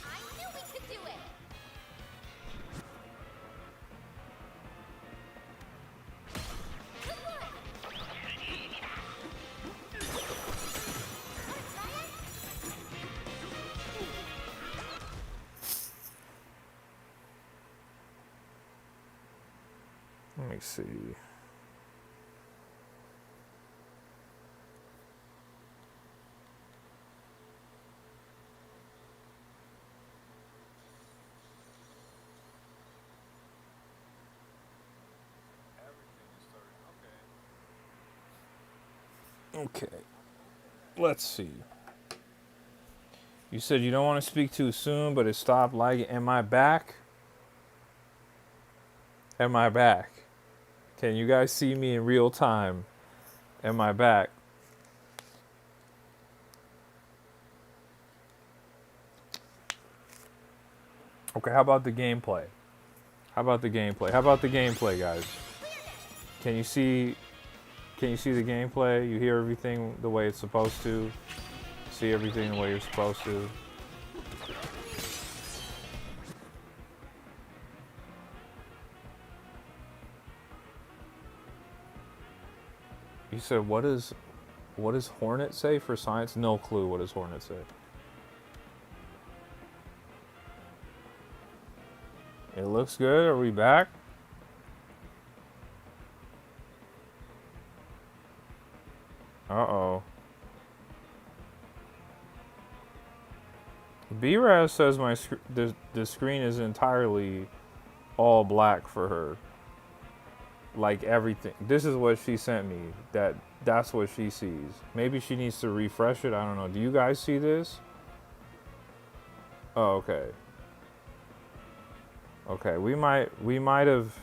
I knew we could do it. Good one. Wanna try it? Let me see. Okay. Let's see. You said you don't want to speak too soon, but it stopped lagging. Am I back? Am I back? Can you guys see me in real time? Am I back? Okay, how about the gameplay? How about the gameplay? How about the gameplay, guys? Can you see the gameplay? You hear everything the way it's supposed to? See everything the way you're supposed to? You said what does Hornet say for science? No clue what does Hornet say. It looks good. Are we back? Uh-oh. B-Raz says the screen is entirely all black for her. Like everything. This is what she sent me. That's what she sees. Maybe she needs to refresh it. I don't know. Do you guys see this? Oh, okay. Okay, we might have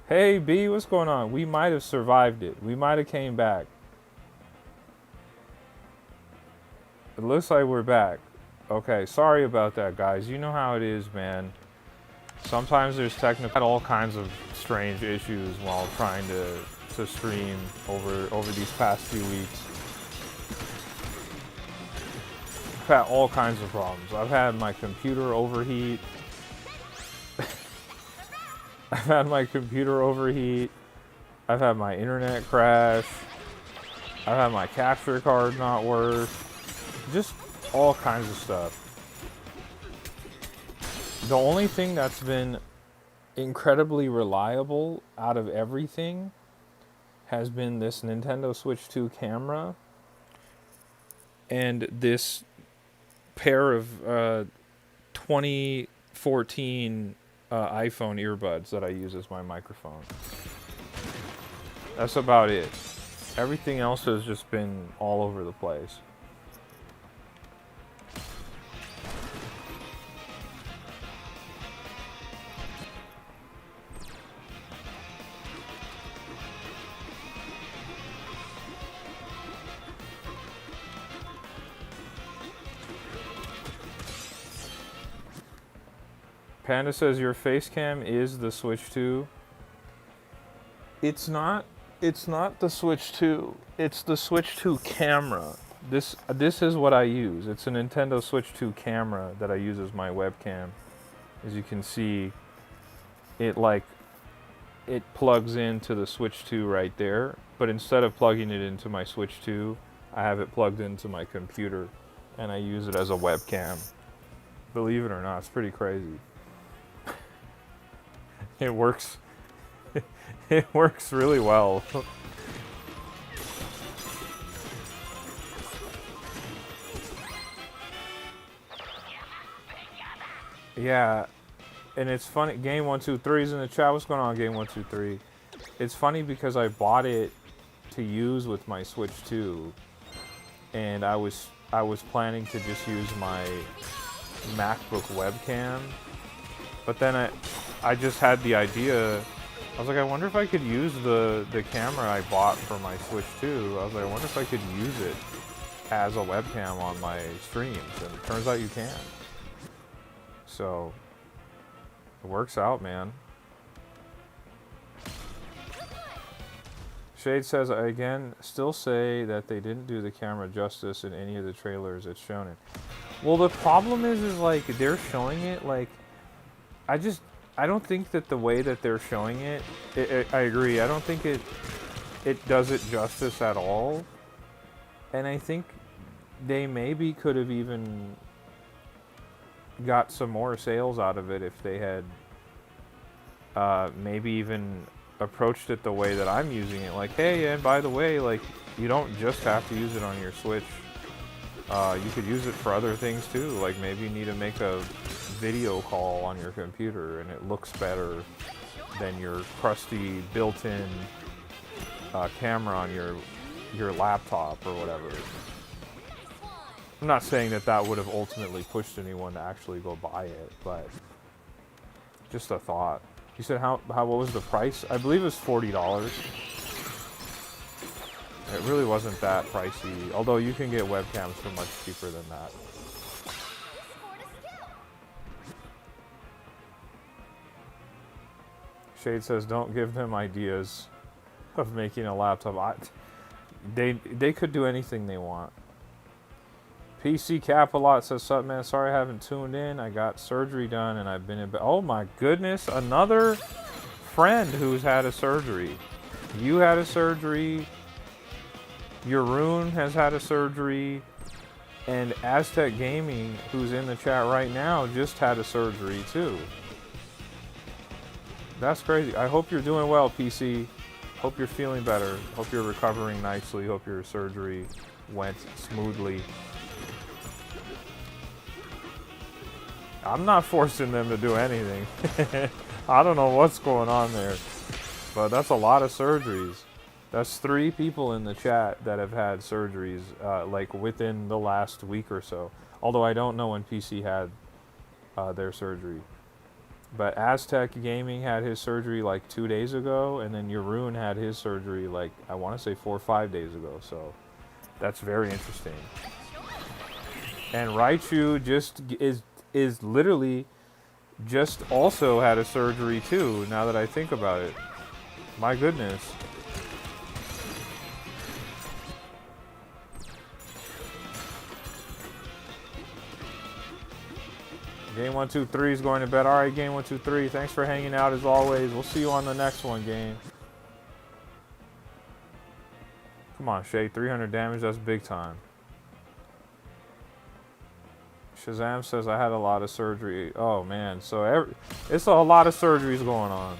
Hey B, what's going on? We might have survived it. We might have came back. It looks like we're back. Okay, sorry about that, guys. You know how it is, man. Sometimes there's technical, all kinds of strange issues while trying to stream over these past few weeks. I've had all kinds of problems. I've had my computer overheat. I've had my computer overheat. I've had my internet crash. I've had my capture card not work. Just all kinds of stuff. The only thing that's been incredibly reliable out of everything has been this Nintendo Switch 2 camera and this pair of 2014 iPhone earbuds that I use as my microphone. That's about it. Everything else has just been all over the place. Panda says your face cam is the Switch 2. It's not the Switch 2. It's the Switch 2 camera. This is what I use. It's a Nintendo Switch 2 camera that I use as my webcam. As you can see, it plugs into the Switch 2 right there, but instead of plugging it into my Switch 2, I have it plugged into my computer and I use it as a webcam. Believe it or not, it's pretty crazy. It works. It works really well. Yeah, and it's funny. Game 123 is in the chat. What's going on, Game 123? It's funny because I bought it to use with my Switch 2, and I was planning to just use my MacBook webcam, but then I just had the idea. I was like, I wonder if I could use the camera I bought for my Switch 2. I was like, I wonder if I could use it as a webcam on my streams, and it turns out you can. So it works out, man. Shade says, I again still say that they didn't do the camera justice in any of the trailers it's shown in. Well, the problem is like they're showing it like, I don't think that the way that they're showing it, I agree. I don't think it does it justice at all. And I think they maybe could have even got some more sales out of it if they had maybe even approached it the way that I'm using it. Like, hey, and by the way, like, you don't just have to use it on your Switch. You could use it for other things too. Like maybe you need to make a video call on your computer and it looks better than your crusty built-in camera on your laptop or whatever. I'm not saying that would have ultimately pushed anyone to actually go buy it, but just a thought. You said what was the price? I believe it was $40. It really wasn't that pricey, although you can get webcams for much cheaper than that. Shade says, don't give them ideas of making a laptop. They could do anything they want. PC Cap a lot says, sup man, sorry I haven't tuned in. I got surgery done and I've been in bed. Oh my goodness, another friend who's had a surgery. You had a surgery. Yaroon has had a surgery. And Aztec Gaming, who's in the chat right now, just had a surgery too. That's crazy. I hope you're doing well, PC. Hope you're feeling better. Hope you're recovering nicely. Hope your surgery went smoothly. I'm not forcing them to do anything. I don't know what's going on there. But that's a lot of surgeries. That's 3 people in the chat that have had surgeries like within the last week or so. Although I don't know when PC had their surgery. But Aztec Gaming had his surgery like 2 days ago. And then Yaroon had his surgery like, I want to say 4 or 5 days ago. So that's very interesting. And Raichu just is literally just also had a surgery too, now that I think about it. My goodness. Game 123 is going to bed. Alright, Game 123, thanks for hanging out as always. We'll see you on the next one, game. Come on, Shay, 300 damage, that's big time. Shazam says, I had a lot of surgery. Oh, man. So, it's a lot of surgeries going on.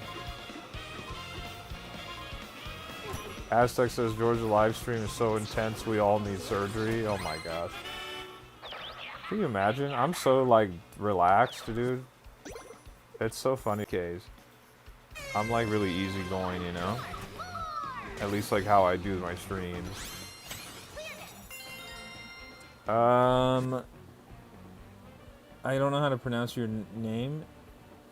Aztec says, Georgia live stream is so intense, we all need surgery. Oh, my gosh. Can you imagine? I'm so, like, relaxed, dude. It's so funny. Case. I'm, like, really easygoing, you know? At least, like, how I do my streams. I don't know how to pronounce your name.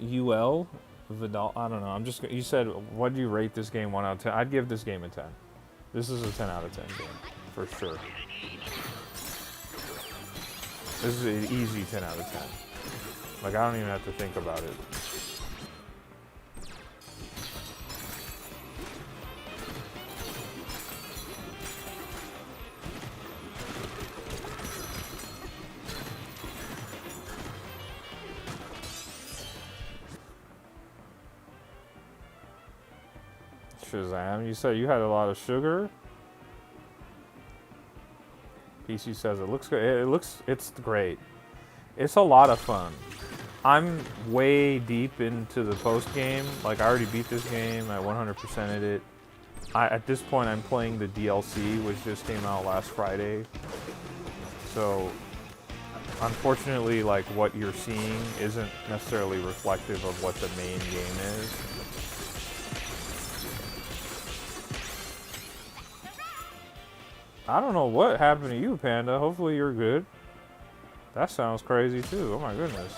UL Vidal. I don't know. You said, what do you rate this game 1 out of 10? I'd give this game a 10. This is a 10 out of 10 game for sure. This is an easy 10 out of 10. Like, I don't even have to think about it. Shazam, you said you had a lot of sugar? PC says it looks good. It's great. It's a lot of fun. I'm way deep into the post game. Like, I already beat this game. I 100%ed it. At this point, I'm playing the DLC, which just came out last Friday. So, unfortunately, like, what you're seeing isn't necessarily reflective of what the main game is. I don't know what happened to you, Panda. Hopefully you're good. That sounds crazy too. Oh my goodness.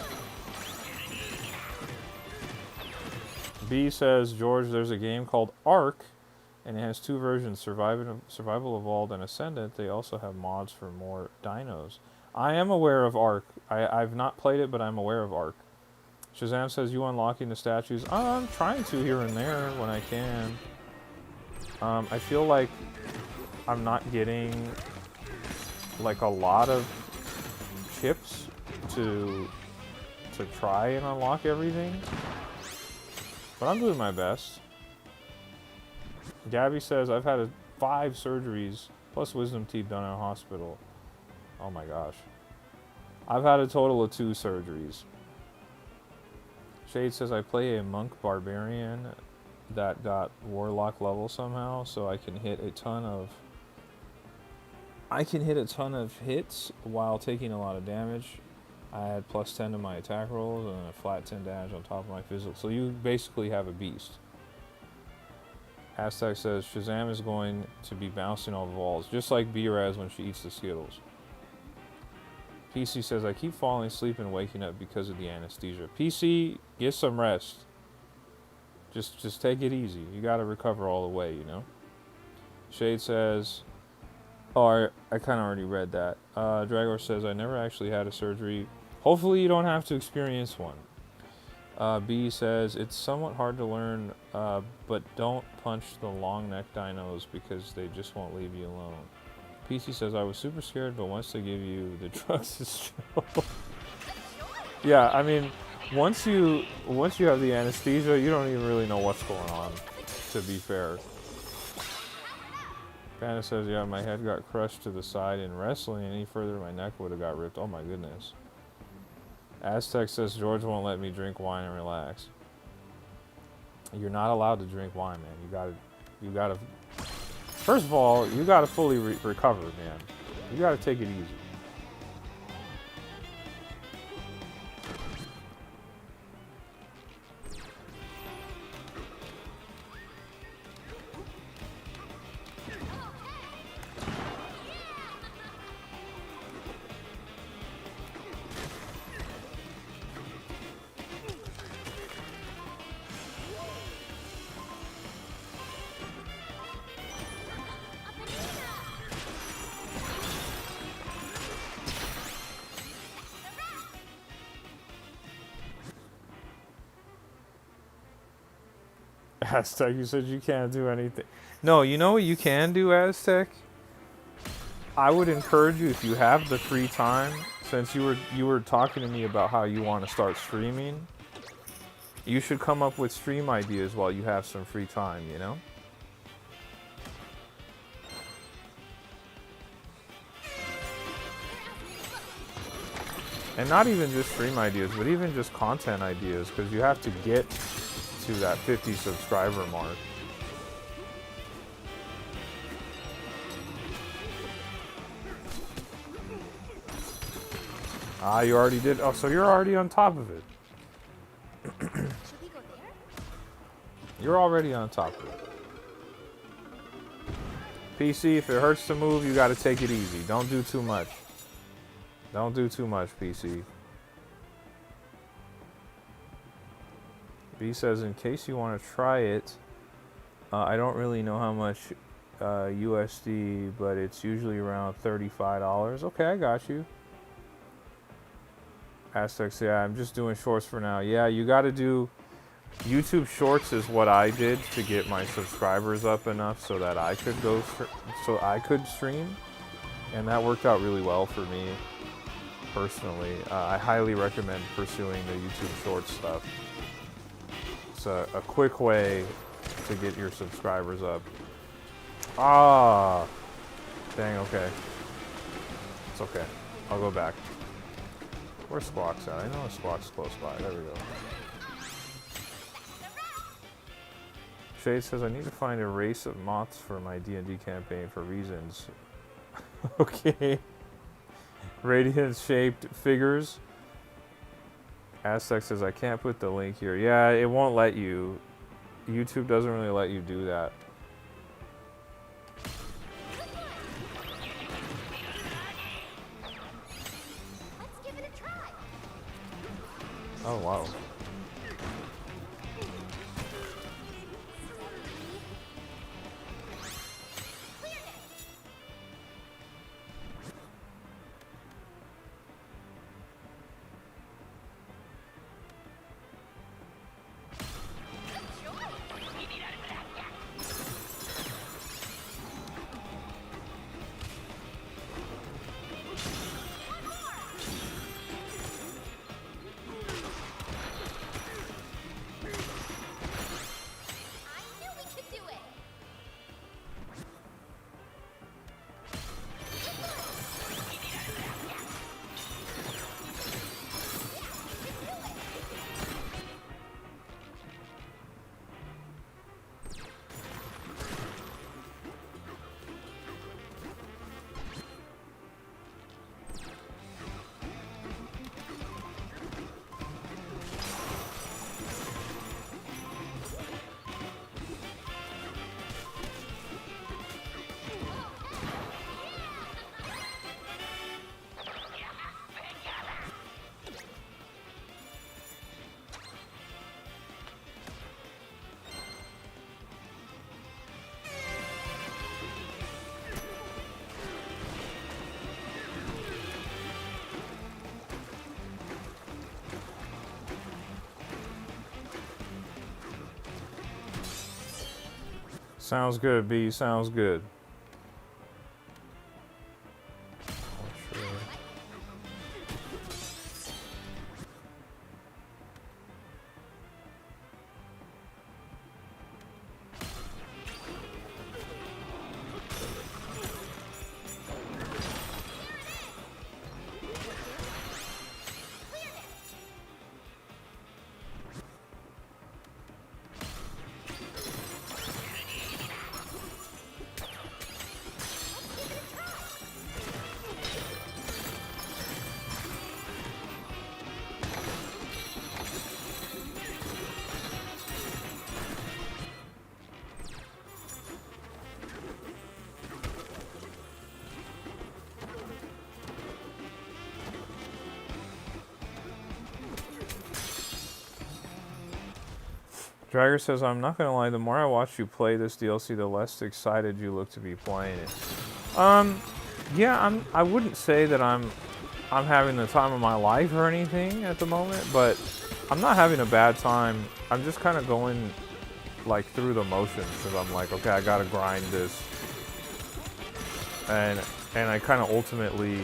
B says, George, there's a game called Ark, and it has two versions, Survival Evolved and Ascendant. They also have mods for more dinos. I am aware of Ark. I've not played it, but I'm aware of Ark. Shazam says, you unlocking the statues? I'm trying to here and there when I can. I feel like I'm not getting like a lot of chips to try and unlock everything, but I'm doing my best. Gabby says, I've had 5 surgeries plus wisdom teeth done in a hospital. Oh my gosh. I've had a total of 2 surgeries. Shade says, I play a monk barbarian that got warlock level somehow, so I can hit a ton of hits while taking a lot of damage. I had plus 10 to my attack rolls and a flat 10 damage on top of my physical. So you basically have a beast. Aztec says, Shazam is going to be bouncing off walls, just like B-Raz when she eats the Skittles. PC says, I keep falling asleep and waking up because of the anesthesia. PC, get some rest. Just take it easy. You gotta recover all the way, you know? Shade says, oh, I kind of already read that. Dragor says, I never actually had a surgery. Hopefully you don't have to experience one. B says, it's somewhat hard to learn, but don't punch the long neck dinos because they just won't leave you alone. PC says, I was super scared, but once they give you the drugs, it's chill. Yeah, I mean, once you have the anesthesia, you don't even really know what's going on, to be fair. Panda says, yeah, my head got crushed to the side in wrestling. Any further, my neck would have got ripped. Oh my goodness. Aztec says, George won't let me drink wine and relax. You're not allowed to drink wine, man. You gotta, first of all, you gotta fully recover, man. You gotta take it easy. Aztec, you said you can't do anything. No, you know what you can do, Aztec? I would encourage you, if you have the free time, since you were talking to me about how you want to start streaming, you should come up with stream ideas while you have some free time, you know? And not even just stream ideas, but even just content ideas, because you have to get to that 50 subscriber mark. Ah, you already did. Oh, so you're already on top of it. Should we go there? You're already on top of it. PC, if it hurts to move, you gotta take it easy. Don't do too much. Don't do too much, PC. B says, in case you want to try it, I don't really know how much USD, but it's usually around $35. Okay, I got you. Aztecs, yeah, I'm just doing shorts for now. Yeah, you got to do YouTube Shorts is what I did to get my subscribers up enough so that I could stream, and that worked out really well for me personally. I highly recommend pursuing the YouTube Shorts stuff. It's a quick way to get your subscribers up. Ah, dang. Okay, it's okay. I'll go back. Where's Squawks at? I know Squawks close by. There we go. Shade says, I need to find a race of moths for my D&D campaign for reasons. Okay. Radiant-shaped figures. Aztec says, I can't put the link here. Yeah, it won't let you. YouTube doesn't really let you do that. Let's give it a try. Oh, wow. Sounds good, B. Sounds good. Dragger says, I'm not gonna lie, the more I watch you play this DLC, the less excited you look to be playing it. Yeah, I wouldn't say that I'm having the time of my life or anything at the moment, but I'm not having a bad time. I'm just kind of going like through the motions because I'm like, okay, I gotta grind this, and I kind of ultimately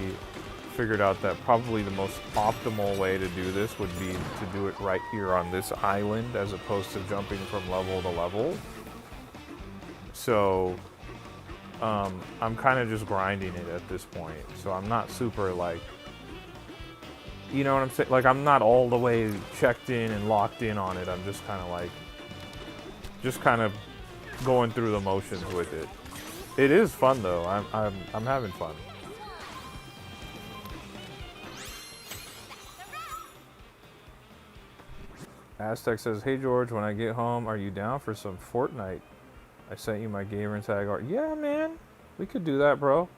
figured out that probably the most optimal way to do this would be to do it right here on this island as opposed to jumping from level to level. So I'm kind of just grinding it at this point. So I'm not super like, you know what I'm saying? Like I'm not all the way checked in and locked in on it. I'm just kind of like, just kind of going through the motions with it. It is fun though. I'm having fun. Aztec says, hey George, when I get home, are you down for some Fortnite? I sent you my gamer tag art. Yeah, man. We could do that, bro.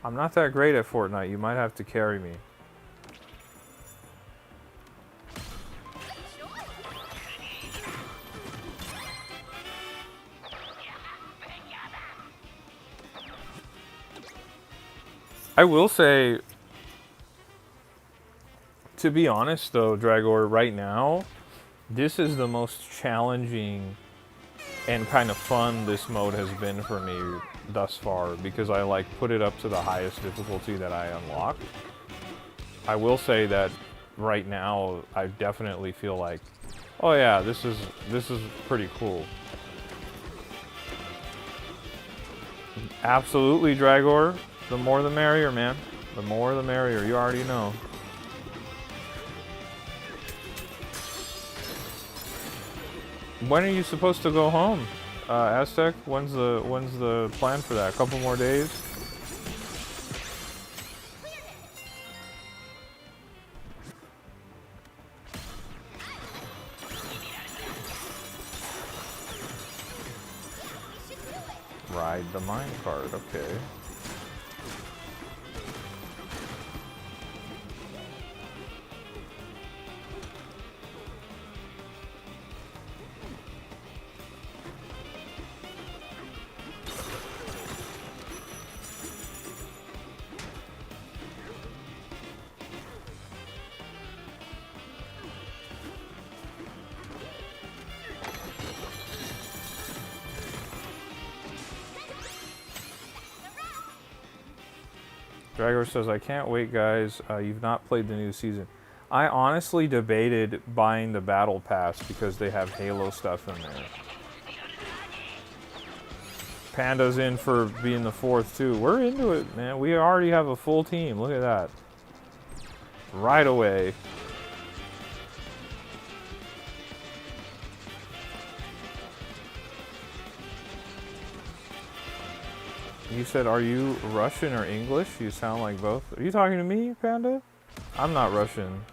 I'm not that great at Fortnite. You might have to carry me. I will say, To be honest, though, Dragor, right now, this is the most challenging and kind of fun this mode has been for me thus far because I like put it up to the highest difficulty that I unlocked. I will say that right now I definitely feel like, oh yeah, this is pretty cool. Absolutely, Dragor. The more the merrier, man. The more the merrier. You already know. When are you supposed to go home, Aztec? When's the plan for that? A couple more days? Ride the minecart, okay. Dragor says, I can't wait, guys. You've not played the new season. I honestly debated buying the Battle Pass because they have Halo stuff in there. Panda's in for being the fourth, too. We're into it, man. We already have a full team. Look at that. Right away. You said, are you Russian or English? You sound like both. Are you talking to me, Panda? I'm not Russian.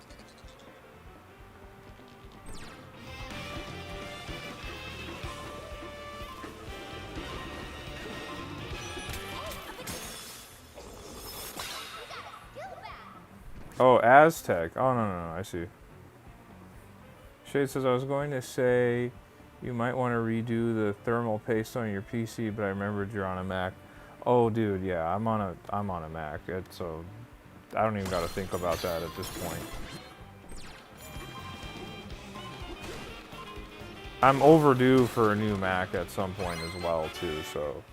Oh, Aztec. Oh, no, I see. Shade says, I was going to say you might want to redo the thermal paste on your PC, but I remembered you're on a Mac. Oh, dude, yeah, I'm on a Mac. So I don't even got to think about that at this point. I'm overdue for a new Mac at some point as well, too. So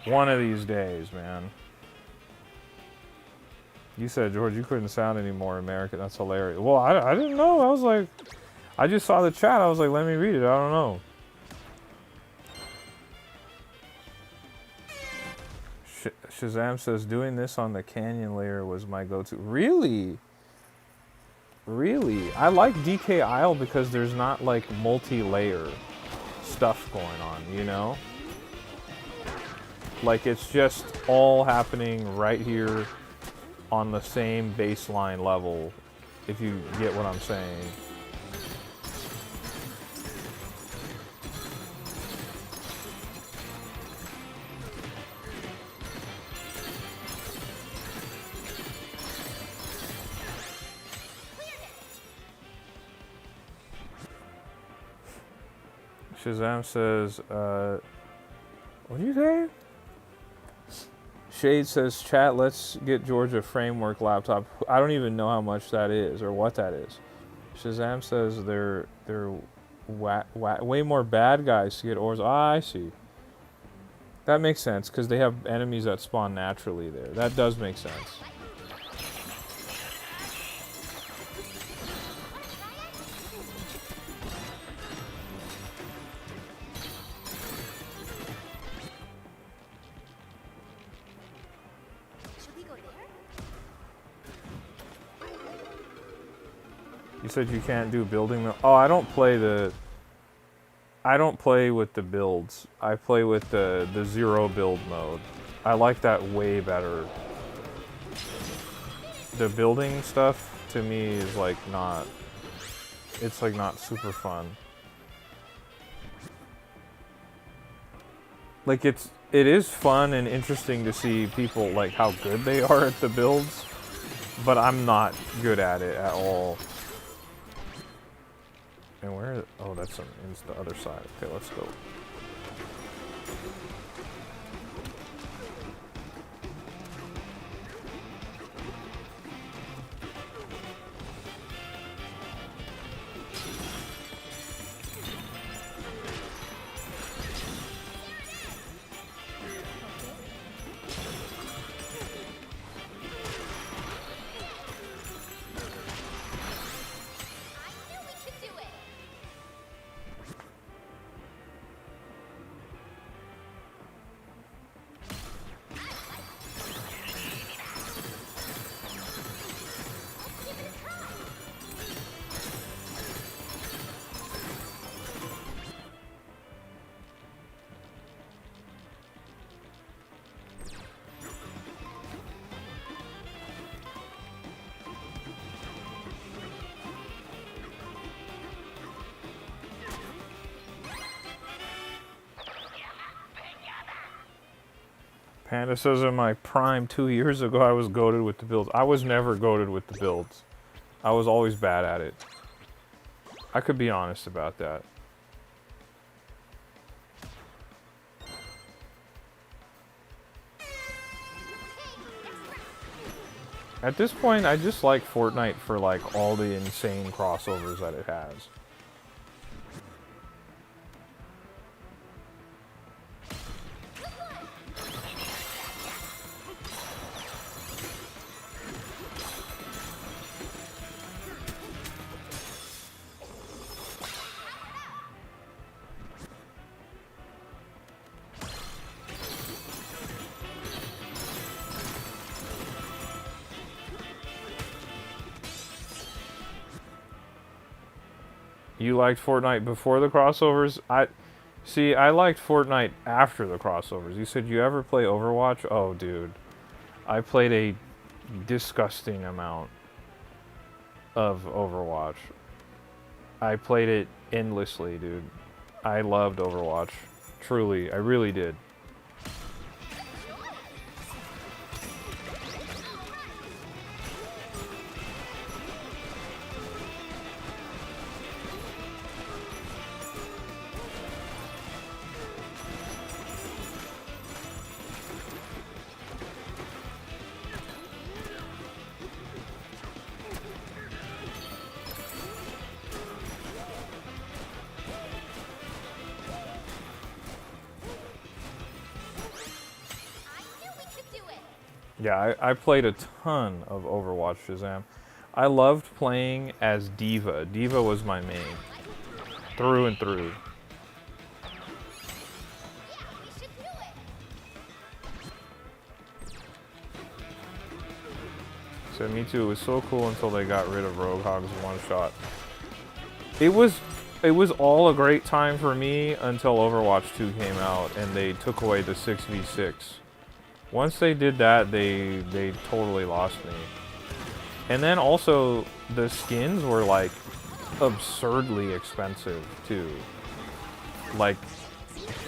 one of these days, man. You said, George, you couldn't sound any more American. That's hilarious. Well, I didn't know. I was like, I just saw the chat. I was like, let me read it. I don't know. Shazam says, doing this on the canyon layer was my go-to. Really? Really? I like DK Isle because there's not like multi-layer stuff going on, you know? Like it's just all happening right here on the same baseline level, if you get what I'm saying. Shazam says, what do you say? Shade says, chat, let's get George a framework laptop. I don't even know how much that is or what that is. Shazam says they're way more bad guys to get ores. Ah, I see. That makes sense because they have enemies that spawn naturally there. That does make sense. You said you can't do building. Oh, I don't play with the builds. I play with the zero build mode. I like that way better. The building stuff to me is like not. It's like not super fun. Like it is fun and interesting to see people like how good they are at the builds, but I'm not good at it at all. And where? Oh, that's the other side. Okay, let's go. Panda says in my prime 2 years ago I was goated with the builds. I was never goated with the builds. I was always bad at it. I could be honest about that. At this point, I just like Fortnite for like all the insane crossovers that it has. You liked Fortnite before the crossovers? I liked Fortnite after the crossovers. You said you ever play Overwatch? Oh, dude. I played a disgusting amount of Overwatch. I played it endlessly, dude. I loved Overwatch. Truly, I really did. Yeah, I played a ton of Overwatch Shazam. I loved playing as Diva. Diva was my main. Through and through. So me too, it was so cool until they got rid of Roadhog's one shot. It was all a great time for me until Overwatch 2 came out and they took away the 6v6. Once they did that, they totally lost me. And then also, the skins were like absurdly expensive too. Like,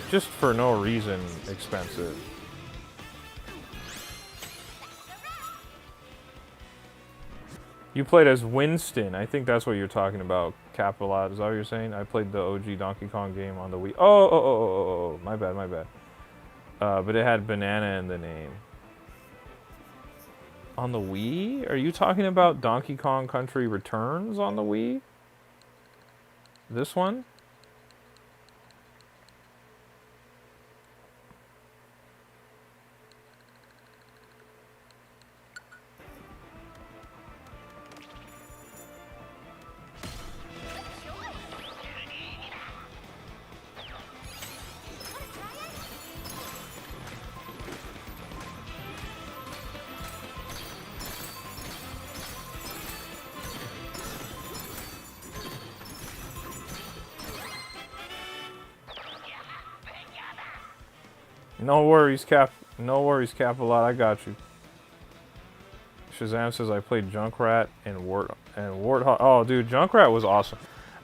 just for no reason expensive. You played as Winston. I think that's what you're talking about, Capilot. Is that what you're saying? I played the OG Donkey Kong game on the Wii. Oh, my bad. But it had banana in the name. On the Wii? Are you talking about Donkey Kong Country Returns on the Wii? This one? No worries, Cap. No worries, Capilot. I got you. Shazam says I played Junkrat and Warthog. Oh, dude, Junkrat was awesome.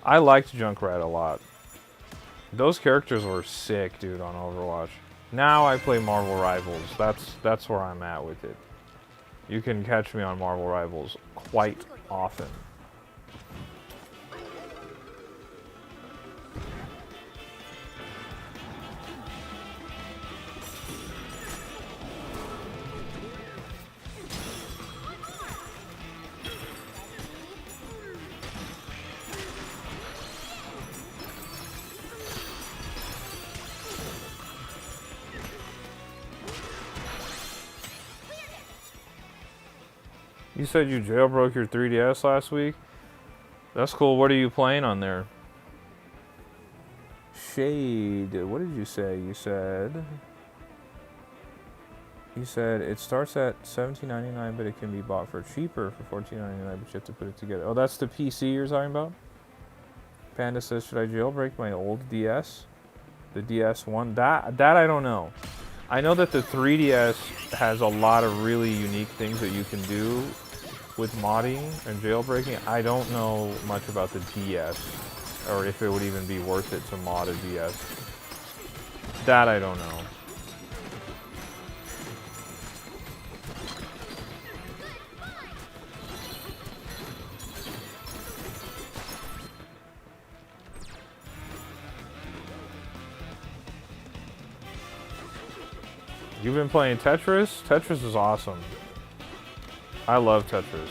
I liked Junkrat a lot. Those characters were sick, dude, on Overwatch. Now I play Marvel Rivals. That's where I'm at with it. You can catch me on Marvel Rivals quite often. You said you jailbroke your 3DS last week? That's cool. What are you playing on there? Shade. What did you say? You said it starts at $17.99, but it can be bought for cheaper for $14.99, but you have to put it together. Oh, that's the PC you're talking about? Panda says, should I jailbreak my old DS? The DS1? That I don't know. I know that the 3DS has a lot of really unique things that you can do with modding and jailbreaking. I don't know much about the DS, or if it would even be worth it to mod a DS. That I don't know. You've been playing Tetris? Tetris is awesome. I love Tetris.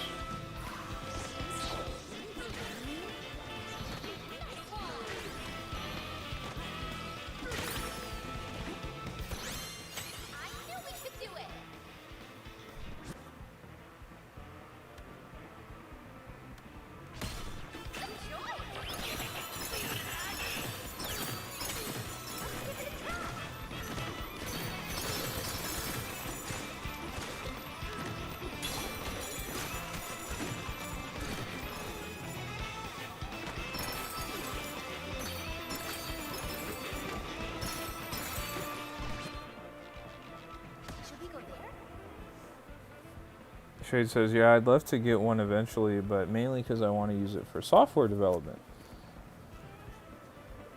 Shade says, yeah, I'd love to get one eventually, but mainly because I want to use it for software development.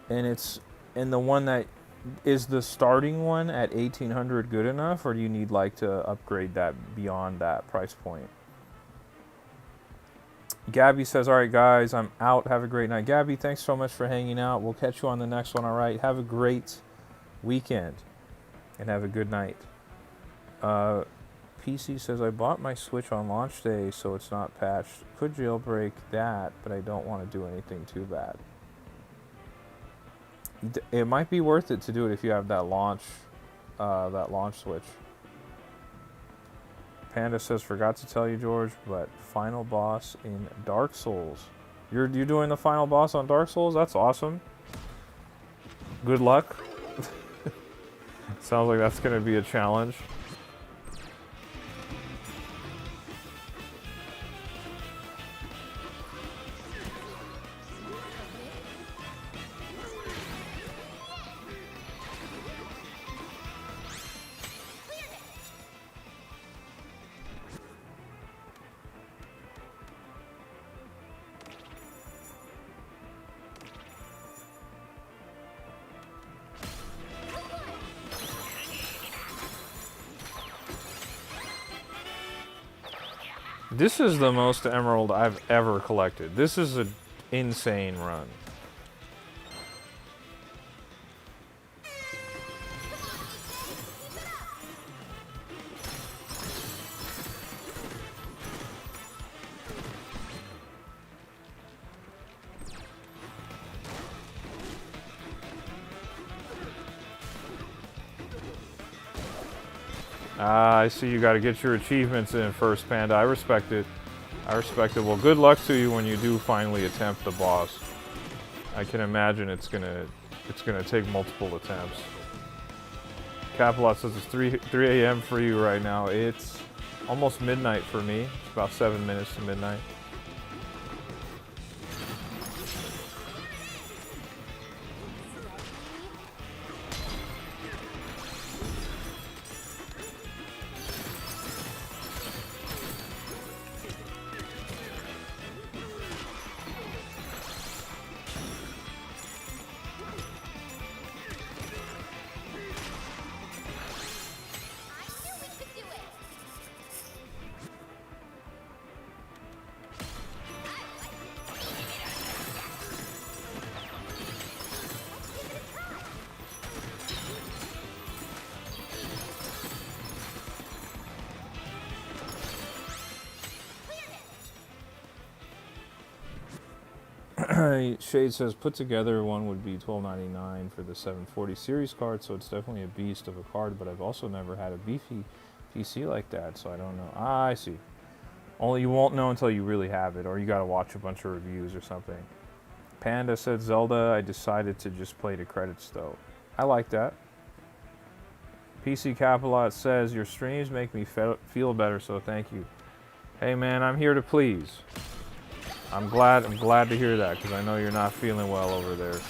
And the one that is the starting one at 1800 good enough, or do you need like to upgrade that beyond that price point? Gabby says, all right, guys, I'm out. Have a great night. Gabby, thanks so much for hanging out. We'll catch you on the next one, all right? Have a great weekend and have a good night. PC says, I bought my Switch on launch day, so it's not patched. Could jailbreak that, but I don't want to do anything too bad. It might be worth it to do it if you have that launch Switch. Panda says, forgot to tell you, George, but final boss in Dark Souls. You're doing the final boss on Dark Souls? That's awesome. Good luck. Sounds like that's going to be a challenge. This is the most emerald I've ever collected. This is an insane run. I see you got to get your achievements in first, Panda. I respect it. I respect it. Well, good luck to you when you do finally attempt the boss. I can imagine it's gonna take multiple attempts. Capilot says it's 3 a.m. for you right now. It's almost midnight for me. It's about 7 minutes to midnight. Shade says, put together one would be $12.99 for the 740 series card, so it's definitely a beast of a card, but I've also never had a beefy PC like that, so I don't know. I see. Only you won't know until you really have it, or you gotta watch a bunch of reviews or something. Panda said, Zelda, I decided to just play the credits though. I like that. PC Capilot says, your streams make me feel better, so thank you. Hey man, I'm here to please. I'm glad to hear that, because I know you're not feeling well over there. Should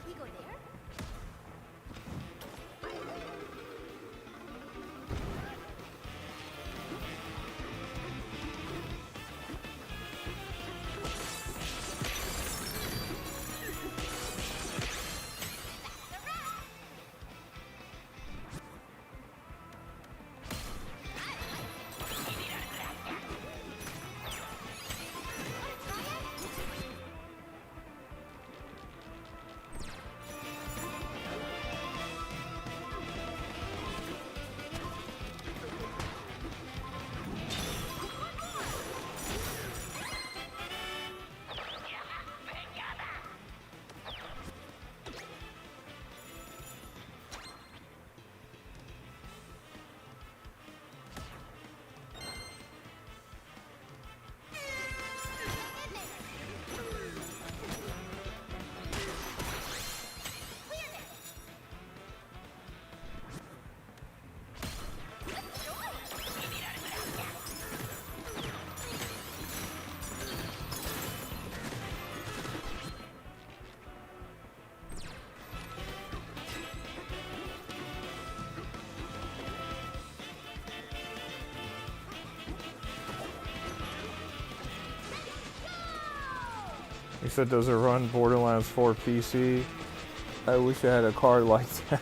we go there? He said, does it run Borderlands 4 PC? I wish I had a card like that.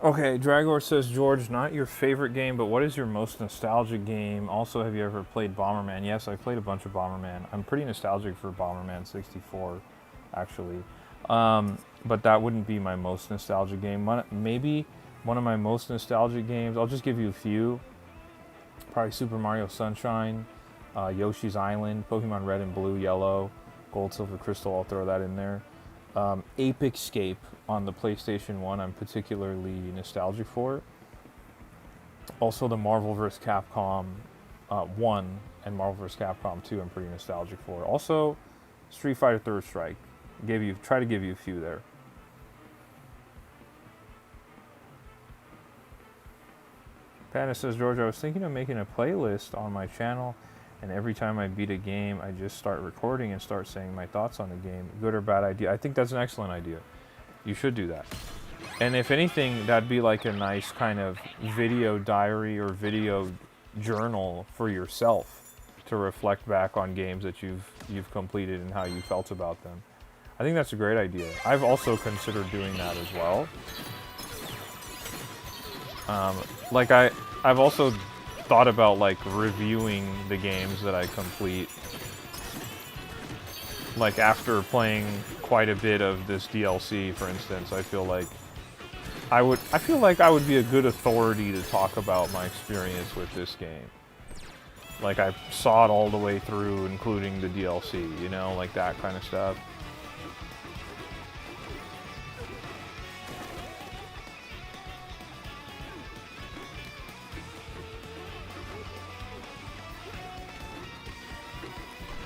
Okay, Dragor says, George, not your favorite game, but what is your most nostalgic game? Also, have you ever played Bomberman? Yes, I played a bunch of Bomberman. I'm pretty nostalgic for Bomberman 64, actually. But that wouldn't be my most nostalgic game. Maybe one of my most nostalgic games, I'll just give you a few. Probably Super Mario Sunshine, Yoshi's Island, Pokemon Red and Blue, Yellow, Gold, Silver, Crystal, I'll throw that in there. Ape Escape on the PlayStation 1 I'm particularly nostalgic for. Also the Marvel vs. Capcom 1 and Marvel vs. Capcom 2 I'm pretty nostalgic for. Also Street Fighter Third Strike. Try to give you a few there. Panda says, George, I was thinking of making a playlist on my channel, and every time I beat a game, I just start recording and start saying my thoughts on the game. Good or bad idea? I think that's an excellent idea. You should do that. And if anything, that'd be like a nice kind of video diary or video journal for yourself to reflect back on games that you've completed and how you felt about them. I think that's a great idea. I've also considered doing that as well. I've also thought about like reviewing the games that I complete. Like after playing quite a bit of this DLC, for instance, I feel like I would be a good authority to talk about my experience with this game. Like I saw it all the way through, including the DLC, you know, like that kind of stuff.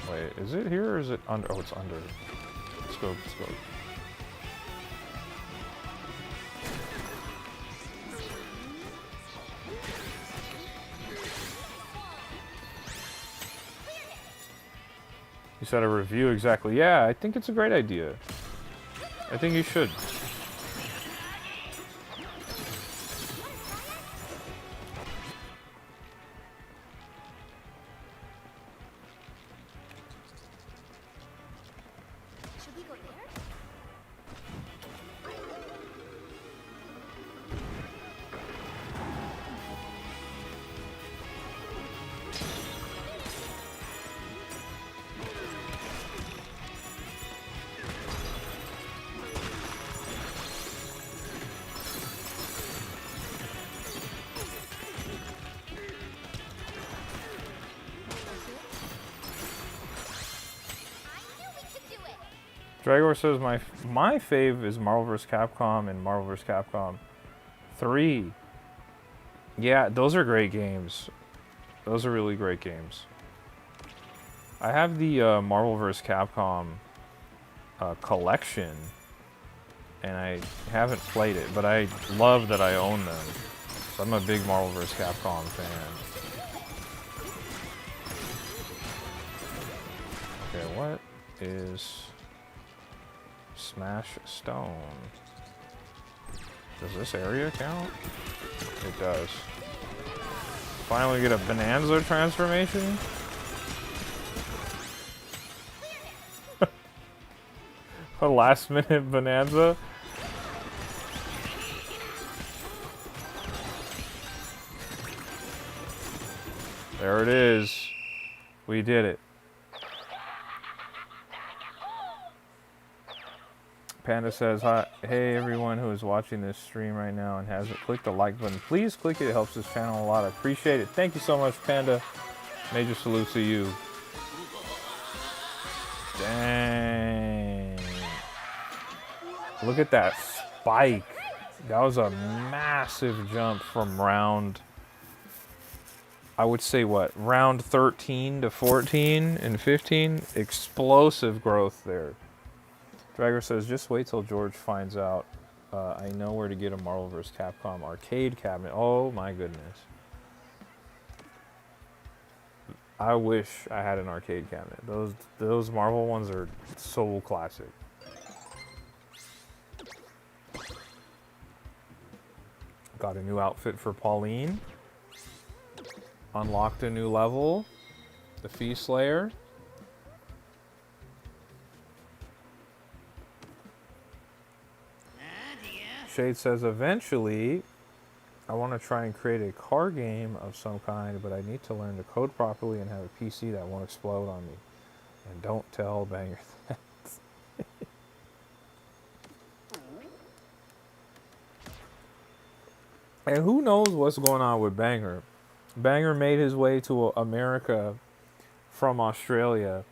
Wait, is it here or is it under? Oh, it's under. Let's go, let's go. You said a review, exactly. Yeah, I think it's a great idea. I think you should. Should we go there? Dragor says my fave is Marvel vs. Capcom and Marvel vs. Capcom 3. Yeah, those are great games. Those are really great games. I have the Marvel vs. Capcom collection, and I haven't played it, but I love that I own them. So I'm a big Marvel vs. Capcom fan. Okay, what is... Smash stone. Does this area count? It does. Finally get a Bananza transformation. A last minute Bananza. There it is. We did it. Panda says, hi, hey everyone who is watching this stream right now and hasn't clicked the like button. Please click it. It helps this channel a lot. I appreciate it. Thank you so much, Panda. Major salute to you. Dang. Look at that spike. That was a massive jump from round, I would say what, round 13 to 14 and 15? Explosive growth there. Dragger says, just wait till George finds out. I know where to get a Marvel vs. Capcom arcade cabinet. Oh my goodness. I wish I had an arcade cabinet. Those Marvel ones are so classic. Got a new outfit for Pauline. Unlocked a new level. The Fee Slayer. Shade says, eventually, I want to try and create a car game of some kind, but I need to learn to code properly and have a PC that won't explode on me. And don't tell Banger that. And who knows what's going on with Banger. Banger made his way to America from Australia.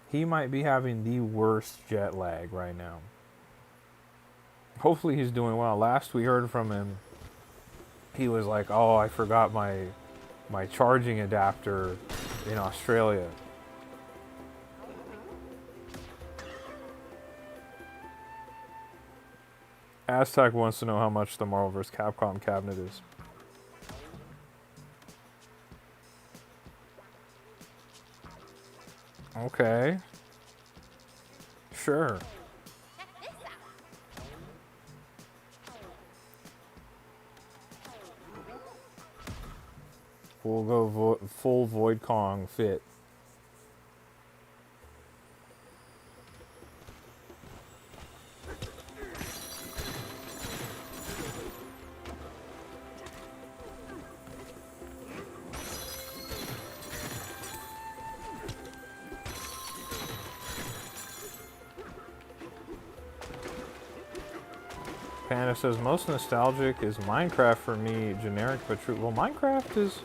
He might be having the worst jet lag right now. Hopefully he's doing well. Last we heard from him, he was like, oh, I forgot my charging adapter in Australia. Aztec wants to know how much the Marvel vs. Capcom cabinet is. Okay. Sure. We'll go full Void Kong fit. Panda says, most nostalgic is Minecraft for me, generic but true. Well, Minecraft is,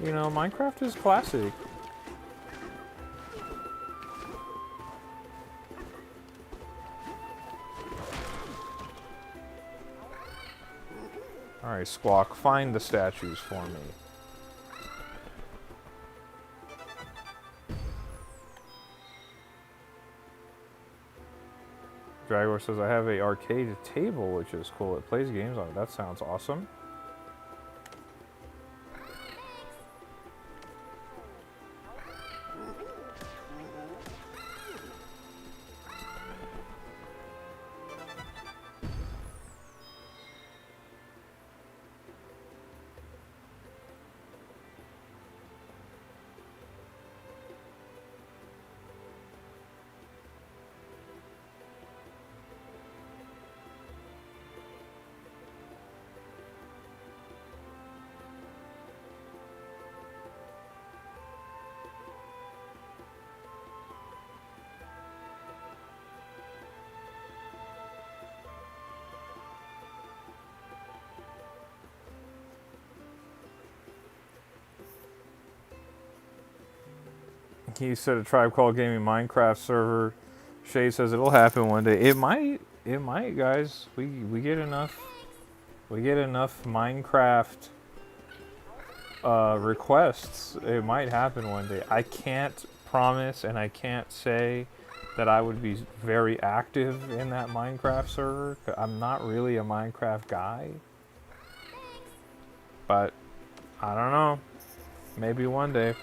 you know, Minecraft is classic. Alright, Squawk, find the statues for me. Dragor says, I have a arcade table, which is cool. It plays games on it. That sounds awesome. He said a Tribe Called Gaming Minecraft server. Shade says it'll happen one day. It might, guys. We get enough Minecraft requests. It might happen one day. I can't promise and I can't say that I would be very active in that Minecraft server. I'm not really a Minecraft guy. But I don't know. Maybe one day.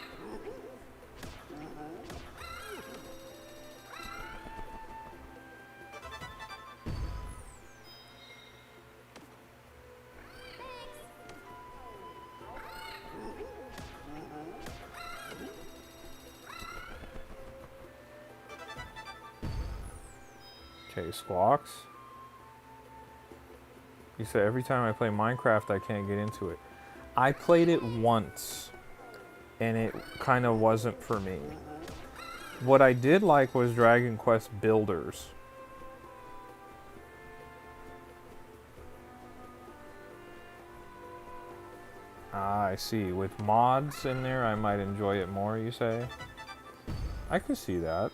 Okay, Squawks. You said every time I play Minecraft, I can't get into it. I played it once, and it kind of wasn't for me. What I did like was Dragon Quest Builders. Ah, I see. With mods in there, I might enjoy it more, you say? I could see that.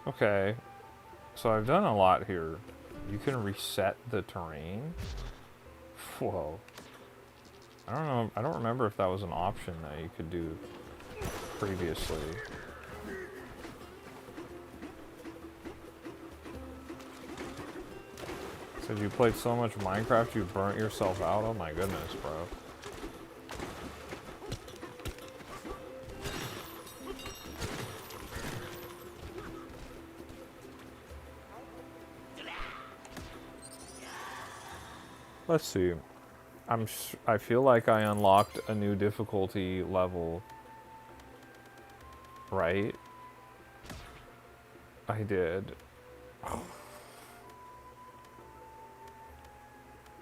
Okay, so I've done a lot here. You can reset the terrain? Whoa. I don't know, I don't remember if that was an option that you could do previously. Said you played so much Minecraft you burnt yourself out? Oh my goodness, bro. Let's see. I feel like I unlocked a new difficulty level. Right? I did.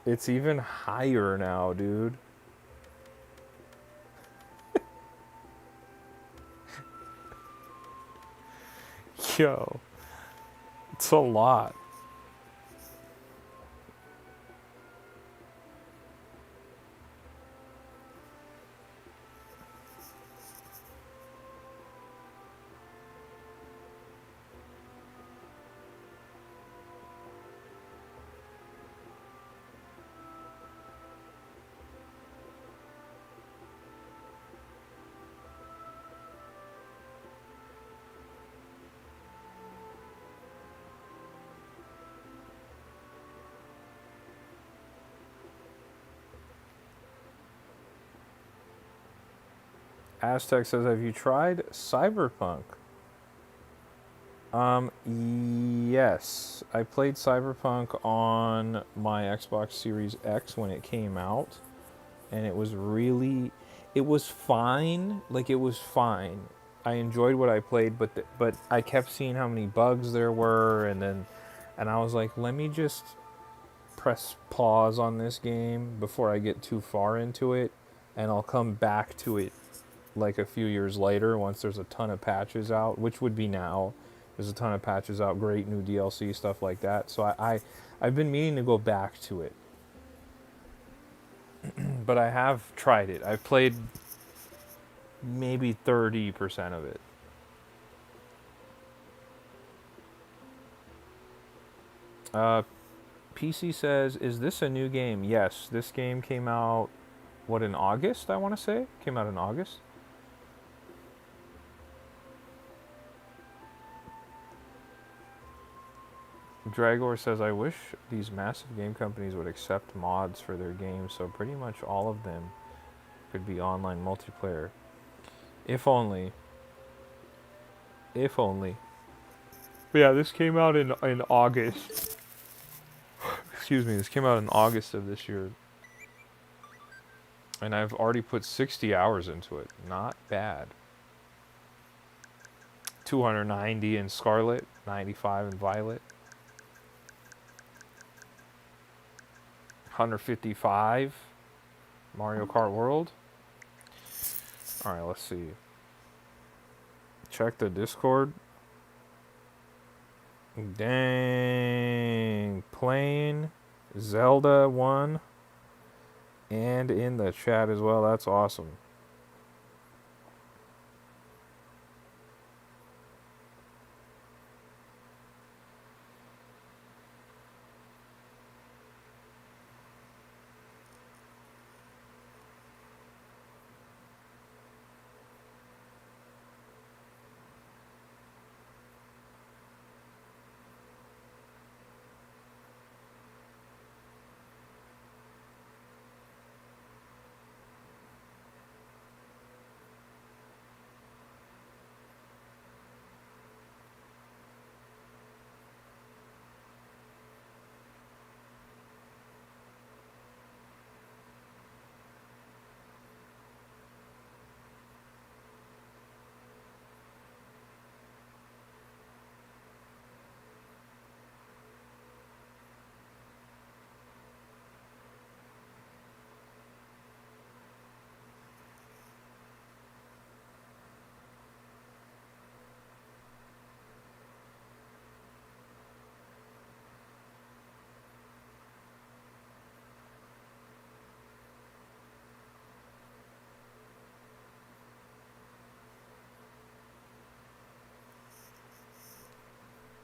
It's even higher now, dude. Yo. It's a lot. Aztec says, have you tried Cyberpunk? Yes. I played Cyberpunk on my Xbox Series X when it came out, and it was really, it was fine. Like, it was fine. I enjoyed what I played, but I kept seeing how many bugs there were, and I was like, let me just press pause on this game before I get too far into it, and I'll come back to it like a few years later once there's a ton of patches out, which would be now. There's a ton of patches out, great new DLC, stuff like that. So I've been meaning to go back to it. But I have tried it. I've played maybe 30% of it. PC says, is this a new game? Yes, this game came out, what, in August, I want to say? Came out in August? Dragor says, I wish these massive game companies would accept mods for their games so pretty much all of them could be online multiplayer. If only. If only. But yeah, this came out in August. Excuse me, this came out in August of this year. And I've already put 60 hours into it. Not bad. 290 in Scarlet, 95 in Violet. 155 Mario Kart World. Alright, let's see. Check the Discord. Dang. Playing Zelda 1 and in the chat as well. That's awesome.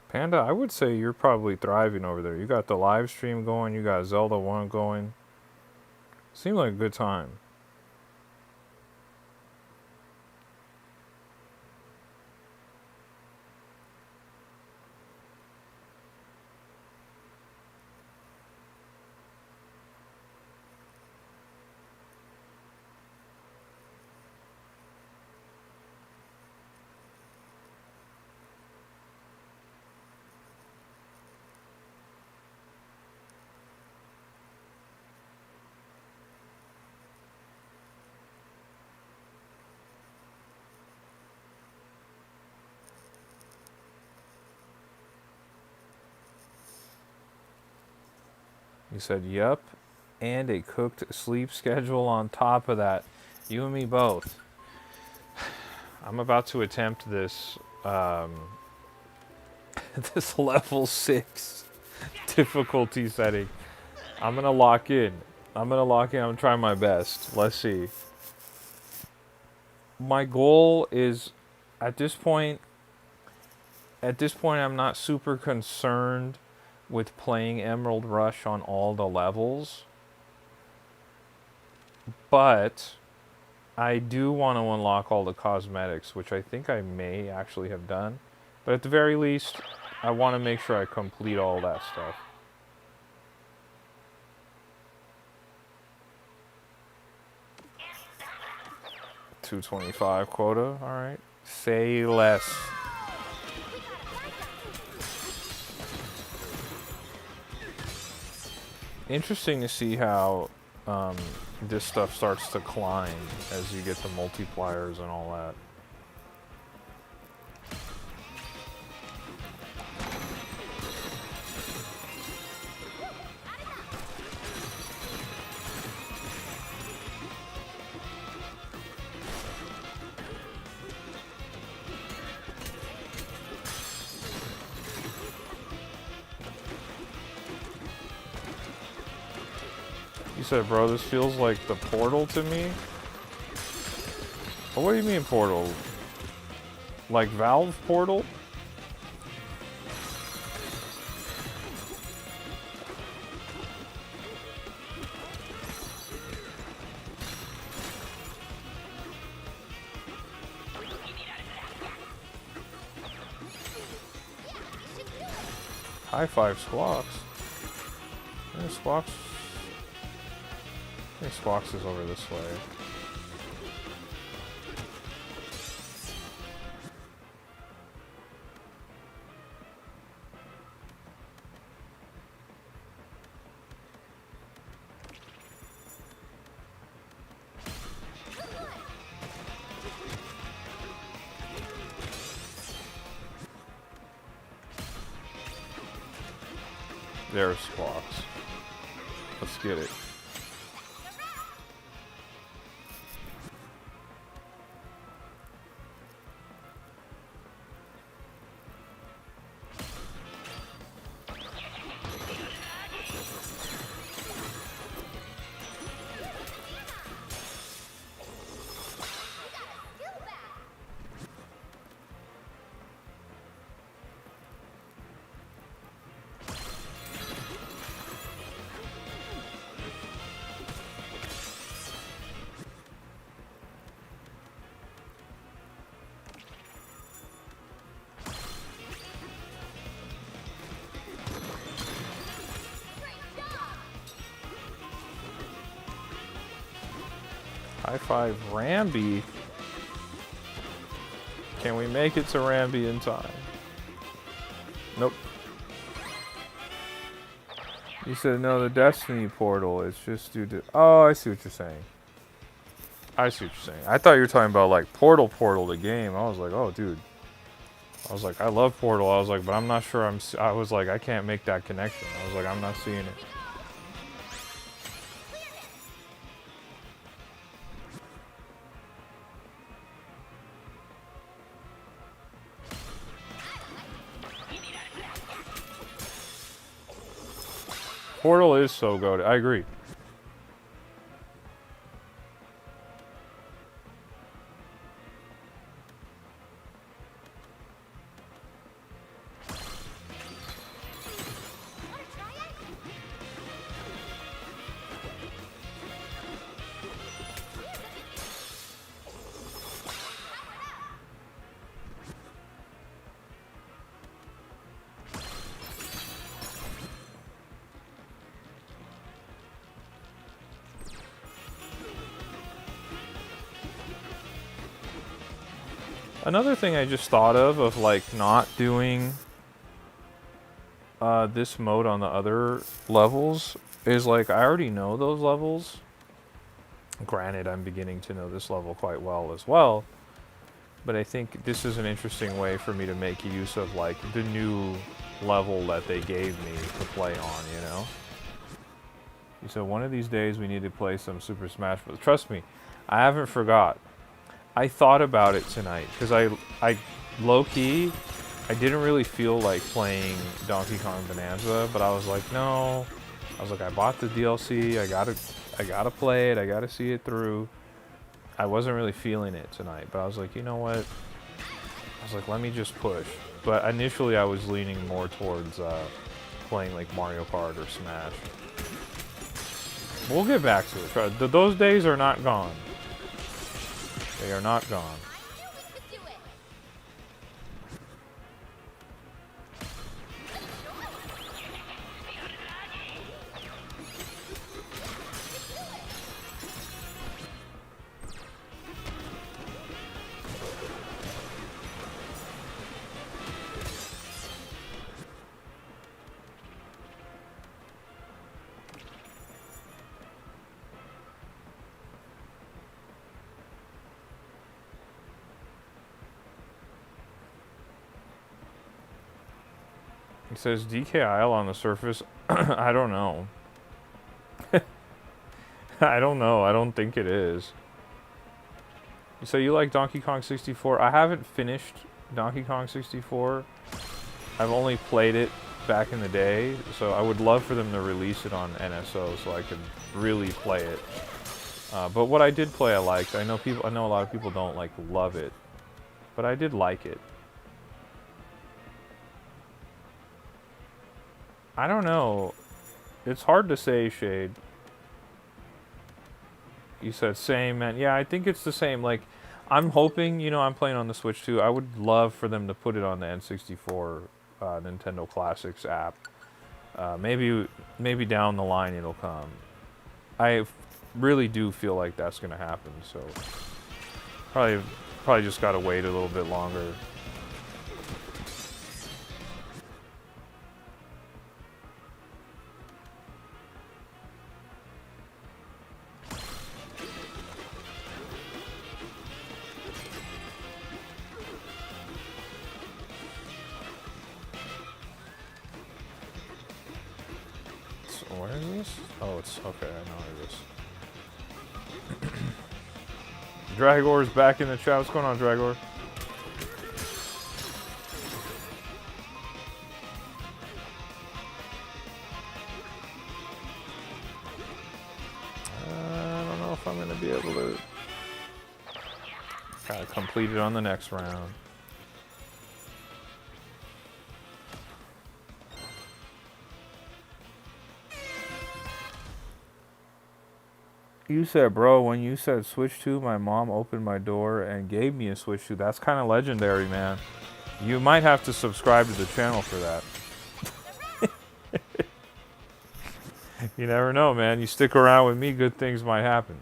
Panda, I would say you're probably thriving over there. You got the live stream going, you got Zelda 1 going. Seemed like a good time. He said, "Yup, and a cooked sleep schedule on top of that. You and me both." I'm about to attempt this this level 6 difficulty setting. I'm gonna lock in. I'm gonna try my best. Let's see. My goal is, at this point, I'm not super concerned with playing Emerald Rush on all the levels, but I do want to unlock all the cosmetics, which I think I may actually have done. But at the very least, I want to make sure I complete all that stuff. 225 quota, alright. Say less. Interesting to see how this stuff starts to climb as you get the multipliers and all that. You said, bro, this feels like the Portal to me? Well, what do you mean Portal? Like Valve Portal? High five Squawks. Yeah, Squawks. I think Squawks is over this way. There's Squawks. Let's get it. High five Ramby. Can we make it to Ramby in time? Nope. You said no, the Destiny portal is just due to... Oh, I see what you're saying. I see what you're saying. I thought you were talking about like Portal the game. I was like, oh, dude. I was like, I love Portal. I was like, but I'm not sure I was like, I can't make that connection. I was like, I'm not seeing it. Portal is so good. I agree. Another thing I just thought of like not doing this mode on the other levels is like I already know those levels. Granted, I'm beginning to know this level quite well as well, but I think this is an interesting way for me to make use of like the new level that they gave me to play on, you know? So one of these days we need to play some Super Smash Bros. Trust me, I haven't forgot. I thought about it tonight because I low-key, I didn't really feel like playing Donkey Kong Bonanza, but I was like, no. I was like, I bought the DLC. I gotta play it. I gotta see it through. I wasn't really feeling it tonight, but I was like, you know what? I was like, let me just push. But initially, I was leaning more towards playing like Mario Kart or Smash. We'll get back to it. Those days are not gone. They are not gone. It says DKIL on the surface. I don't know. I don't know. I don't think it is. So you like Donkey Kong 64? I haven't finished Donkey Kong 64. I've only played it back in the day, so I would love for them to release it on NSO so I could really play it. But what I did play, I liked. I know a lot of people don't like love it, but I did like it. I don't know. It's hard to say, Shade. You said same, man. Yeah, I think it's the same. Like, I'm hoping, you know, I'm playing on the Switch too. I would love for them to put it on the N64 Nintendo Classics app. Maybe down the line it'll come. I really do feel like that's gonna happen. So probably just gotta wait a little bit longer. Where is this? Oh, it's okay. I know it is. Dragor's back in the chat. What's going on, Dragor? I don't know if I'm going to be able to kind of complete it on the next round. You said, bro, when you said Switch 2, my mom opened my door and gave me a Switch 2. That's kind of legendary, man. You might have to subscribe to the channel for that. You never know, man. You stick around with me, good things might happen.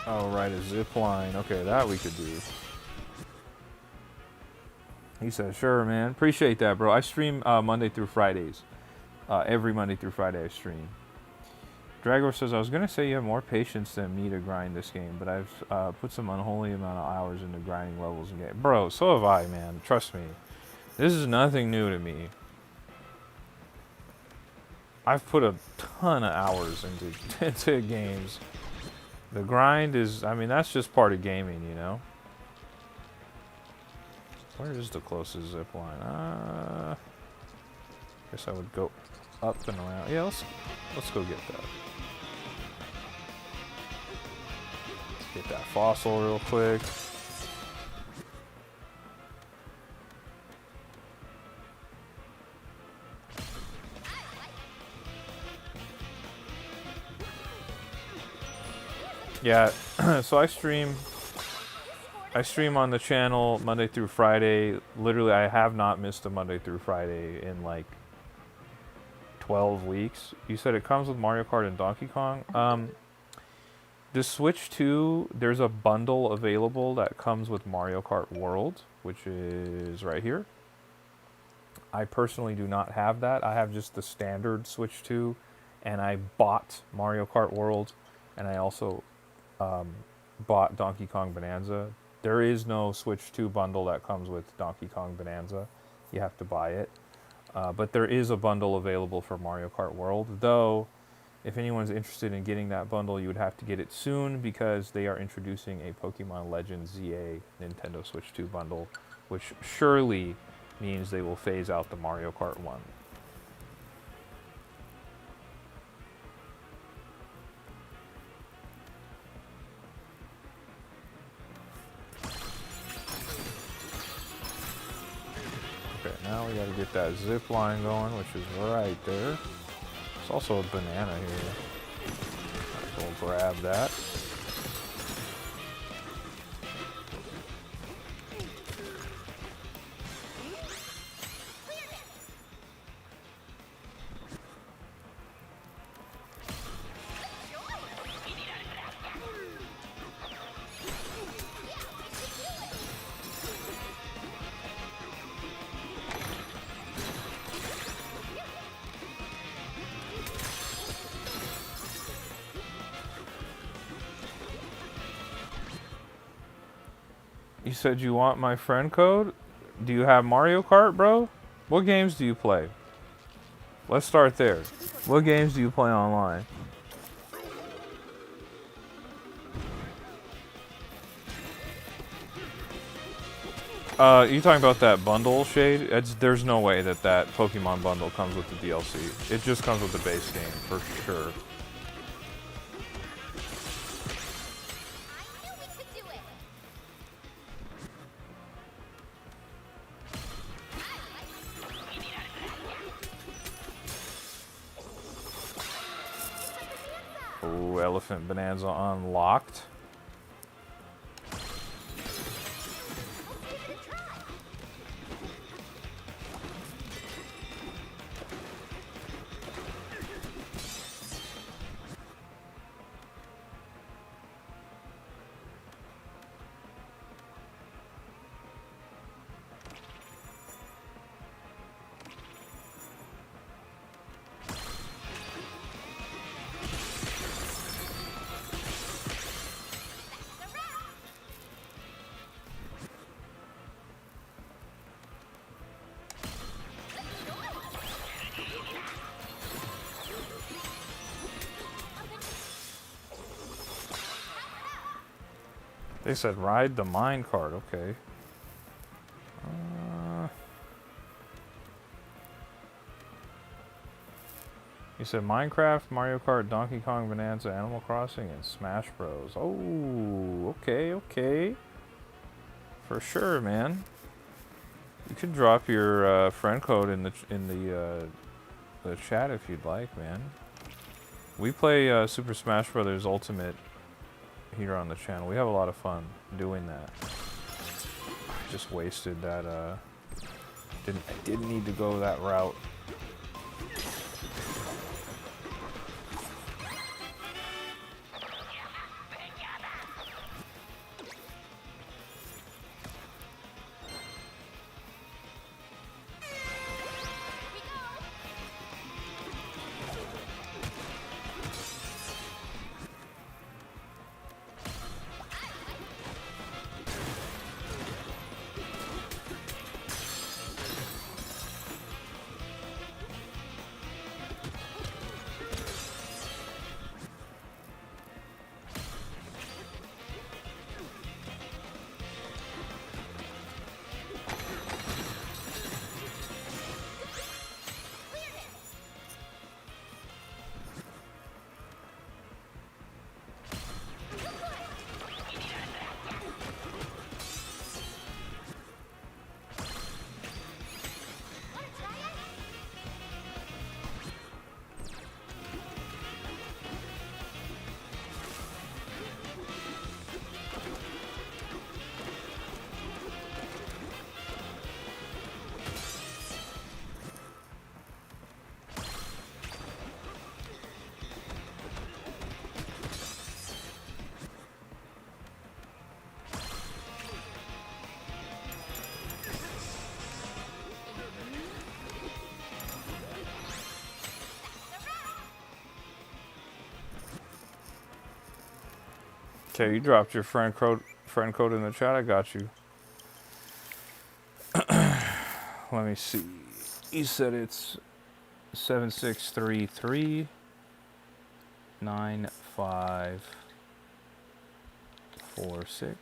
Oh, right, a zip line. Okay, that we could do. He said, sure, man. Appreciate that, bro. I stream Monday through Fridays. Every Monday through Friday I stream. Dragor says, I was going to say you have more patience than me to grind this game, but I've put some unholy amount of hours into grinding levels and game. Bro, so have I, man. Trust me. This is nothing new to me. I've put a ton of hours into games. The grind is, I mean, that's just part of gaming, you know? Where is the closest zip line? Guess I would go up and around. Yeah, let's go get that. Let's get that fossil real quick. Yeah, so I stream on the channel Monday through Friday. Literally, I have not missed a Monday through Friday in like 12 weeks. You said it comes with Mario Kart and Donkey Kong. The Switch 2, there's a bundle available that comes with Mario Kart World, which is right here. I personally do not have that. I have just the standard Switch 2, and I bought Mario Kart World, and I also bought Donkey Kong Bonanza. There is no Switch 2 bundle that comes with Donkey Kong Bonanza. You have to buy it. But there is a bundle available for Mario Kart World, though if anyone's interested in getting that bundle, you would have to get it soon because they are introducing a Pokemon Legends ZA Nintendo Switch 2 bundle, which surely means they will phase out the Mario Kart 1. Okay, now we gotta get that zip line going, which is right there. There's also a banana here. We'll grab that. You said you want my friend code? Do you have Mario Kart, bro? What games do you play? Let's start there. What games do you play online? You talking about that bundle, Shade? There's no way that that Pokemon bundle comes with the DLC. It just comes with the base game, for sure. Ooh, Elephant Bonanza unlocked. They said ride the minecart, okay. You said Minecraft, Mario Kart, Donkey Kong Bonanza, Animal Crossing, and Smash Bros. Oh, okay, okay. For sure, man. You could drop your friend code in the chat if you'd like, man. We play Super Smash Bros. Ultimate here on the channel. We have a lot of fun doing that. I just wasted that. I didn't need to go that route. Okay, you dropped your friend code in the chat. I got you. Let me see. You said it's 7633 9546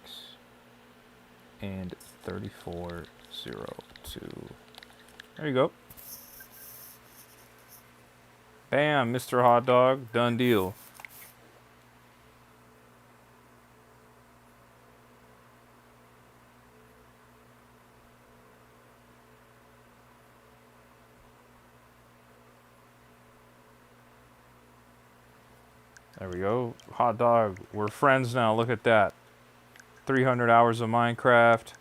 and 3402. There you go. Bam, Mr. Hot Dog. Done deal. There we go. Hot Dog. We're friends now. Look at that. 300 hours of Minecraft.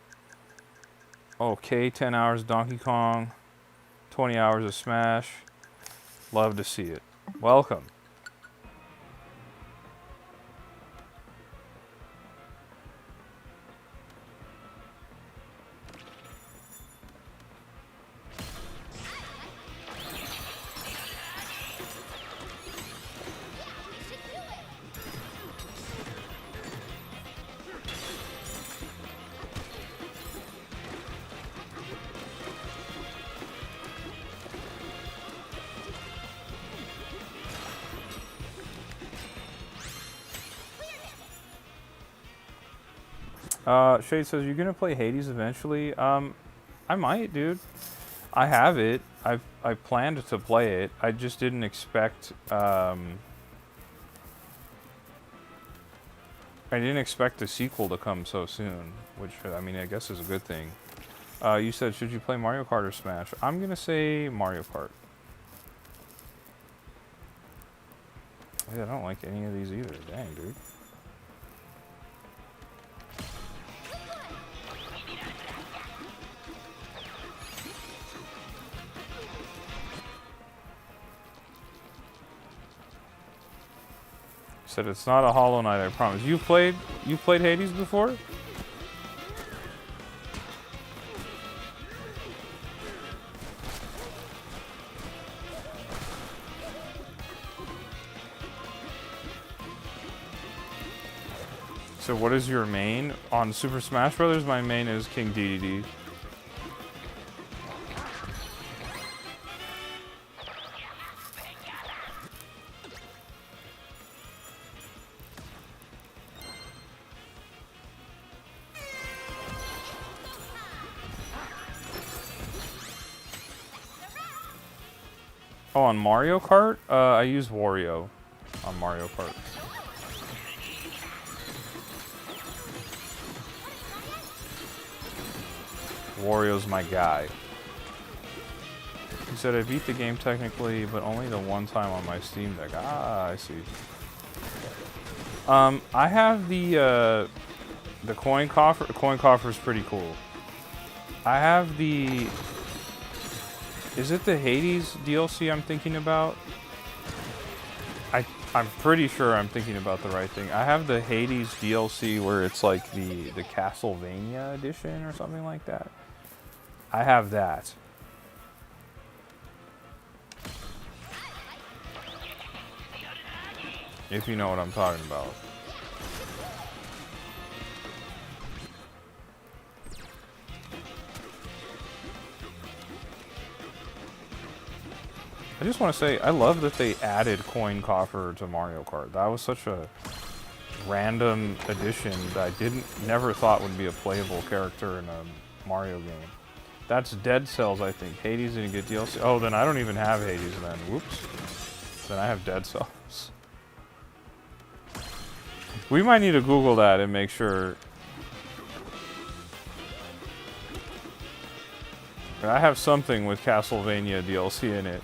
Okay, 10 hours Donkey Kong. 20 hours of Smash. Love to see it. Welcome. Shade says, you're gonna play Hades eventually? I might, dude. I have it. I planned to play it. I just didn't expect, I didn't expect the sequel to come so soon, which, I mean, I guess is a good thing. You said, should you play Mario Kart or Smash? I'm gonna say Mario Kart. Yeah, I don't like any of these either. Dang, dude. Said it's not a Hollow Knight, I promise. You've played Hades before? So what is your main? On Super Smash Brothers, my main is King Dedede. Oh, on Mario Kart? I use Wario on Mario Kart. Wario's my guy. He said I beat the game technically, but only the one time on my Steam Deck. Ah, I see. I have the coin coffer. The coin coffer is pretty cool. I have the... Is it the Hades DLC I'm thinking about? I'm pretty sure I'm thinking about the right thing. I have the Hades DLC where it's like the Castlevania edition or something like that. I have that. If you know what I'm talking about. I just want to say, I love that they added Coin Coffer to Mario Kart. That was such a random addition that I never thought would be a playable character in a Mario game. That's Dead Cells, I think. Hades didn't get DLC. Oh, then I don't even have Hades then. Whoops. Then I have Dead Cells. We might need to Google that and make sure. I have something with Castlevania DLC in it.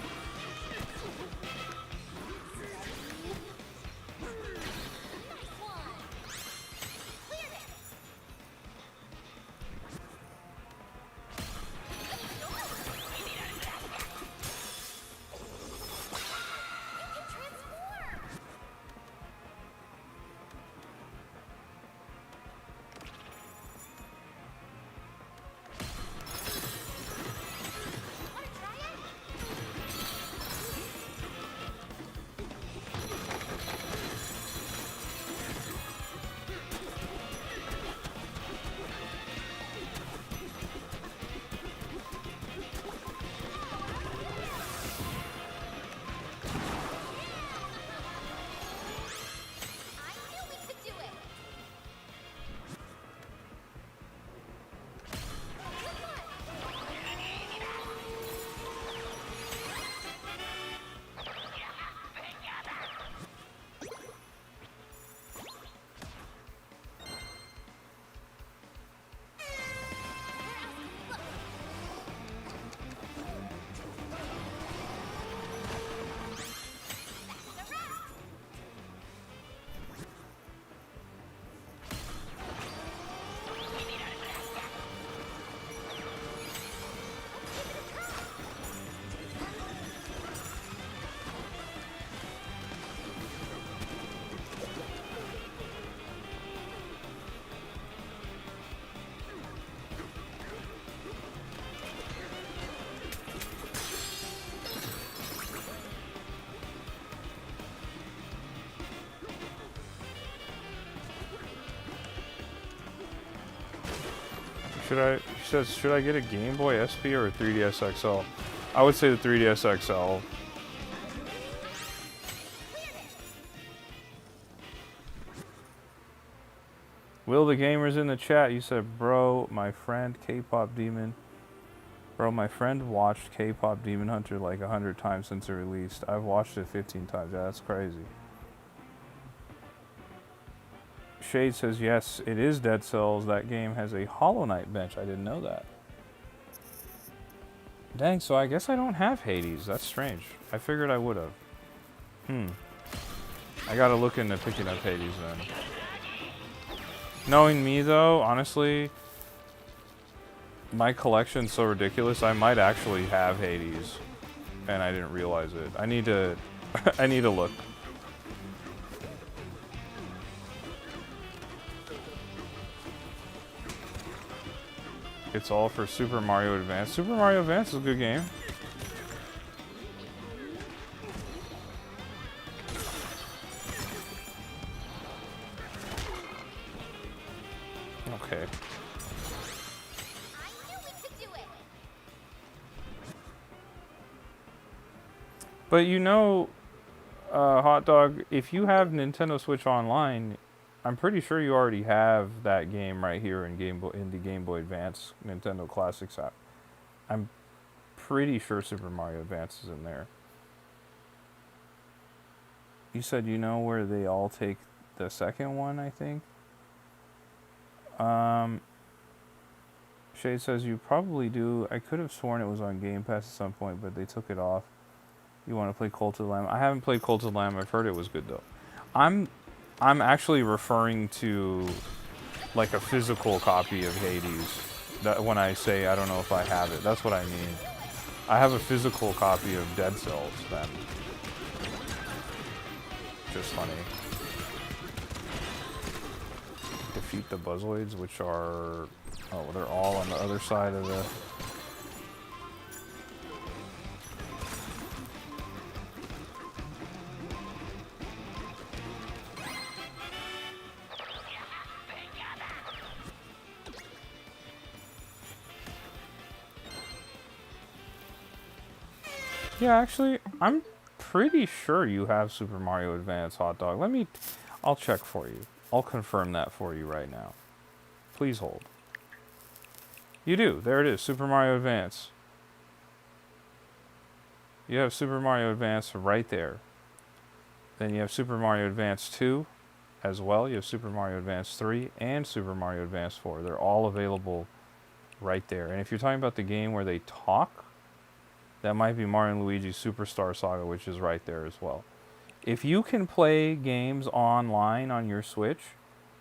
She says, should I get a Game Boy SP or a 3DS XL? I would say the 3DS XL. Will the gamers in the chat? You said, bro, my friend K-pop Demon. Bro, my friend watched K-pop Demon Hunter like 100 times since it released. I've watched it 15 times. Yeah, that's crazy. Shade says, yes, it is Dead Cells. That game has a Hollow Knight bench. I didn't know that. Dang, so I guess I don't have Hades. That's strange. I figured I would have. I gotta look into picking up Hades then. Knowing me though, honestly, my collection's so ridiculous, I might actually have Hades. And I didn't realize it. I need to I need to look. It's all for Super Mario Advance. Super Mario Advance is a good game. Okay. But you know, Hot Dog, if you have Nintendo Switch Online, I'm pretty sure you already have that game right here in the Game Boy Advance Nintendo Classics app. I'm pretty sure Super Mario Advance is in there. You said you know where they all take the second one, I think. Shade says you probably do. I could have sworn it was on Game Pass at some point, but they took it off. You want to play Cult of the Lamb? I haven't played Cult of the Lamb. I've heard it was good though. I'm actually referring to like a physical copy of Hades. That when I say I don't know if I have it, that's what I mean. I have a physical copy of Dead Cells then. Just funny. Defeat the Buzzoids, which are... Oh, they're all on the other side of the... Yeah, actually, I'm pretty sure you have Super Mario Advance, Hot Dog. I'll check for you. I'll confirm that for you right now. Please hold. You do. There it is, Super Mario Advance. You have Super Mario Advance right there. Then you have Super Mario Advance 2 as well. You have Super Mario Advance 3 and Super Mario Advance 4. They're all available right there. And if you're talking about the game where they talk, that might be Mario and Luigi's Superstar Saga, which is right there as well. If you can play games online on your Switch,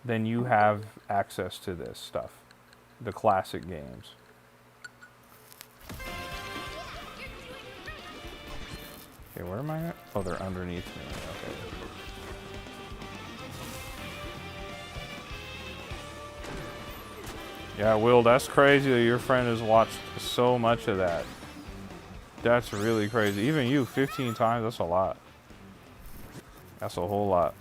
then you have access to this stuff. The classic games. Okay, where am I at? Oh, they're underneath me. Okay. Yeah, Will, that's crazy that your friend has watched so much of that. That's really crazy. Even you, 15 times, that's a lot. That's a whole lot.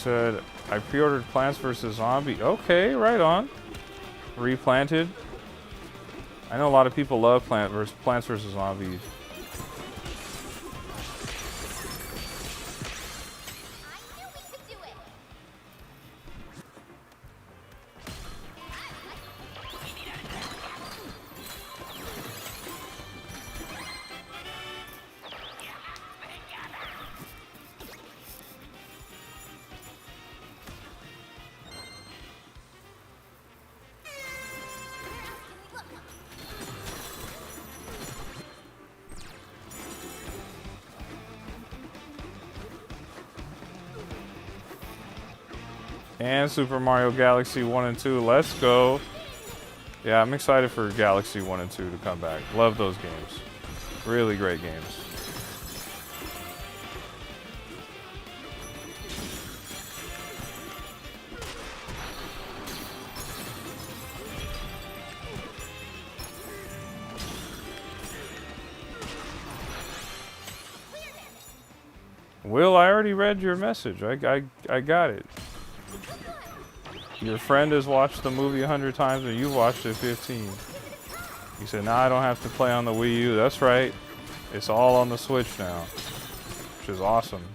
said, I pre-ordered Plants vs. Zombie. Okay, right on. Replanted. I know a lot of people love Plants vs. Zombies. I knew we could do it. And Super Mario Galaxy 1 and 2. Let's go. Yeah, I'm excited for Galaxy 1 and 2 to come back. Love those games. Really great games. Will, I already read your message. I got it. Your friend has watched the movie 100 times and you watched it 15. He said, nah, I don't have to play on the Wii U. That's right. It's all on the Switch now, which is awesome.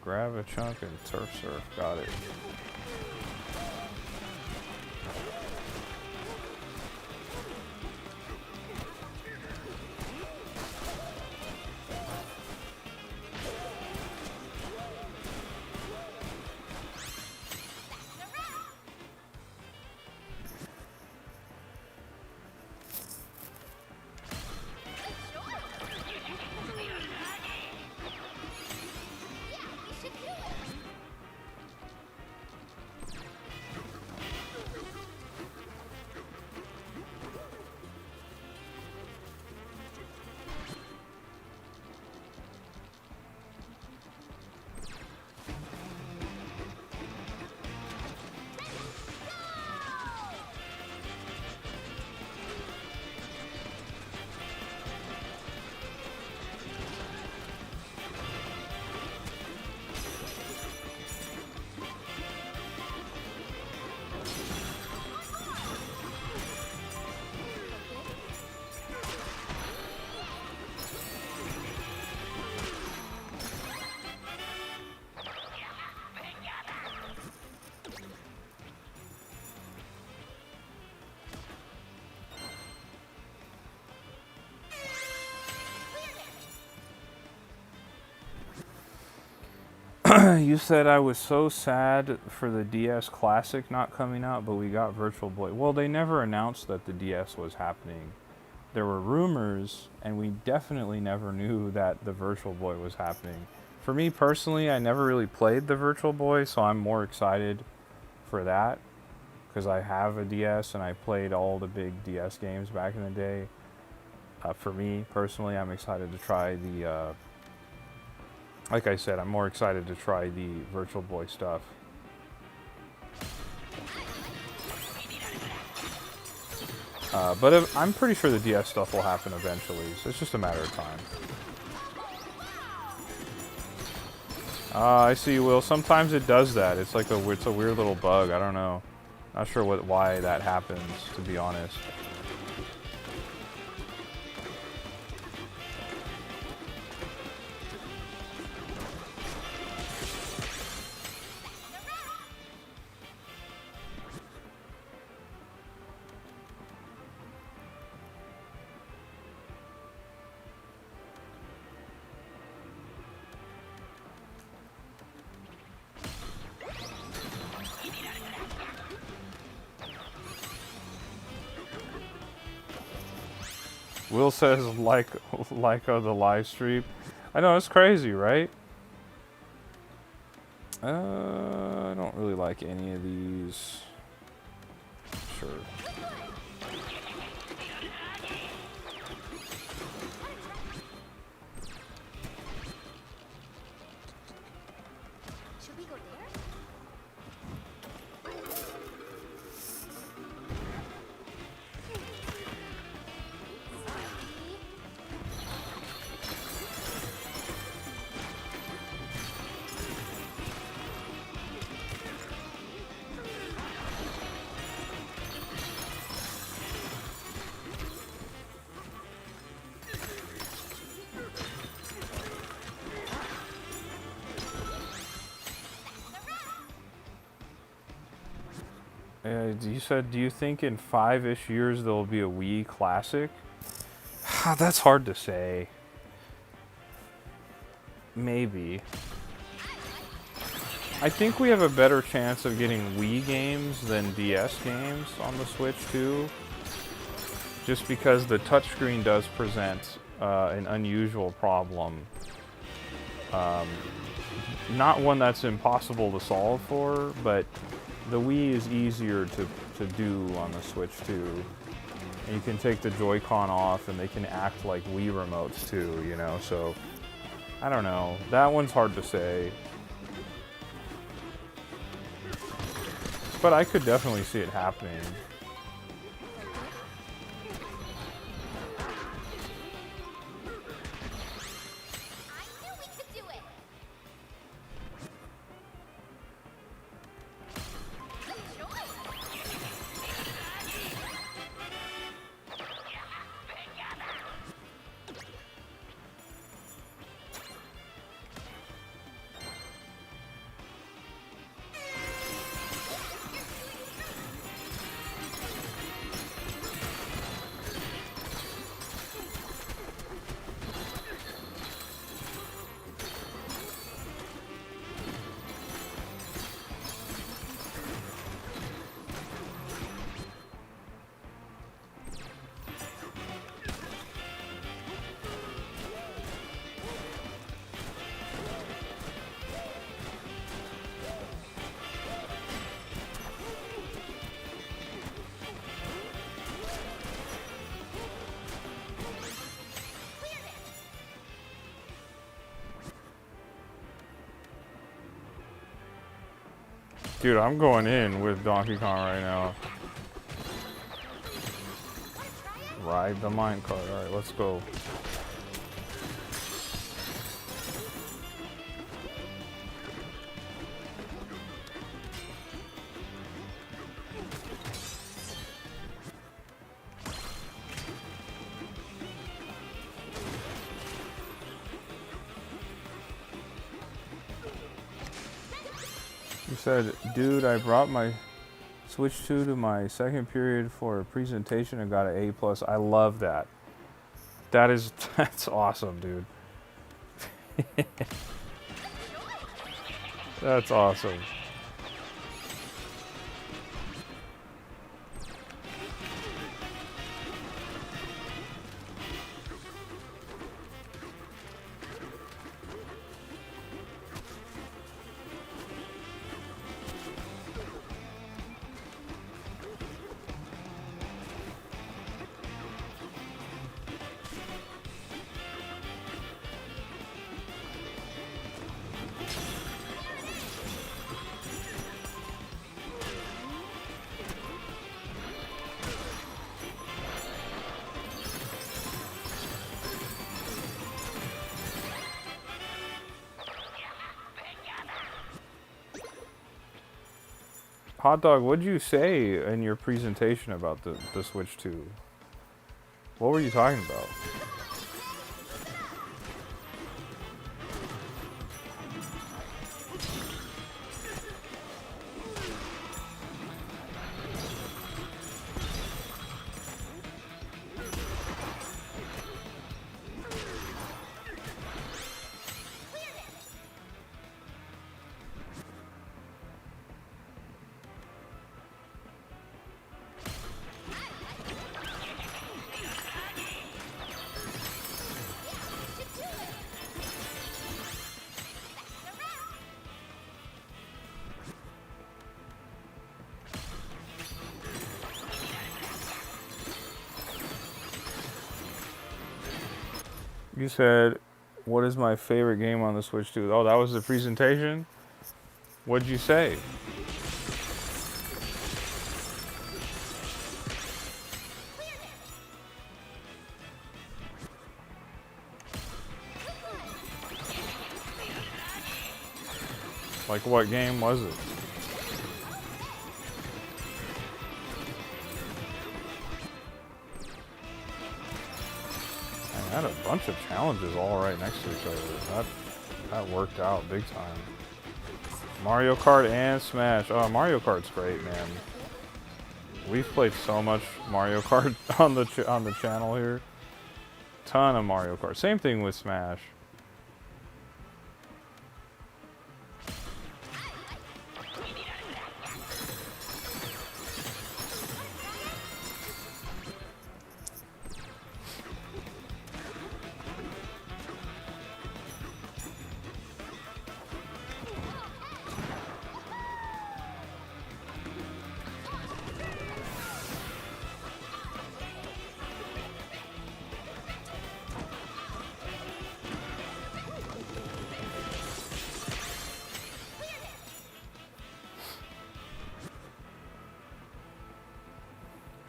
Grab a chunk and turf surf. Got it. You said I was so sad for the DS Classic not coming out, but we got Virtual Boy. Well, they never announced that the DS was happening. There were rumors, and we definitely never knew that the Virtual Boy was happening. For me personally, I never really played the Virtual Boy, so I'm more excited for that, because I have a DS and I played all the big DS games back in the day. For me personally, I'm excited to try the... like I said, I'm more excited to try the Virtual Boy stuff. But I'm pretty sure the DS stuff will happen eventually, so it's just a matter of time. I see, Will. Sometimes it does that. It's like it's a weird little bug. I don't know. Not sure why that happens, to be honest. Will says like the live stream. I know, it's crazy, right? I don't really like any of these. Sure. Should we go there? You said, do you think in 5-ish years there will be a Wii Classic? That's hard to say. Maybe. I think we have a better chance of getting Wii games than DS games on the Switch too. Just because the touchscreen does present an unusual problem. Not one that's impossible to solve for, but the Wii is easier to do on the Switch too. And you can take the Joy-Con off and they can act like Wii remotes too, you know, so I don't know. That one's hard to say. But I could definitely see it happening. I knew we could do it. Dude, I'm going in with Donkey Kong right now. Ride the minecart. Alright, let's go. You said, dude, I brought my Switch 2 to my second period for a presentation and got an A+. I love that. That's awesome, dude. That's awesome. Hot Dog, what'd you say in your presentation about the Switch 2? What were you talking about? You said, what is my favorite game on the Switch 2? Oh, that was the presentation? What'd you say? Like, what game was it? I had a bunch of challenges all right next to each other. That worked out big time. Mario Kart and Smash. Oh, Mario Kart's great, man. We've played so much Mario Kart on the channel here. Ton of Mario Kart. Same thing with Smash.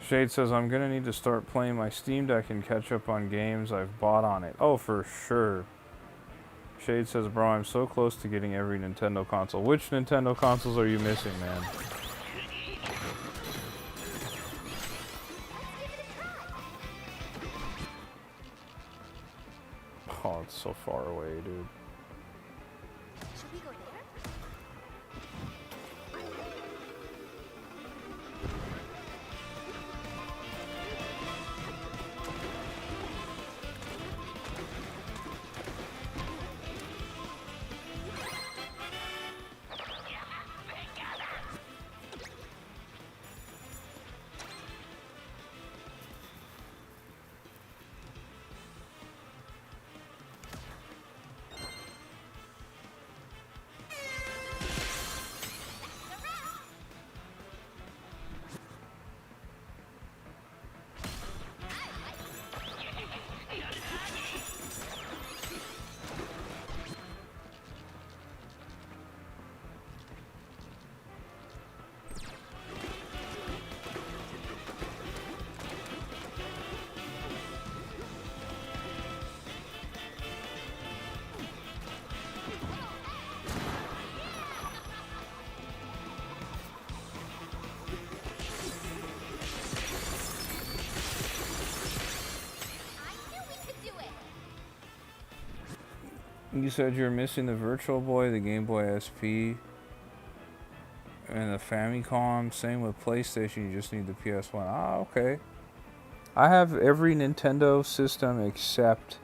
Shade says, I'm gonna need to start playing my Steam Deck and catch up on games I've bought on it. Oh, for sure. Shade says, bro, I'm so close to getting every Nintendo console. Which Nintendo consoles are you missing, man? Oh, it's so far away, dude. Should we go there? You said you're missing the Virtual Boy, the Game Boy SP, and the Famicom. Same with PlayStation, you just need the PS1. Ah, okay. I have every Nintendo system except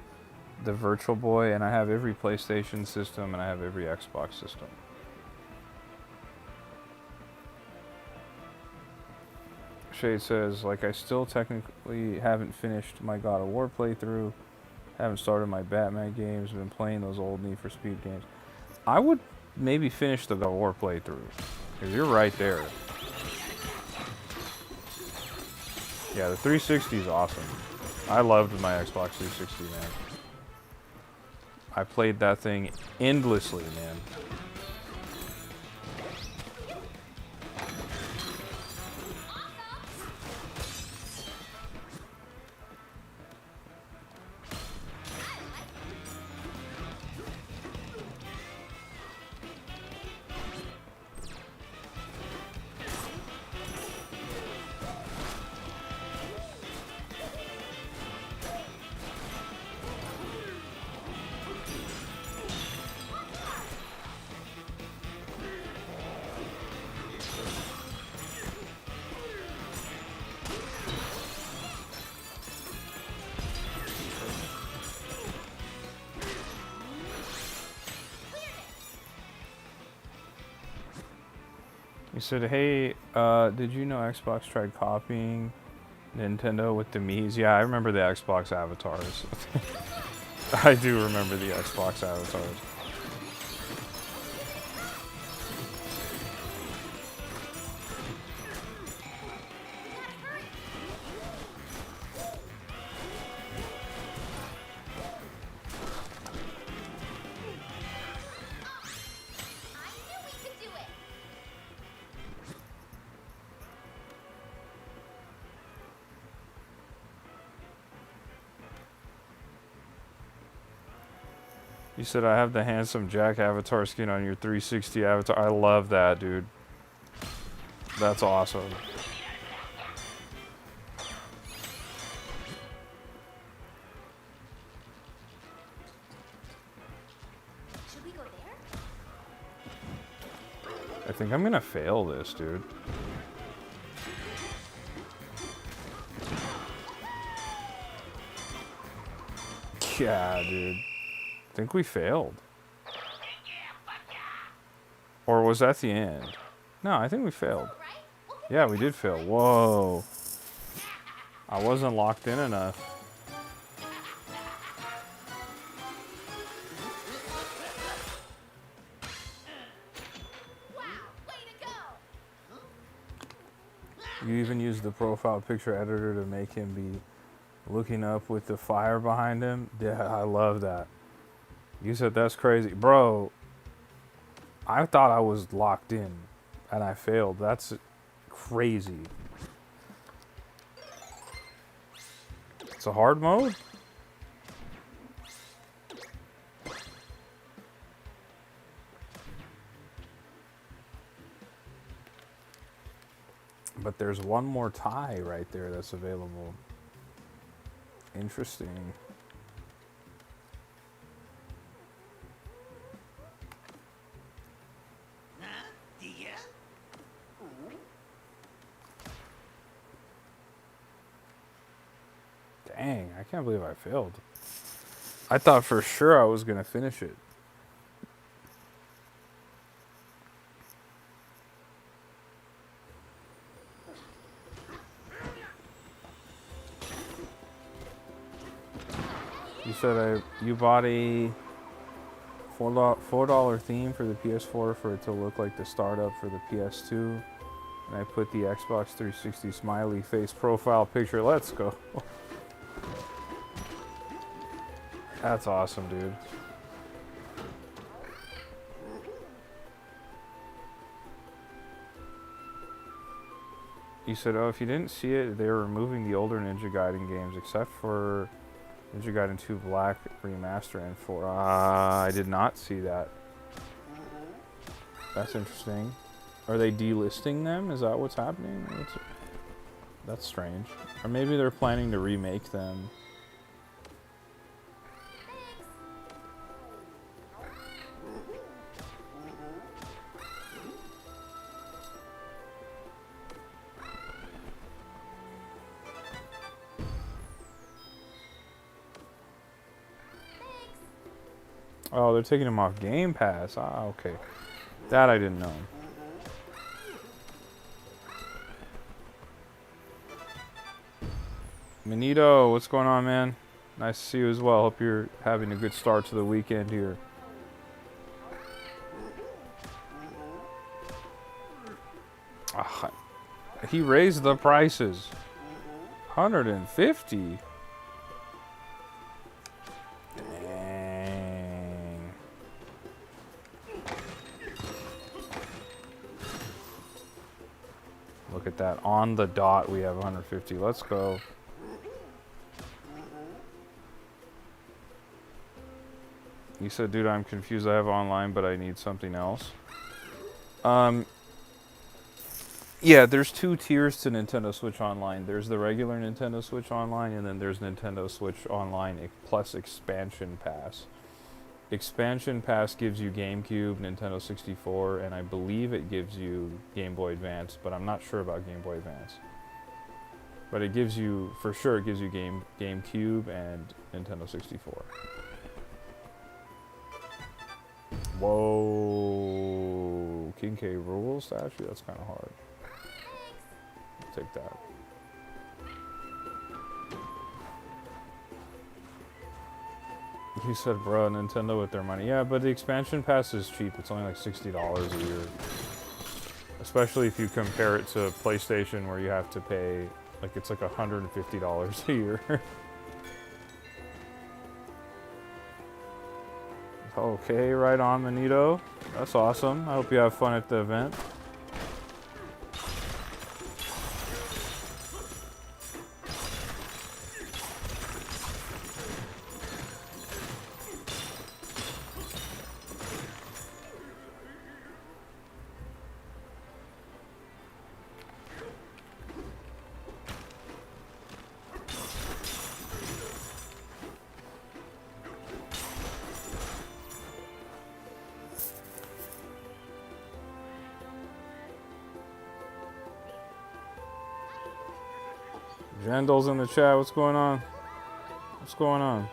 the Virtual Boy, and I have every PlayStation system, and I have every Xbox system. Shade says, like, I still technically haven't finished my God of War playthrough. Haven't started my Batman games. Been playing those old Need for Speed games. I would maybe finish the God of War playthrough, because you're right there. Yeah, the 360 is awesome. I loved my Xbox 360, man. I played that thing endlessly, man. He said, hey, did you know Xbox tried copying Nintendo with the Mii's? Yeah, I remember the Xbox avatars. I do remember the Xbox avatars. You said, I have the handsome Jack avatar skin on your 360 avatar. I love that, dude. That's awesome. Should we go there? I think I'm gonna fail this, dude. Yeah, dude. I think we failed. Or was that the end? No, I think we failed. Yeah, we did fail. Whoa. I wasn't locked in enough. Wow, way to go! You even used the profile picture editor to make him be looking up with the fire behind him. Yeah, I love that. You said that's crazy. Bro, I thought I was locked in and I failed. That's crazy. It's a hard mode? But there's one more tie right there that's available. Interesting. Dang, I can't believe I failed. I thought for sure I was going to finish it. You said you bought a $4 theme for the PS4 for it to look like the startup for the PS2. And I put the Xbox 360 smiley face profile picture. Let's go. That's awesome, dude. You said, oh, if you didn't see it, they were removing the older Ninja Gaiden games except for Ninja Gaiden 2 Black Remaster and 4. I did not see that. That's interesting. Are they delisting them? Is that what's happening? That's strange. Or maybe they're planning to remake them. Oh, they're taking them off Game Pass. Ah, okay. That I didn't know. Manito, what's going on, man? Nice to see you as well. Hope you're having a good start to the weekend here. Ah, he raised the prices. 150. Dang. Look at that. On the dot, we have 150. Let's go. You said, dude, I'm confused. I have online, but I need something else. Yeah, there's two tiers to Nintendo Switch Online. There's the regular Nintendo Switch Online, and then there's Nintendo Switch Online plus Expansion Pass. Expansion Pass gives you GameCube, Nintendo 64, and I believe it gives you Game Boy Advance, but I'm not sure about Game Boy Advance. But it gives you, for sure, it gives you GameCube and Nintendo 64. Whoa, King K. Rool statue? That's kind of hard. I'll take that. He said, bro, Nintendo with their money. Yeah, but the expansion pass is cheap. It's only like $60 a year. Especially if you compare it to PlayStation where you have to pay, like it's like $150 a year. Okay, right on, Manito. That's awesome. I hope you have fun at the event. Jandal's in the chat. What's going on? What's going on?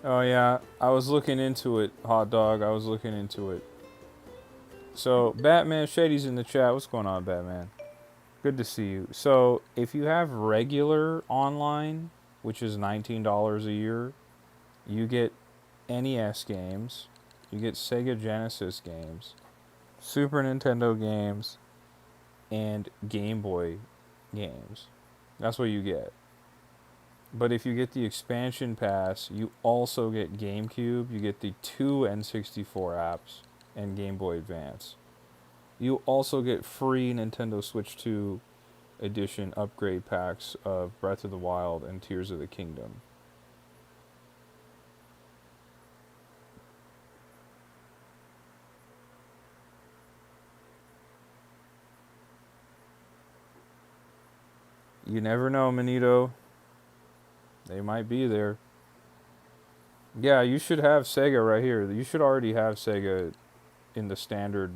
Oh yeah, I was looking into it, hot dog. I was looking into it. So Batman Shady's in the chat. What's going on, Batman? Good to see you. So if you have regular online, which is $19 a year, you get NES games, you get Sega Genesis games, Super Nintendo games, and Game Boy games. That's what you get. But if you get the expansion pass, you also get GameCube, you get the two N64 apps, and Game Boy Advance. You also get free Nintendo Switch 2 edition upgrade packs of Breath of the Wild and Tears of the Kingdom. You never know, Manito. They might be there. Yeah, you should have Sega right here. You should already have Sega in the standard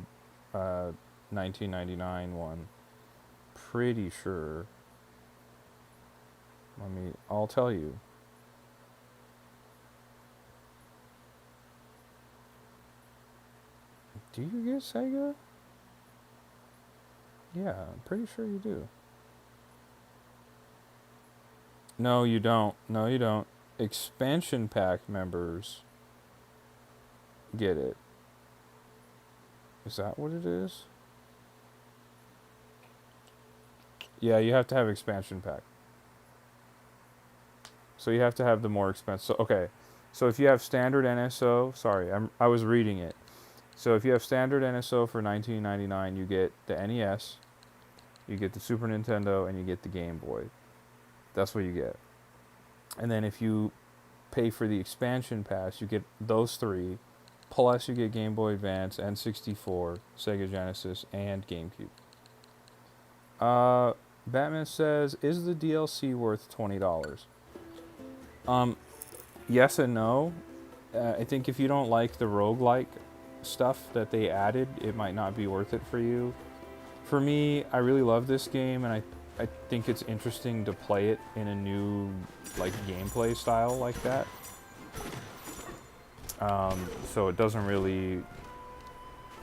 1999 one. Pretty sure. I'll tell you. Do you get Sega? Yeah, I'm pretty sure you do. No, you don't. No, you don't. Expansion pack members get it. Is that what it is? Yeah, you have to have expansion pack. So you have to have the more expensive. So, okay. So if you have standard NSO, sorry, I was reading it. So if you have standard NSO for $19.99, you get the NES, you get the Super Nintendo, and you get the Game Boy. That's what you get. And then if you pay for the expansion pass, you get those three, plus you get Game Boy Advance, N64, Sega Genesis, and GameCube. Batman says, is the DLC worth $20? Yes and no. I think if you don't like the roguelike stuff that they added, it might not be worth it for you. For me, I really love this game, and I think it's interesting to play it in a new like gameplay style like that. So it doesn't really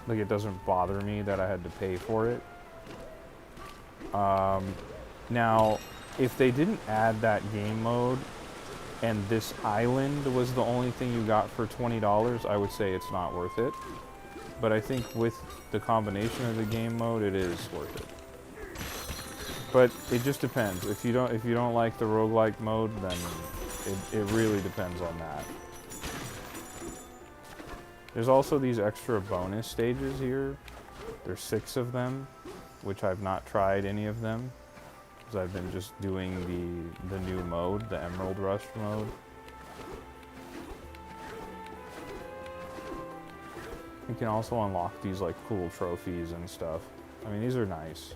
it doesn't bother me that I had to pay for it. Now, if they didn't add that game mode and this island was the only thing you got for $20, I would say it's not worth it. But I think with the combination of the game mode, it is worth it. But it just depends. If you don't like the roguelike mode, then it really depends on that. There's also these extra bonus stages here. There's 6 of them, which I've not tried any of them, because I've been just doing the new mode, the Emerald Rush mode. You can also unlock these like cool trophies and stuff. I mean, these are nice.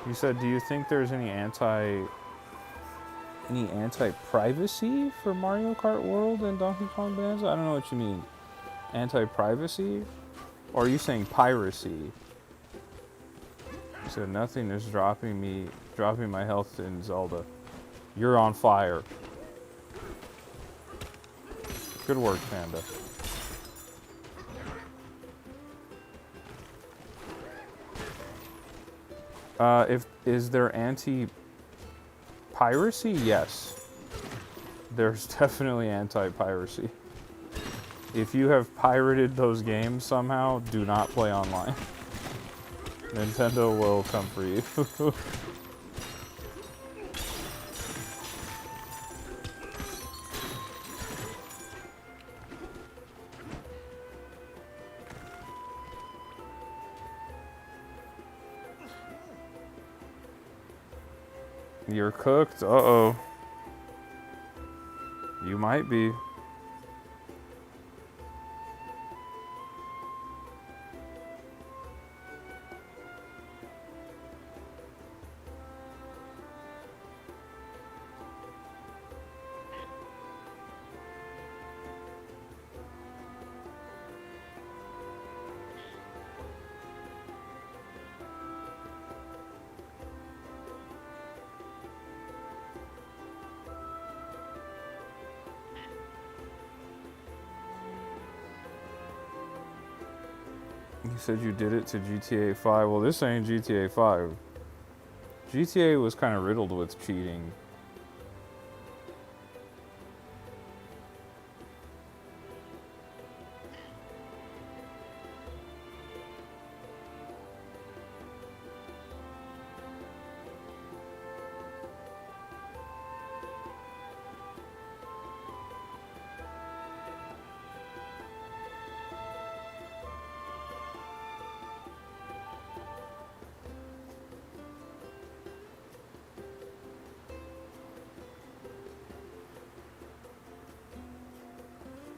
You said, do you think there's any anti-privacy for Mario Kart World and Donkey Kong Bananza? I don't know what you mean. Anti-privacy? Or are you saying piracy? You said nothing is dropping my health in Zelda. You're on fire. Good work, Panda. Is there anti-piracy? Yes. There's definitely anti-piracy. If you have pirated those games somehow, do not play online. Nintendo will come for you. You're cooked? Uh-oh. You might be. said you did it to GTA 5. Well, this ain't GTA 5. GTA was kind of riddled with cheating.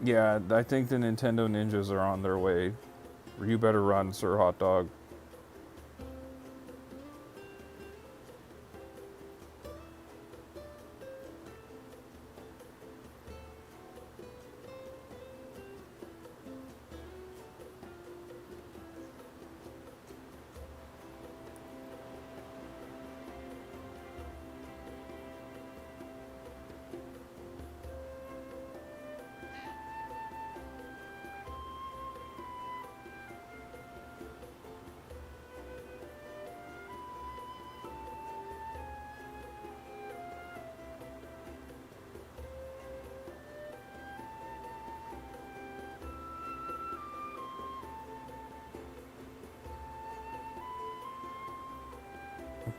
Yeah, I think the Nintendo Ninjas are on their way. You better run, Sir Hot Dog.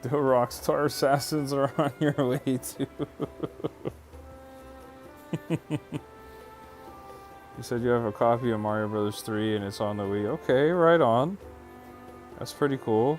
The Rockstar Assassins are on your way too. You said you have a copy of Mario Brothers 3 and it's on the Wii. Okay, right on. That's pretty cool.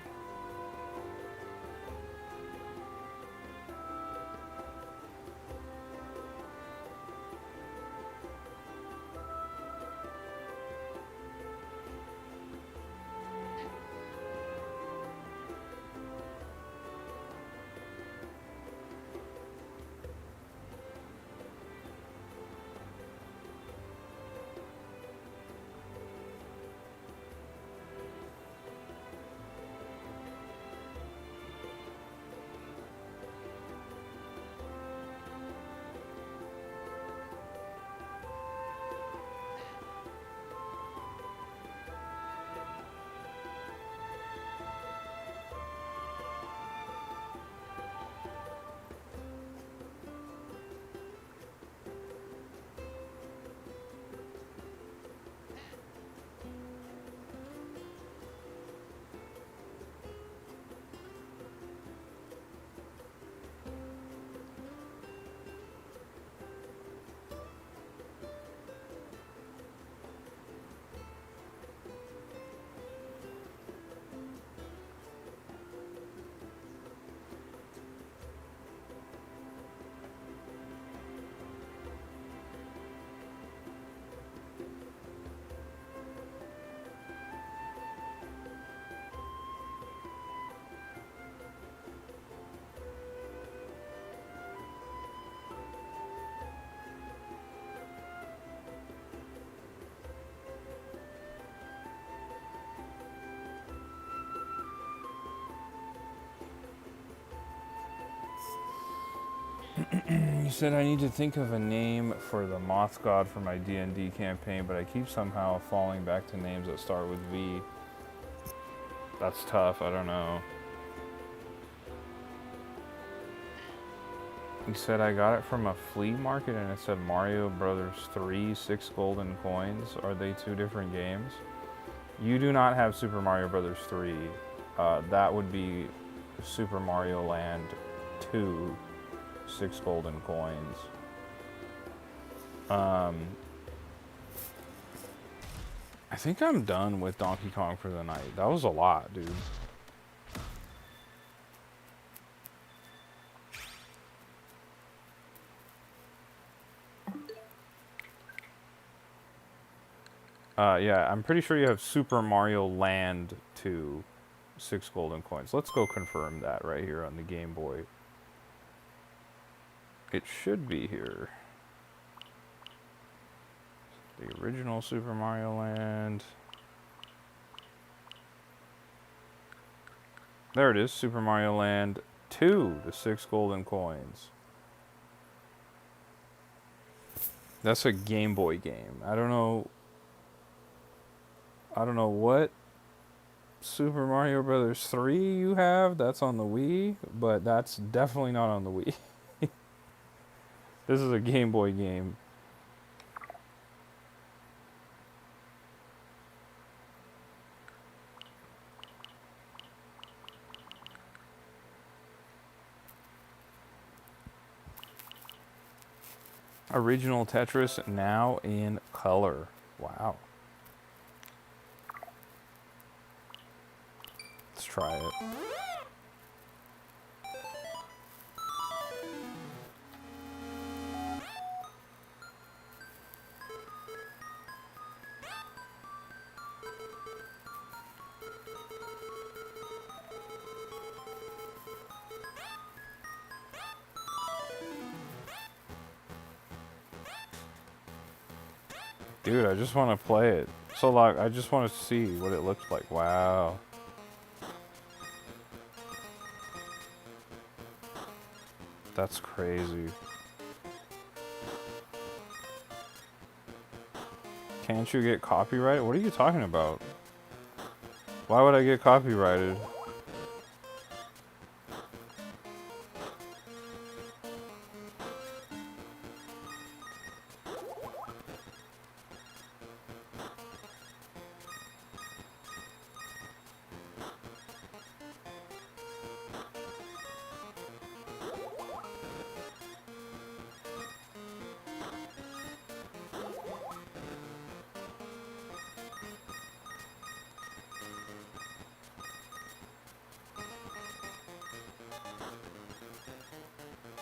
You said I need to think of a name for the Moth God for my D&D campaign, but I keep somehow falling back to names that start with V. That's tough, I don't know. You said I got it from a flea market and it said Mario Brothers 3, 6 golden coins. Are they two different games? You do not have Super Mario Brothers 3. That would be Super Mario Land 2, 6 golden coins. I think I'm done with Donkey Kong for the night. That was a lot, dude. Yeah, I'm pretty sure you have Super Mario Land 2, 6 golden coins. Let's go confirm that right here on the Game Boy. It should be here. The original Super Mario Land. There it is, Super Mario Land 2, the 6 golden coins. That's a Game Boy game. I don't know what Super Mario Brothers 3 you have, that's on the Wii, but that's definitely not on the Wii. This is a Game Boy game. Original Tetris now in color. Wow. Let's try it. Dude, I just want to play it. So like, I just want to see what it looks like. Wow. That's crazy. Can't you get copyright? What are you talking about? Why would I get copyrighted?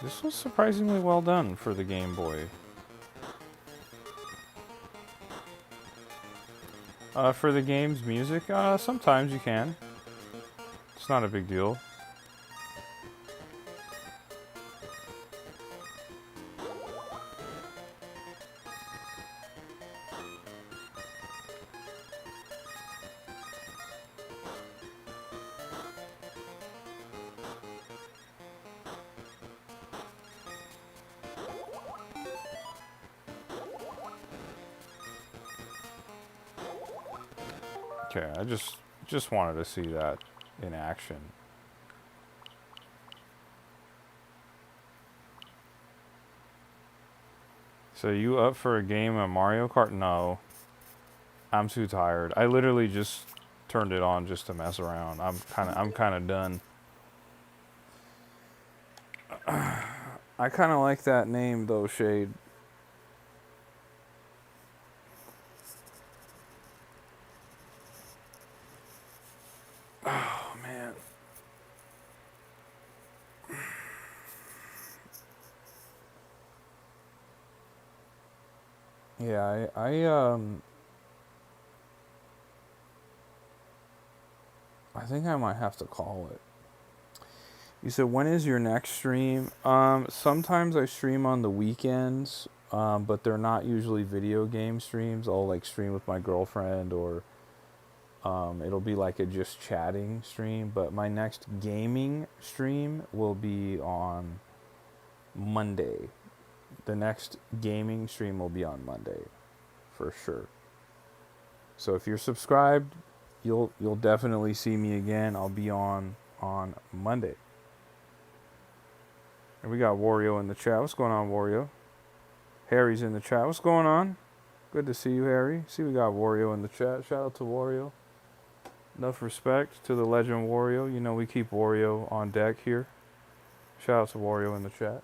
This was surprisingly well done for the Game Boy. For the game's music, sometimes you can. It's not a big deal. Okay, I just wanted to see that in action. So you up for a game of Mario Kart? No. I'm too tired. I literally just turned it on just to mess around. I'm kind of done. I kind of like that name though, Shade. Oh man. Yeah, I think I might have to call it. You said, when is your next stream? Sometimes I stream on the weekends, but they're not usually video game streams. I'll like stream with my girlfriend, or it'll be like a just chatting stream. But my next gaming stream will be on Monday. The next gaming stream will be on Monday, for sure. So if you're subscribed, you'll definitely see me again. I'll be on Monday. And we got Wario in the chat. What's going on, Wario? Harry's in the chat. What's going on? Good to see you, Harry. See, we got Wario in the chat. Shout out to Wario. Enough respect to the legend Wario. You know we keep Wario on deck here. Shout out to Wario in the chat.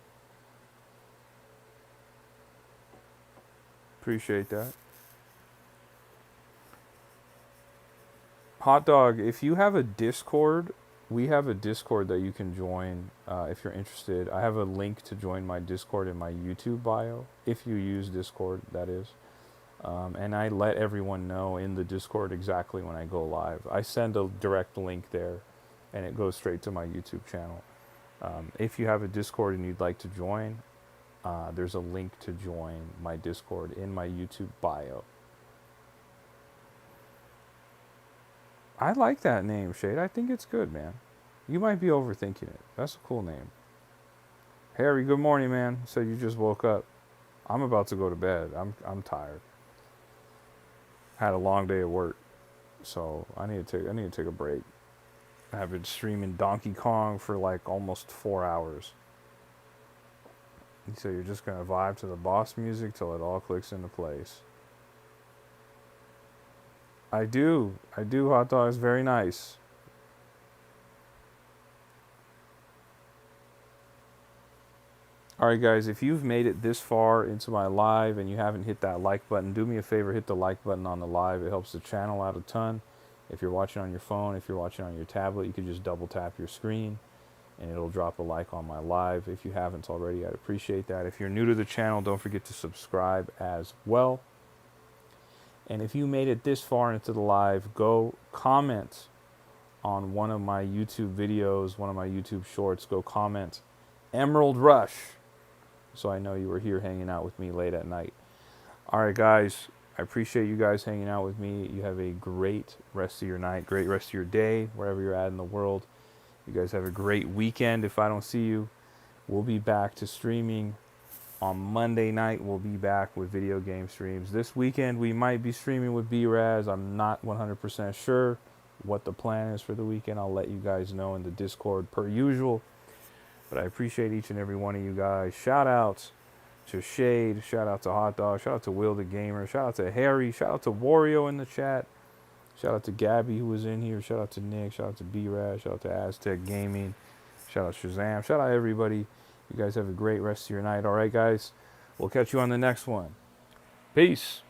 Appreciate that. Hot Dog, if you have a Discord, we have a Discord that you can join if you're interested. I have a link to join my Discord in my YouTube bio, if you use Discord, that is. And I let everyone know in the Discord exactly when I go live. I send a direct link there, and it goes straight to my YouTube channel. If you have a Discord and you'd like to join, there's a link to join my Discord in my YouTube bio. I like that name, Shade. I think it's good, man. You might be overthinking it. That's a cool name. Harry, good morning, man. Said you just woke up. I'm about to go to bed. I'm tired. Had a long day at work. So I need to take a break. I've been streaming Donkey Kong for like almost 4 hours. So you're just gonna vibe to the boss music till it all clicks into place. I do. Hot dog is very nice. Alright guys, if you've made it this far into my live and you haven't hit that like button, do me a favor, hit the like button on the live. It helps the channel out a ton. If you're watching on your phone, if you're watching on your tablet, you could just double tap your screen and it'll drop a like on my live. If you haven't already, I'd appreciate that. If you're new to the channel, don't forget to subscribe as well. And if you made it this far into the live, go comment on one of my YouTube videos, one of my YouTube shorts. Go comment Emerald Rush, so I know you were here hanging out with me late at night. All right, guys, I appreciate you guys hanging out with me. You have a great rest of your night, great rest of your day, wherever you're at in the world. You guys have a great weekend. If I don't see you, we'll be back to streaming on Monday night. We'll be back with video game streams. This weekend, we might be streaming with B-Raz. I'm not 100% sure what the plan is for the weekend. I'll let you guys know in the Discord per usual. But I appreciate each and every one of you guys. Shout outs to Shade. Shout out to Hot Dog. Shout out to Will the Gamer. Shout out to Harry. Shout out to Wario in the chat. Shout out to Gabby who was in here. Shout out to Nick. Shout out to B-Raz. Shout out to Aztec Gaming. Shout out Shazam. Shout out everybody. You guys have a great rest of your night. All right, guys. We'll catch you on the next one. Peace.